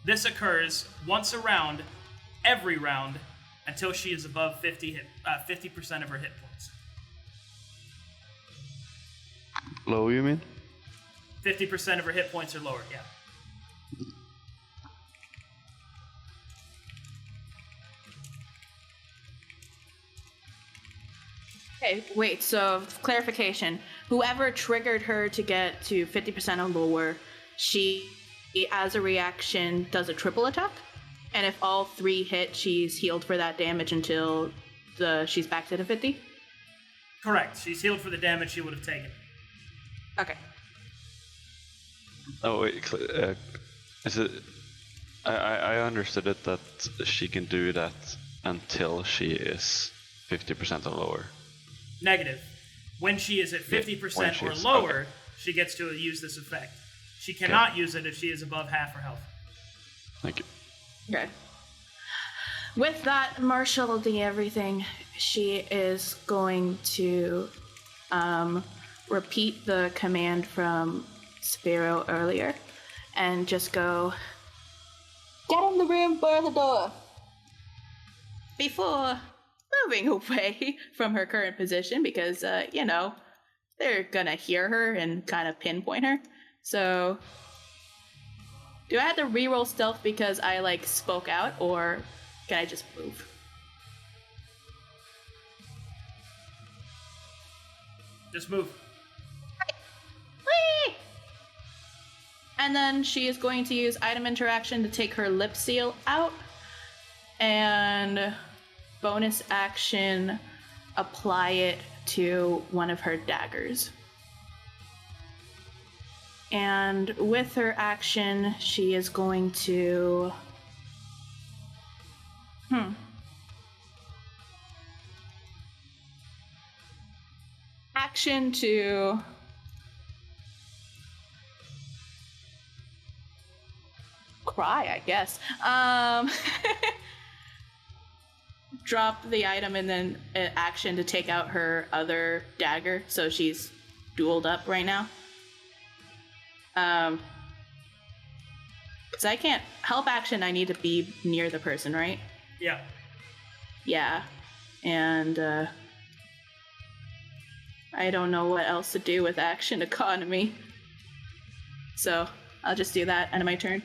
This occurs once a round, every round, until she is above 50% of her hit points. Low, you mean? 50% of her hit points or lower, yeah. Okay, wait, so clarification. Whoever triggered her to get to 50% or lower, she, as a reaction, does a triple attack? And if all 3 hit, she's healed for that damage until she's back to the 50? Correct. She's healed for the damage she would have taken. Okay. Oh wait, is it? I understood it that she can do that until she is 50% or lower. Negative. When she is at 50% or lower, she gets to use this effect. She cannot use it if she is above half her health. Thank you. Okay. With that marshalling everything, she is going to repeat the command from Sabeiro earlier and just go, "Get in the room, bar the door." Before moving away from her current position, because, they're gonna hear her and kind of pinpoint her. So, do I have to reroll stealth because I, spoke out, or can I just move? Just move. Whee! And then she is going to use item interaction to take her lip seal out, and bonus action, apply it to one of her daggers. And with her action, she is going to... action to cry, I guess. Drop the item and then action to take out her other dagger, so she's dueled up right now. So I can't help action. I need to be near the person, right? Yeah. Yeah, and I don't know what else to do with action economy, so I'll just do that. End of my turn.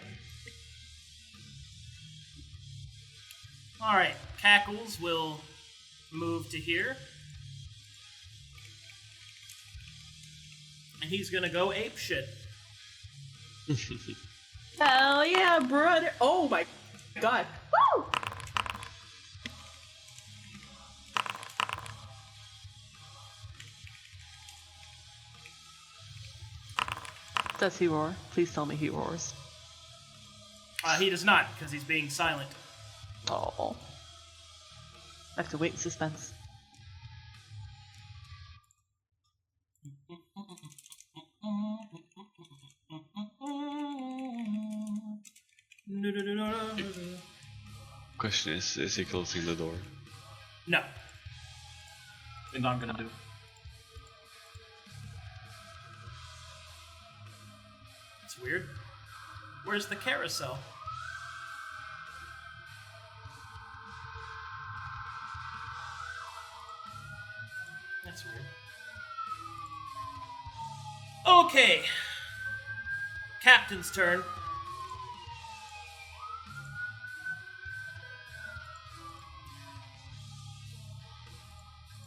All right, Cackles will move to here, and he's gonna go ape shit. Hell yeah, brother! Oh my god! Woo! Does he roar? Please tell me he roars. He does not, because he's being silent. Oh. I have to wait in suspense. Question is he closing the door? No. They're not gonna do. It's weird. Where's the carousel? That's weird. Okay. Captain's turn.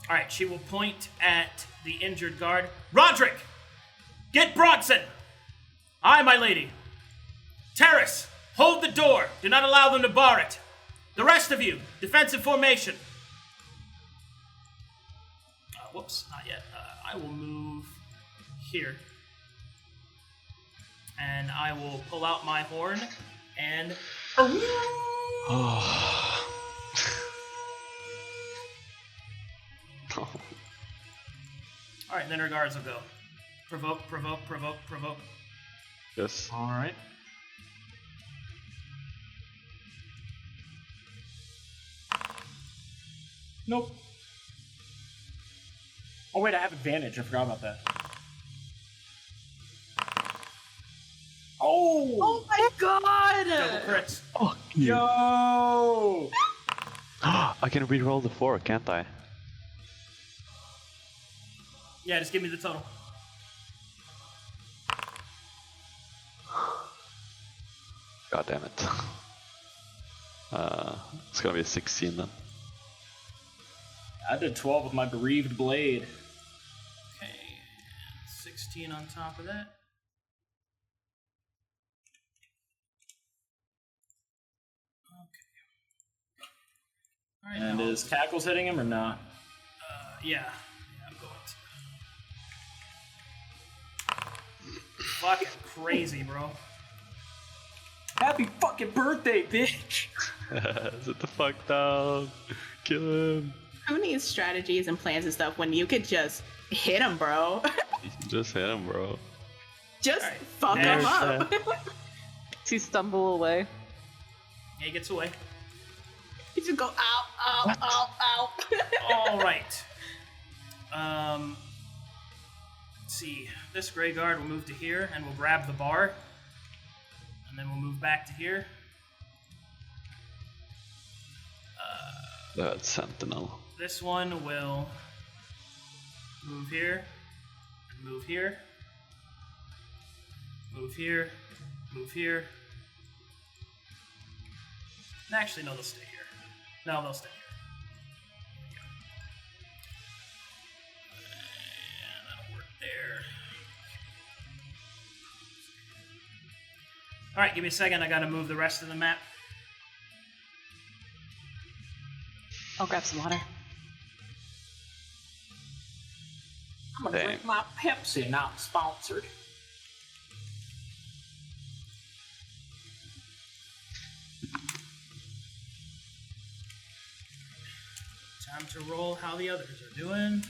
Alright, she will point at the injured guard. Roderick! Get Bronson! Aye, my lady. Terrace, hold the door. Do not allow them to bar it. The rest of you, defensive formation. Whoops, not yet. I will move here. And I will pull out my horn and... Oh. Alright, then her guards will go. Provoke, provoke, provoke, provoke. Yes. Alright. Nope. Oh wait, I have advantage. I forgot about that. Oh! Oh my god! Double crits. Fuck you. Yo! I can reroll the 4, can't I? Yeah, just give me the total. God damn it. It's gonna be a 16 then. I did 12 with my bereaved blade. Okay, 16 on top of that. Okay. All right, And now is Cackles hitting him or not? yeah, I'm going to. Fucking crazy, bro. Happy fucking birthday, bitch! Sit the fuck down. Kill him. Who needs strategies and plans and stuff when you could just hit him, bro? Just hit him, bro. Just Right. fuck him up. Does he stumble away? Yeah, he gets away. He just go ow, ow, ow, ow. All right. Let's see. This Grey Guard will move to here and we'll grab the bar. And then we'll move back to here. That sentinel. This one will move here, and move here, move here, move here. Actually, no, they'll stay here. No, they'll stay here. And that'll work there. Alright, give me a second. I gotta move the rest of the map. I'll grab some water. I'm gonna drink my Pepsi, not sponsored. Time to roll how the others are doing.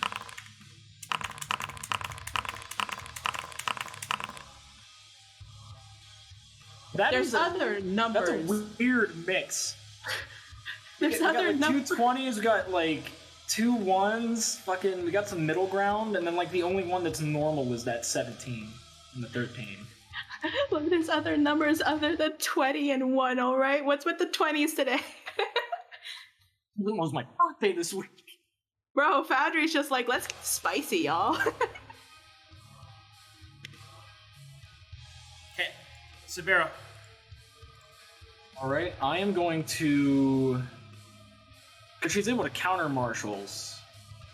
There's other numbers. That's a weird mix. There's we got other like numbers. 2 20s, we got like 2 1s, fucking, we got some middle ground, and then like the only one that's normal is that 17 and the 13. Look, there's other numbers other than 20 and 1, alright? What's with the 20s today? It was my birthday this week. Bro, Foundry's just like, let's get spicy, y'all. Okay, Sabeiro. Alright, I am going to... Because she's able to counter marshals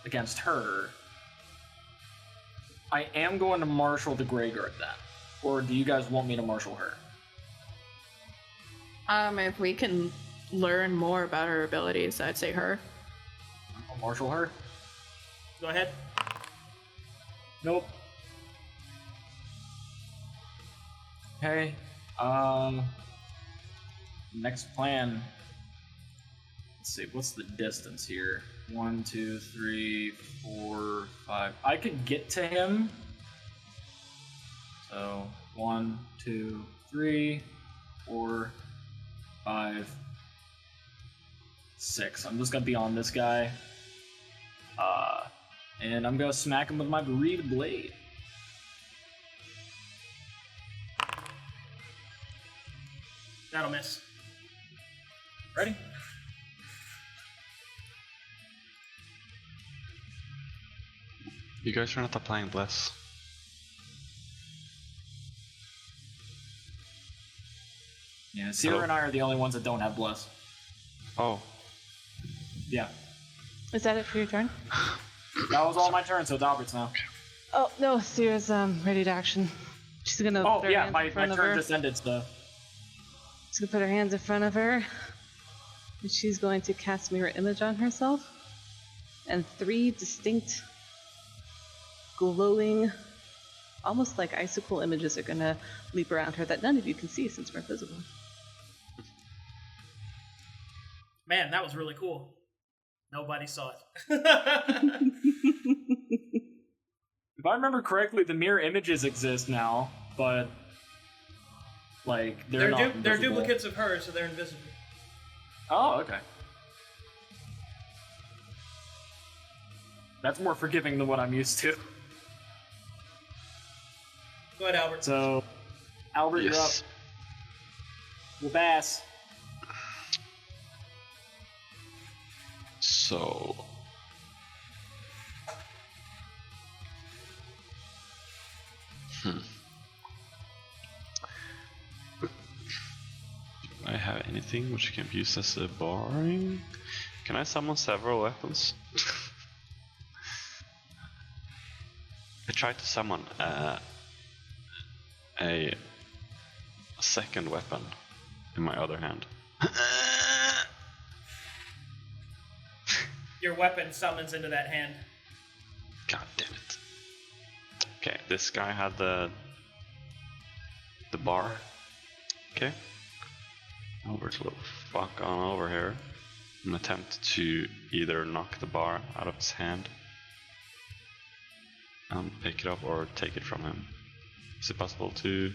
against her, I am going to marshal the Greyguard then. Or do you guys want me to marshal her? If we can learn more about her abilities, I'd say her. I'll marshal her? Go ahead. Nope. Okay. Next plan. Let's see, what's the distance here? 1, 2, 3, 4, 5. I could get to him. So 1, 2, 3, 4, 5, 6. I'm just gonna be on this guy. And I'm gonna smack him with my bereaved blade. That'll miss. Ready? You guys are not applying Bless. Yeah, Sera Oh. and I are the only ones that don't have bless. Oh. Yeah. Is that it for your turn? That was all my turn, so it's Albert's now. Oh no, Sierra's ready to action. She's gonna Oh, put her yeah, hands my in front of turn her. just ended, so. She's gonna put her hands in front of her. And she's going to cast mirror image on herself. And 3 distinct glowing, almost like icicle images are gonna leap around her that none of you can see since we're invisible. Man, that was really cool. Nobody saw it. If I remember correctly, the mirror images exist now, but like they're not They're invisible. duplicates of her, so they're invisible. Oh, okay. That's more forgiving than what I'm used to. Go ahead, Albert. So, Albert, you're up. Well, Bass. So. Do I have anything which can be used as a barring? Can I summon several weapons? I tried to summon a second weapon in my other hand. Your weapon summons into that hand. God damn it. Okay, this guy had the bar. Okay. Albert will fuck on over here and attempt to either knock the bar out of his hand and pick it up or take it from him. Is it possible to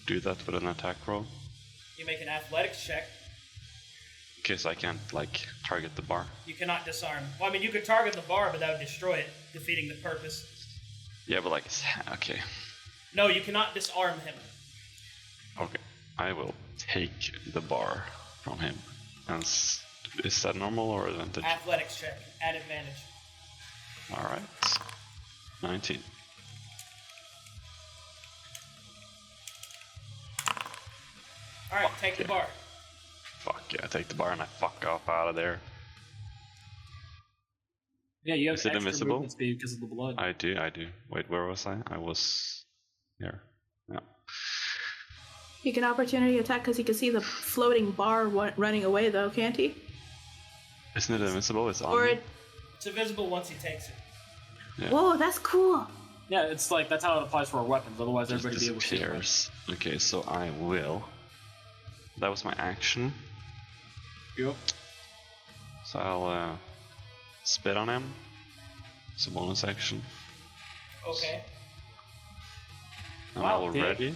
do that with an attack roll? You make an athletics check. In case I can't, like, target the bar. You cannot disarm. Well, I mean, you could target the bar, but that would destroy it, defeating the purpose. Yeah, but like, okay. No, you cannot disarm him. Okay, I will take the bar from him. And is that normal or advantage? Athletics check, at advantage. Alright. 19. Alright, take the bar. Fuck yeah, take the bar and I fuck off out of there. Yeah, you have Is it extra invisible? movement speed because of the blood. I do. Wait, where was I? I was here. Yeah. He can opportunity attack because he can see the floating bar running away, though, can't he? Isn't it invisible? It's on Or me. It's invisible once he takes it. Yeah. Whoa, that's cool. Yeah, it's like that's how it applies for our weapons. Otherwise, Just everybody would be able to see it. disappears. Okay, so I will. That was my action. Yep. So I'll spit on him. It's a bonus action. Okay. I'm Wow, all dick. ready.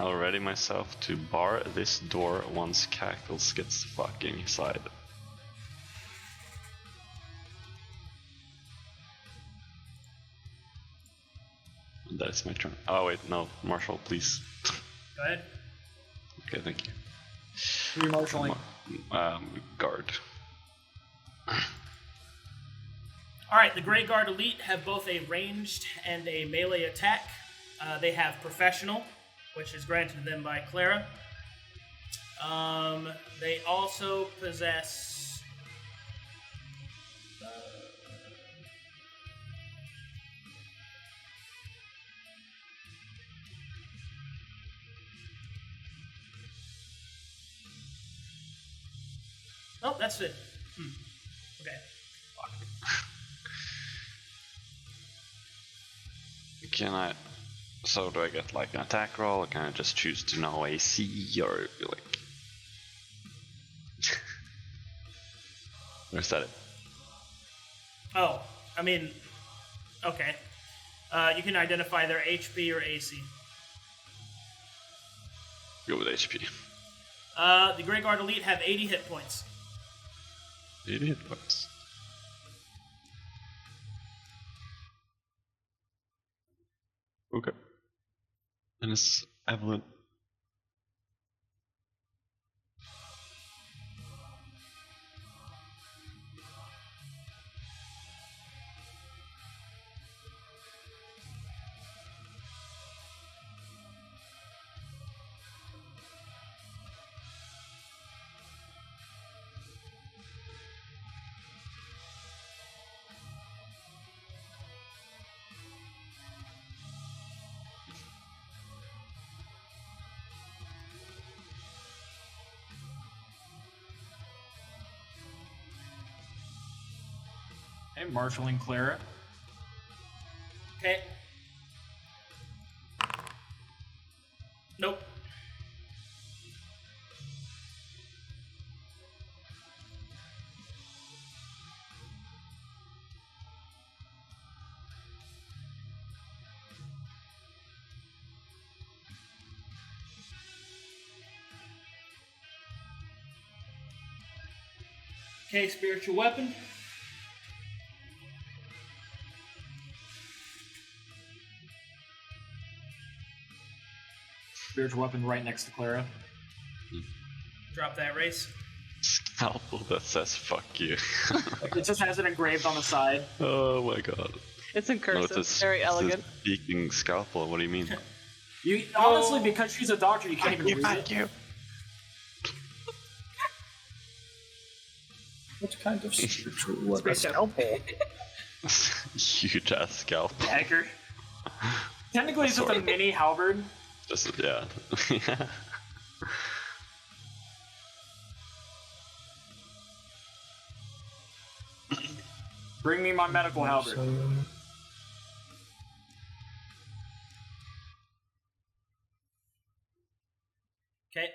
I'll ready myself to bar this door once Cackles gets fucking inside. And that is my turn. Oh wait, no, Marshall, please. Go ahead. Okay, thank you. Who are you marshalling? Guard. Alright, the Grey Guard Elite have both a ranged and a melee attack. They have Professional, which is granted to them by Clara. They also possess... Oh, that's it. Okay. Can I... So do I get like an attack roll, or can I just choose to know AC, or like... Or is that it? Oh, I mean... Okay. You can identify their HP or AC. Go with HP. The Grey Guard Elite have 80 hit points. 80 hit points. Okay. And it's Evelyn. Okay, marshalling Clara. Okay. Nope. Okay, spiritual weapon. Spiritual weapon right next to Clara. Drop that race. Scalpel that says fuck you. It just has it engraved on the side. Oh my god. It's in cursive. No, it's Very elegant. Speaking scalpel, what do you mean? You honestly, because she's a doctor, you can't even read it. you. What kind of spiritual weapon? Scalpel. Huge ass scalpel. Dagger. Technically, it's just a mini halberd. Just, yeah. Bring me my medical halberd. Okay.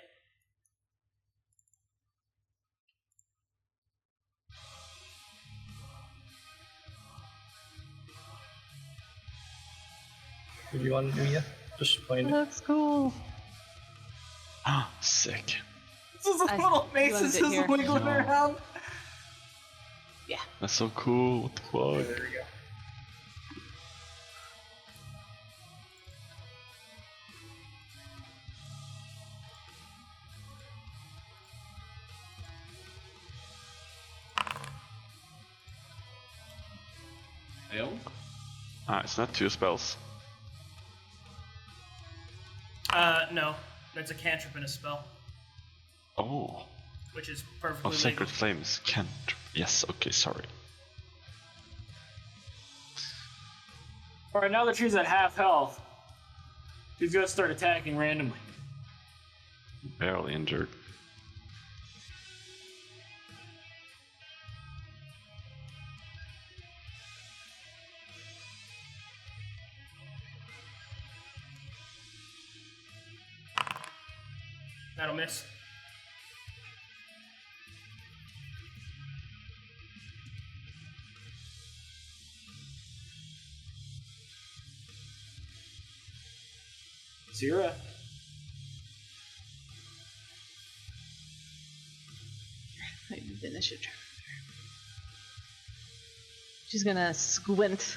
Do you want Nooya? Just find it. That's cool. Ah, sick. This is a little maces just wiggling around. Yeah. That's so cool. What the fuck? Oh, there we go. Fail? Ah, it's not 2 spells. No. That's a cantrip and a spell. Oh. Which is perfectly legal. Sacred Flames. Can't. Yes, okay, sorry. Alright, now that she's at half health, she's gonna start attacking randomly. Barely injured. That'll miss. Sera. Wait, then it should turn. She's gonna squint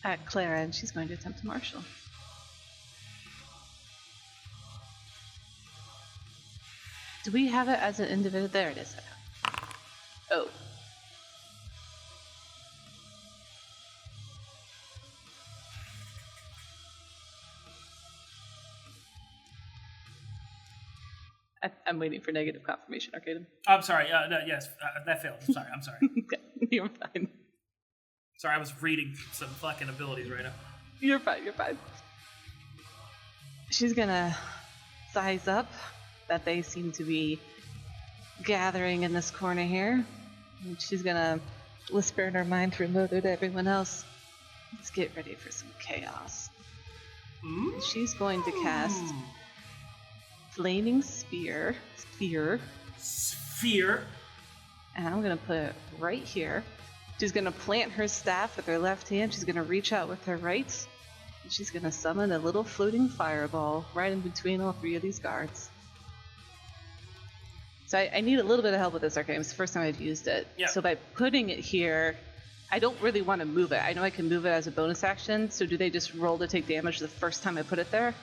at Clara and she's going to attempt to marshal. Do we have it as an individual? There it is. Oh. I'm waiting for negative confirmation, Arcadum. I'm sorry. No, yes, that failed. I'm sorry. You're fine. Sorry, I was reading some fucking abilities right now. You're fine. She's gonna size up that they seem to be gathering in this corner here. And she's gonna whisper in her mind through mother to everyone else. Let's get ready for some chaos. And she's going to cast Flaming Sphere. And I'm gonna put it right here. She's gonna plant her staff with her left hand. She's gonna reach out with her right. And she's gonna summon a little floating fireball right in between all three of these guards. So I need a little bit of help with this, Arcadum. It's the first time I've used it. Yeah. So by putting it here, I don't really want to move it. I know I can move it as a bonus action, so do they just roll to take damage the first time I put it there?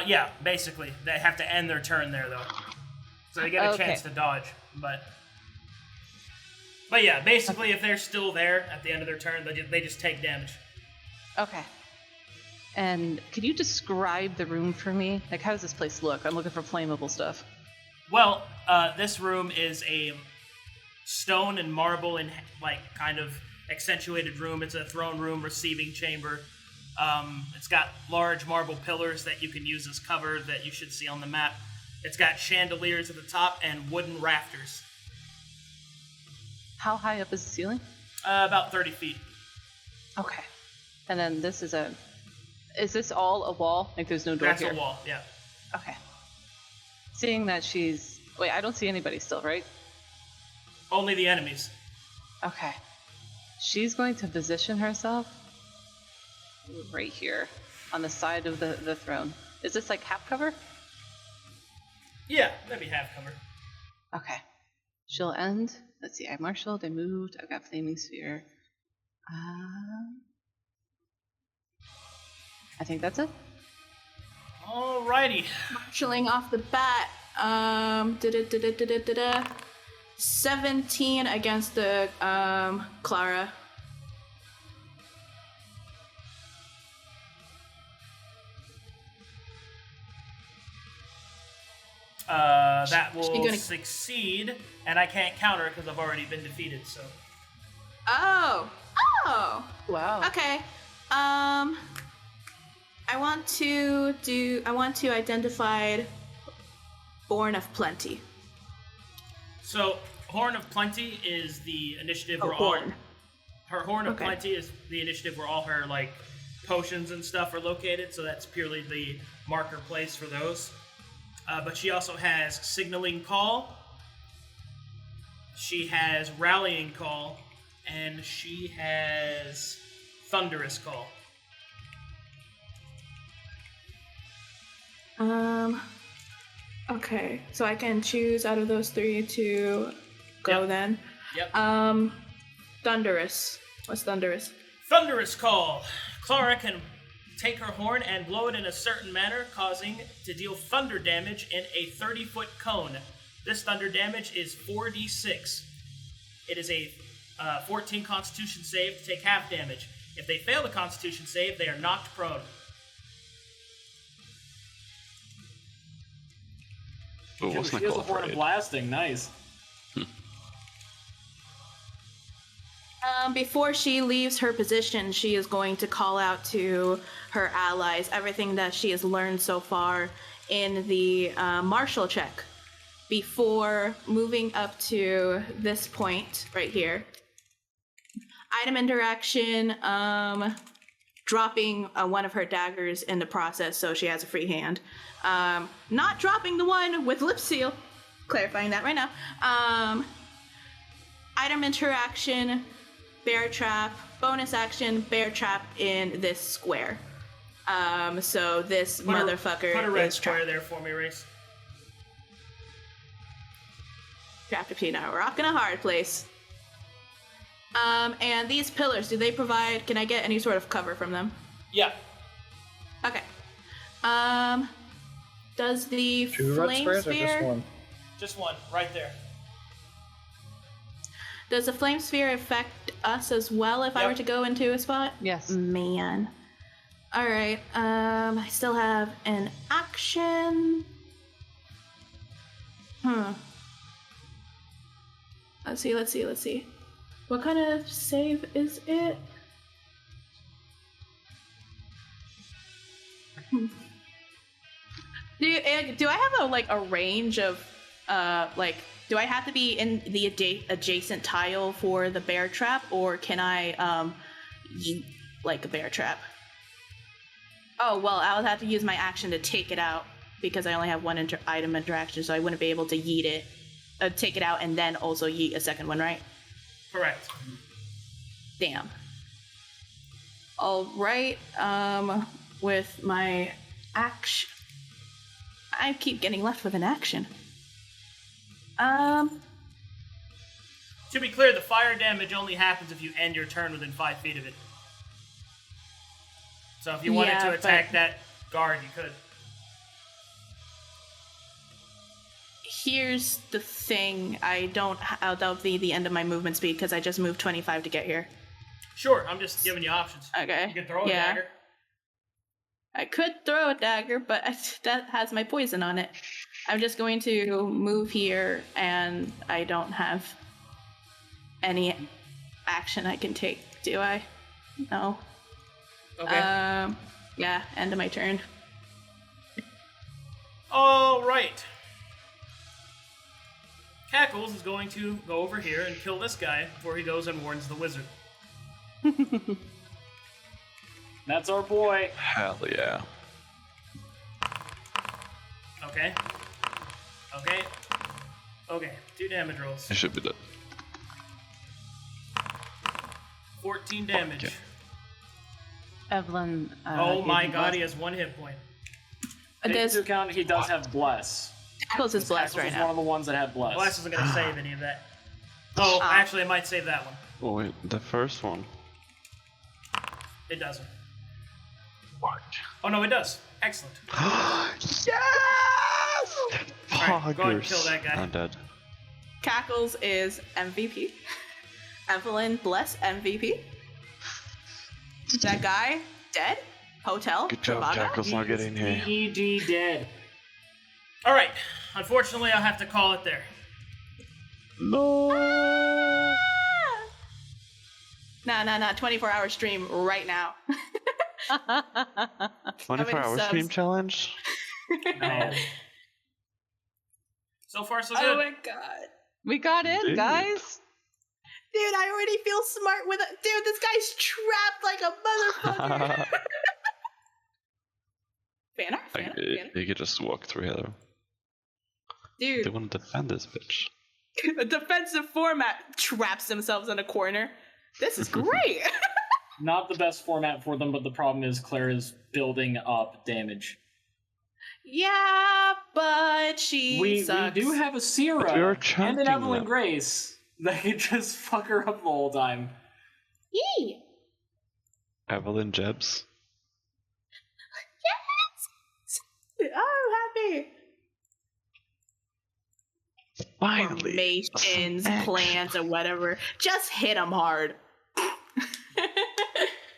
Yeah, basically. They have to end their turn there, though. So they get a chance to dodge, but yeah, basically, if they're still there at the end of their turn, they just take damage. Okay. And can you describe the room for me? Like, how does this place look? I'm looking for flammable stuff. Well, this room is a stone and marble and, like, kind of accentuated room. It's a throne room, receiving chamber. It's got large marble pillars that you can use as cover that you should see on the map. It's got chandeliers at the top and wooden rafters. How high up is the ceiling? About 30 feet. Okay. And then this is is this all a wall? Like there's no door here? That's a wall, yeah. Okay. Seeing that wait, I don't see anybody still, right? Only the enemies. Okay. She's going to position herself right here on the side of the throne. Is this like half cover? Yeah, that'd be half cover. Okay. She'll end. Let's see, I marshaled, I moved, I've got Flaming Sphere. I think that's it. Alrighty. Marshalling off the bat. 17 against the Clara. That will succeed, and I can't counter because I've already been defeated, so. Oh! Wow. Okay. I want to identify Born of Plenty. So, Horn of Plenty is the initiative where Horn. Her Horn of Plenty is the initiative where all her, like, potions and stuff are located, so that's purely the marker place for those. But she also has Signaling Call, she has Rallying Call, and she has Thunderous Call. Okay, so I can choose out of those three to go then. Yep. Thunderous. What's Thunderous? Thunderous Call. Clara can take her horn and blow it in a certain manner, causing to deal thunder damage in a 30-foot cone. This thunder damage is 4d6. It is a 14 Constitution save to take half damage. If they fail the Constitution save, they are knocked prone. Oh, what's my She has a call for horn of aid? blasting. Nice. Before she leaves her position, she is going to call out to her allies everything that she has learned so far in the martial check before moving up to this point right here. Item interaction, dropping one of her daggers in the process so she has a free hand. Not dropping the one with lip seal. Clarifying that right now. Item interaction, bear trap, bonus action, bear trap in this square. So this motherfucker Put a red is square trapped. there for me, Race. Trapped between a rock and a hard place. And these pillars, do they provide, can I get any sort of cover from them? Yeah. Okay. Does the Two red flame squares sphere... or just one? Just one, right there. Does the flame sphere affect us as well if I were to go into a spot? Yes. Man. Alright, I still have an action. Let's see. What kind of save is it? Do I have a range of do I have to be in the adjacent tile for the bear trap, or can I yeet like a bear trap? Oh well, I'll have to use my action to take it out because I only have one item interaction, so I wouldn't be able to yeet it, take it out, and then also yeet a second one, right? Correct. Damn. All right. With my action, I keep getting left with an action. To be clear, the fire damage only happens if you end your turn within 5 feet of it. So if you wanted to attack that guard, you could. Here's the thing. That'll be the end of my movement speed because I just moved 25 to get here. Sure, I'm just giving you options. Okay. You can throw a dagger. I could throw a dagger, but that has my poison on it. I'm just going to move here, and I don't have any action I can take, do I? No. Okay. Yeah, end of my turn. All right. Cackles is going to go over here and kill this guy before he goes and warns the wizard. That's our boy. Hell yeah. Okay. 2 damage rolls. It should be dead. 14 damage. Okay. Evelyn. Oh my god, he has 1 hit point. Take into account he does have bless. Cackles is blessed right is now. one of the ones that have bless. Bless isn't going to save any of that. Oh, actually, it might save that one. Oh wait, the first one. It doesn't. What? Oh no, it does. Excellent. Yes! Alright, go ahead and kill that guy. I'm dead. Cackles is MVP. Evelyn, bless MVP. That guy, dead. Hotel. Good job, Travaga. Jackals, not getting here. EG dead. Alright, unfortunately, I'll have to call it there. No! Nah. 24-hour stream right now. 24-hour stream challenge? No. So far, so good. Oh my god. We got in, Dude. guys. Dude, I already feel smart with it. Dude, this guy's trapped like a motherfucker. Fanner. You could just walk through here, though. Dude. They want to defend this bitch. A defensive format traps themselves in a corner. This is great. Not the best format for them, but the problem is Claire is building up damage. Yeah, but she sucks. We do have a Sera You're and an Evelyn them. Grace that can just fuck her up the whole time. Yee! Evelyn Jebs. Yes! I'm happy. Finally. Formations, plans, or whatever. Just hit them hard.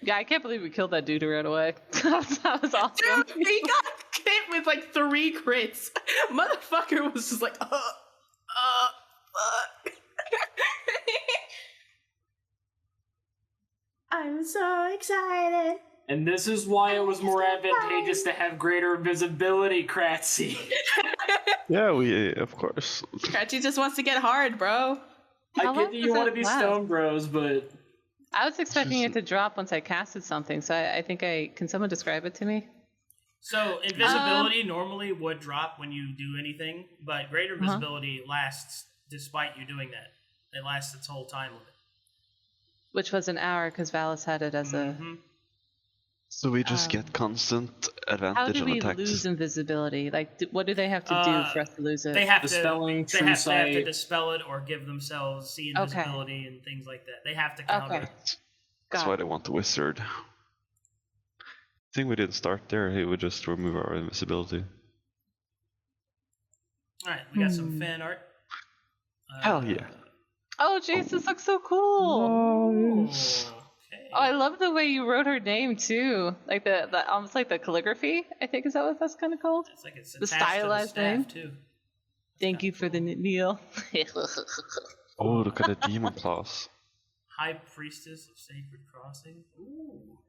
Yeah, I can't believe we killed that dude right away. That was awesome. Dude, he got hit with like 3 crits. Motherfucker was just like, fuck. I'm so excited. And this is why it was more advantageous to have greater visibility, Cratzzy. Yeah, of course. Cratzzy just wants to get hard, bro. I How get long that does you want that to be last? stone bros, but I was expecting it to drop once I casted something, so I think can someone describe it to me? So, invisibility normally would drop when you do anything, but greater Uh-huh. visibility lasts despite you doing that. It lasts its whole time limit. Which was an hour, because Valis had it as a... So we just get constant How advantage do on we attacks. lose invisibility? Like, what do they have to do for us to lose it? They have Dispelling, to. true They have to sight. dispel it or give themselves see invisibility and things like that. They have to counter Okay. it. That's why they want the wizard. I think we didn't start there. He would just remove our invisibility. All right, we got some fan art. Hell yeah. Oh, Jace, this looks so cool. Okay. Oh, I love the way you wrote her name too. Like the almost like the calligraphy. I think is that what that's kind of called? It's like it's The attached stylized to the staff name? too. Thank you for the meal. Oh, look at the demon class. High Priestess of Sacred Crossing. Ooh,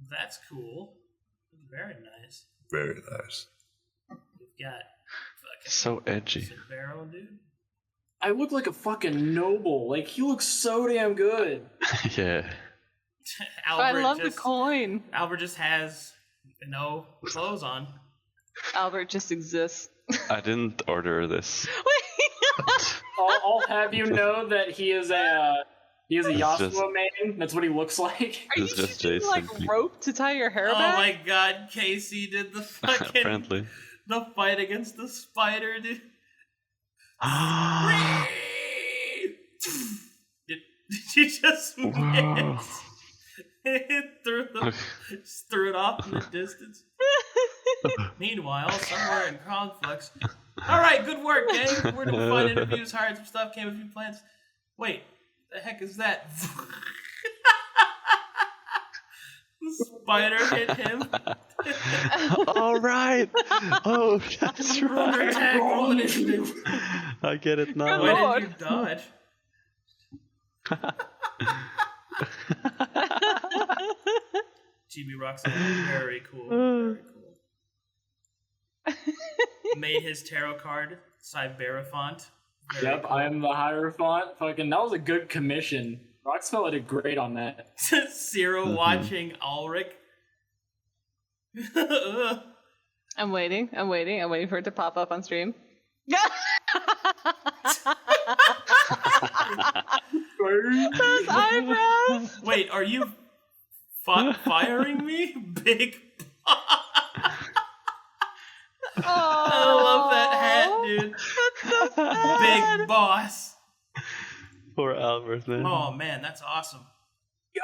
that's cool. Very nice. Very nice. We've got fucking So edgy. Sabeiro, dude. I look like a fucking noble. Like, he looks so damn good. Yeah. I love the coin. Albert just has no clothes on. Albert just exists. I didn't order this. I'll have you know that he is a Yasuo just- main. That's what he looks like. Are you It's just using Jason. like rope to tie your hair Oh back? my god, Casey did the fucking Apparently. the fight against the spider, dude. Did you just Wow. miss? Just threw it off in the distance. Meanwhile, somewhere in Conflux. Alright, good work, gang. We're gonna find interviews, hired some stuff, came a few plans. Wait, the heck is that? The spider hit him. Alright! Oh, that's Roll right! attack, roll initiative. I get it now. Why did you dodge? GB Roxanna, very cool. Very cool. Made his tarot card, Sabeiro font. Very Yep, cool. I am the Hierophant. Fucking, that was a good commission. Roxfella did great on that. Sera watching Ulrich. I'm waiting for it to pop up on stream. Those eyebrows! Wait, are you firing me? Big I love that hat, dude. That's so sad. Big boss. Poor Albert, man. Oh man, that's awesome. Yo!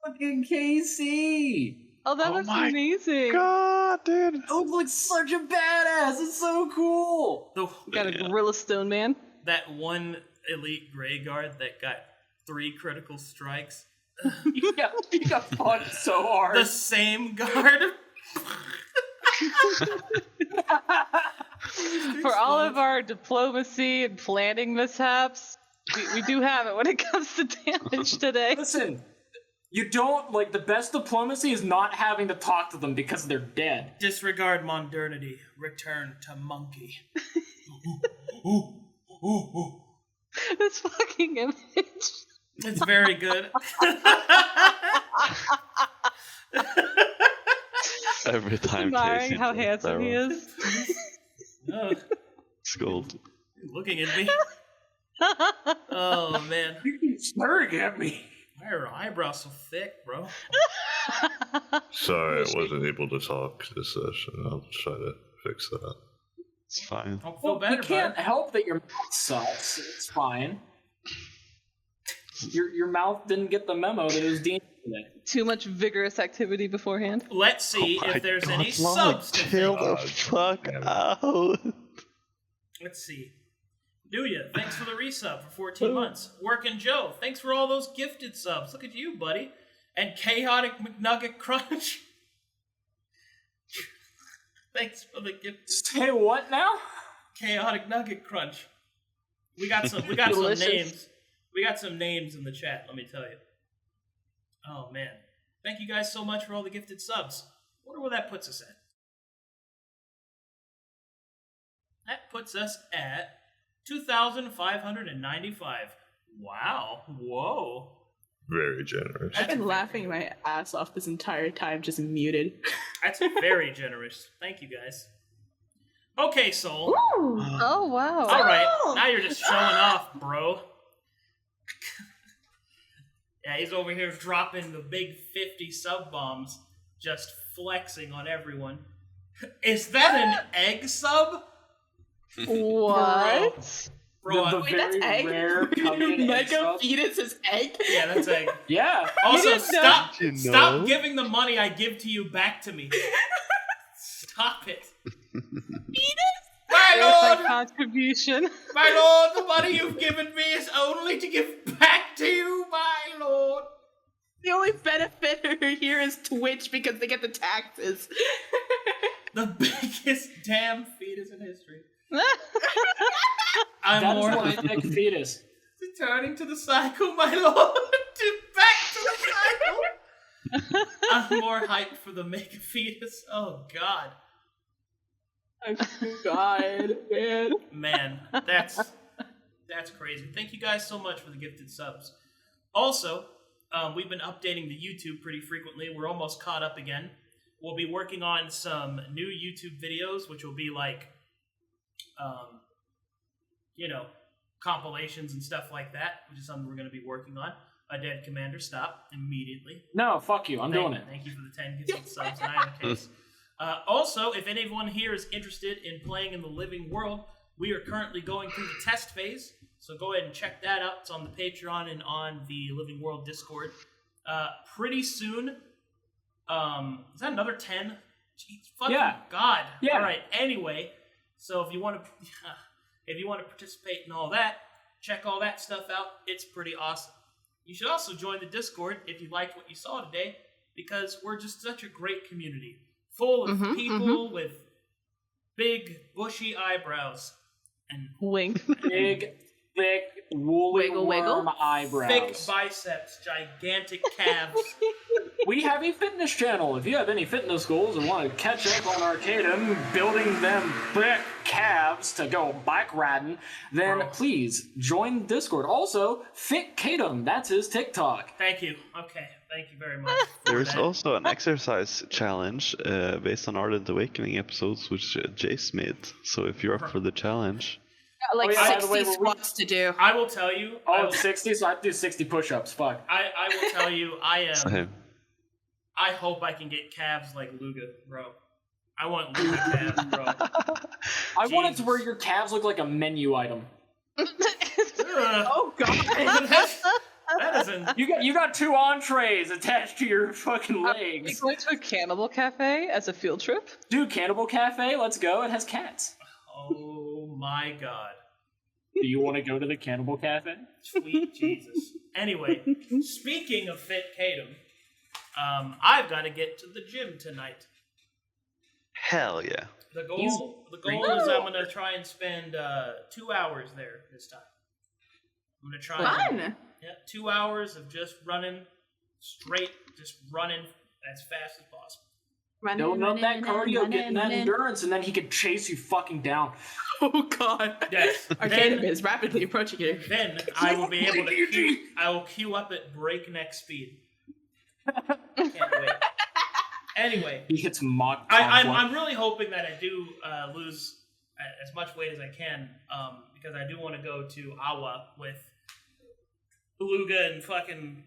Fucking KC! Oh, that Oh looks my amazing. God, dude. That looks like such a badass! It's so cool! The, Got a gorilla stone man. that one elite gray guard that got 3 critical strikes. Yeah, he got punched so hard. The same guard. For all of our diplomacy and planning mishaps, we do have it when it comes to damage today. Listen, you don't, like, the best diplomacy is not having to talk to them because they're dead. Disregard modernity. Return to monkey. This fucking image. It's very good. Every time Admiring Casey how does handsome he Barrow. is. Ugh, Scold. looking at me. Oh man, You keep staring at me. why are her eyebrows so thick, bro? Sorry, I wasn't able to talk this session. I'll try to fix that. It's fine. Don't feel You better, can't bud. help that your mouth sucks. It's fine. Your mouth didn't get the memo that it was deemed today. Too much vigorous activity beforehand. Let's see Oh my if there's any God, subs to chill thank. the fuck out. Let's see. Nooya, thanks for the resub for 14 months. Workin' Joe, thanks for all those gifted subs. Look at you, buddy. And Chaotic McNugget Crunch. Thanks for the gift. Say what now? Chaotic Nugget Crunch. We got some some Delicious. names. We got some names in the chat, let me tell you. Oh man. Thank you guys so much for all the gifted subs. Wonder where that puts us at. That puts us at 2,595. Wow. Whoa. Very generous. I've been laughing my ass off this entire time, just muted. That's very generous. Thank you guys. Okay, Soul. Oh, wow. All right. Now you're just showing off, bro. Yeah, he's over here dropping the big 50 sub bombs, just flexing on everyone. Is that an egg sub? What? Bro, Wait, that's egg? Rare Mega fetus is egg? Yeah, that's egg. Yeah. Also, stop Did you stop know? giving the money I give to you back to me. Stop it. My There's lord! my contribution. My lord, the money you've given me is only to give back to you, my lord. The only benefit here is Twitch because they get the taxes. The biggest damn fetus in history. That I'm is more what a hyped. thick fetus. Returning to the cycle, my lord. Back to the cycle. I'm more hyped for the mega fetus. Oh god. Oh god, man. Man, that's crazy. Thank you guys so much for the gifted subs. Also, we've been updating the YouTube pretty frequently. We're almost caught up again. We'll be working on some new YouTube videos, which will be like, compilations and stuff like that, which is something we're going to be working on. A dead commander, stop immediately. No, fuck you. I'm doing it. Thank you for the 10 gifted subs in either case. Also, if anyone here is interested in playing in the living world, we are currently going through the test phase. So go ahead and check that out. It's on the Patreon and on the Living World Discord. Pretty soon. Is that another 10? Jeez, fucking God. Yeah. All right. Anyway, so if you want to participate in all that, check all that stuff out. It's pretty awesome. You should also join the Discord if you liked what you saw today, because we're just such a great community, full of people with big, bushy eyebrows and Wink. Big, thick, woolly Wiggle, wiggle. worm eyebrows. thick biceps, gigantic calves. We have a fitness channel. If you have any fitness goals and want to catch up on Arcadum, building them thick calves to go bike riding, then please join Discord. Also, Fit Kadum, that's his TikTok. Thank you. Okay, thank you very much. There's also an exercise challenge based on Ardent Awakening episodes, which Jace made. So if you're up for the challenge, Got like yeah, by the way, 60 squats to do. I will tell you. Oh, it's 60, so I have to do 60 push-ups. Fuck. I will tell you. same. I hope I can get calves like Luga, bro. I want Luga calves, bro. I want it to where your calves look like a menu item. Oh god. That isn't. You got 2 entrees attached to your fucking Are legs. we going to a cannibal cafe as a field trip? Dude, Cannibal Cafe, let's go. It has cats. Oh my god. Do you want to go to the Cannibal Cafe? Sweet Jesus. Anyway, speaking of Fit Kadum, I've got to get to the gym tonight. Hell yeah. The goal is I'm gonna try and spend 2 hours there this time. I'm gonna try. Fun. 2 hours of just running straight, just running as fast as possible. Building up that cardio, getting that endurance, and then he could chase you fucking down. Oh god. Yes. Arcadum is rapidly approaching you. Then I will be able to. I will queue up at breakneck speed. Can't wait. Anyway, He hits mock. I'm really hoping that I do lose as much weight as I can, because I do want to go to Awa with Beluga and fucking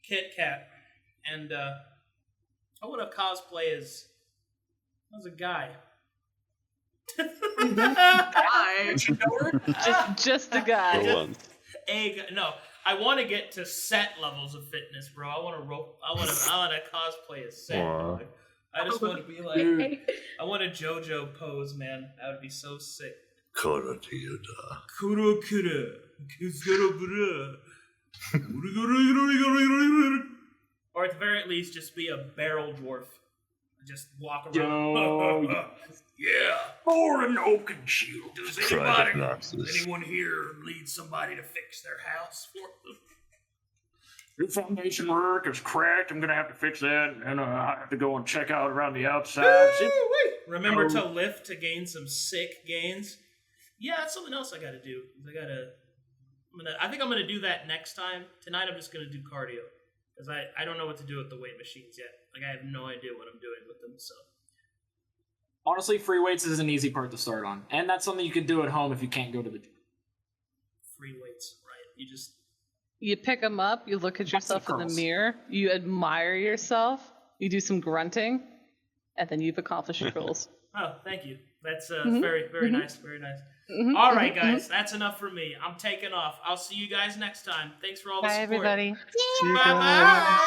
Kit Kat, and I want to cosplay as a guy. Just a guy. For once. No, I want to get to set levels of fitness, bro. I want to cosplay as set. Wow. Like, I just want to be like, I want a JoJo pose, man. That would be so sick. Kura to you, da. Kuro kura, kuzuro bura. Or at the very least, just be a barrel dwarf. Just walk around. Yo. Yeah, or an oaken shield. Does Private Narcissus. anyone here need somebody to fix their house for them? Your foundation work is cracked. I'm gonna have to fix that, and I have to go and check out around the outside. Remember to lift to gain some sick gains. Yeah, that's something else I gotta do. I think I'm gonna do that next time. Tonight I'm just gonna do cardio. Because I don't know what to do with the weight machines yet. Like, I have no idea what I'm doing with them, so. Honestly, free weights is an easy part to start on, and that's something you can do at home if you can't go to the gym. Free weights, right. You just You pick them up, you look at yourself in the mirror, you admire yourself, you do some grunting, and then you've accomplished your goals. Oh, thank you. That's very, very nice. Very nice. All right, guys. That's enough for me. I'm taking off. I'll see you guys next time. Thanks for all the support. Bye, everybody. Bye-bye.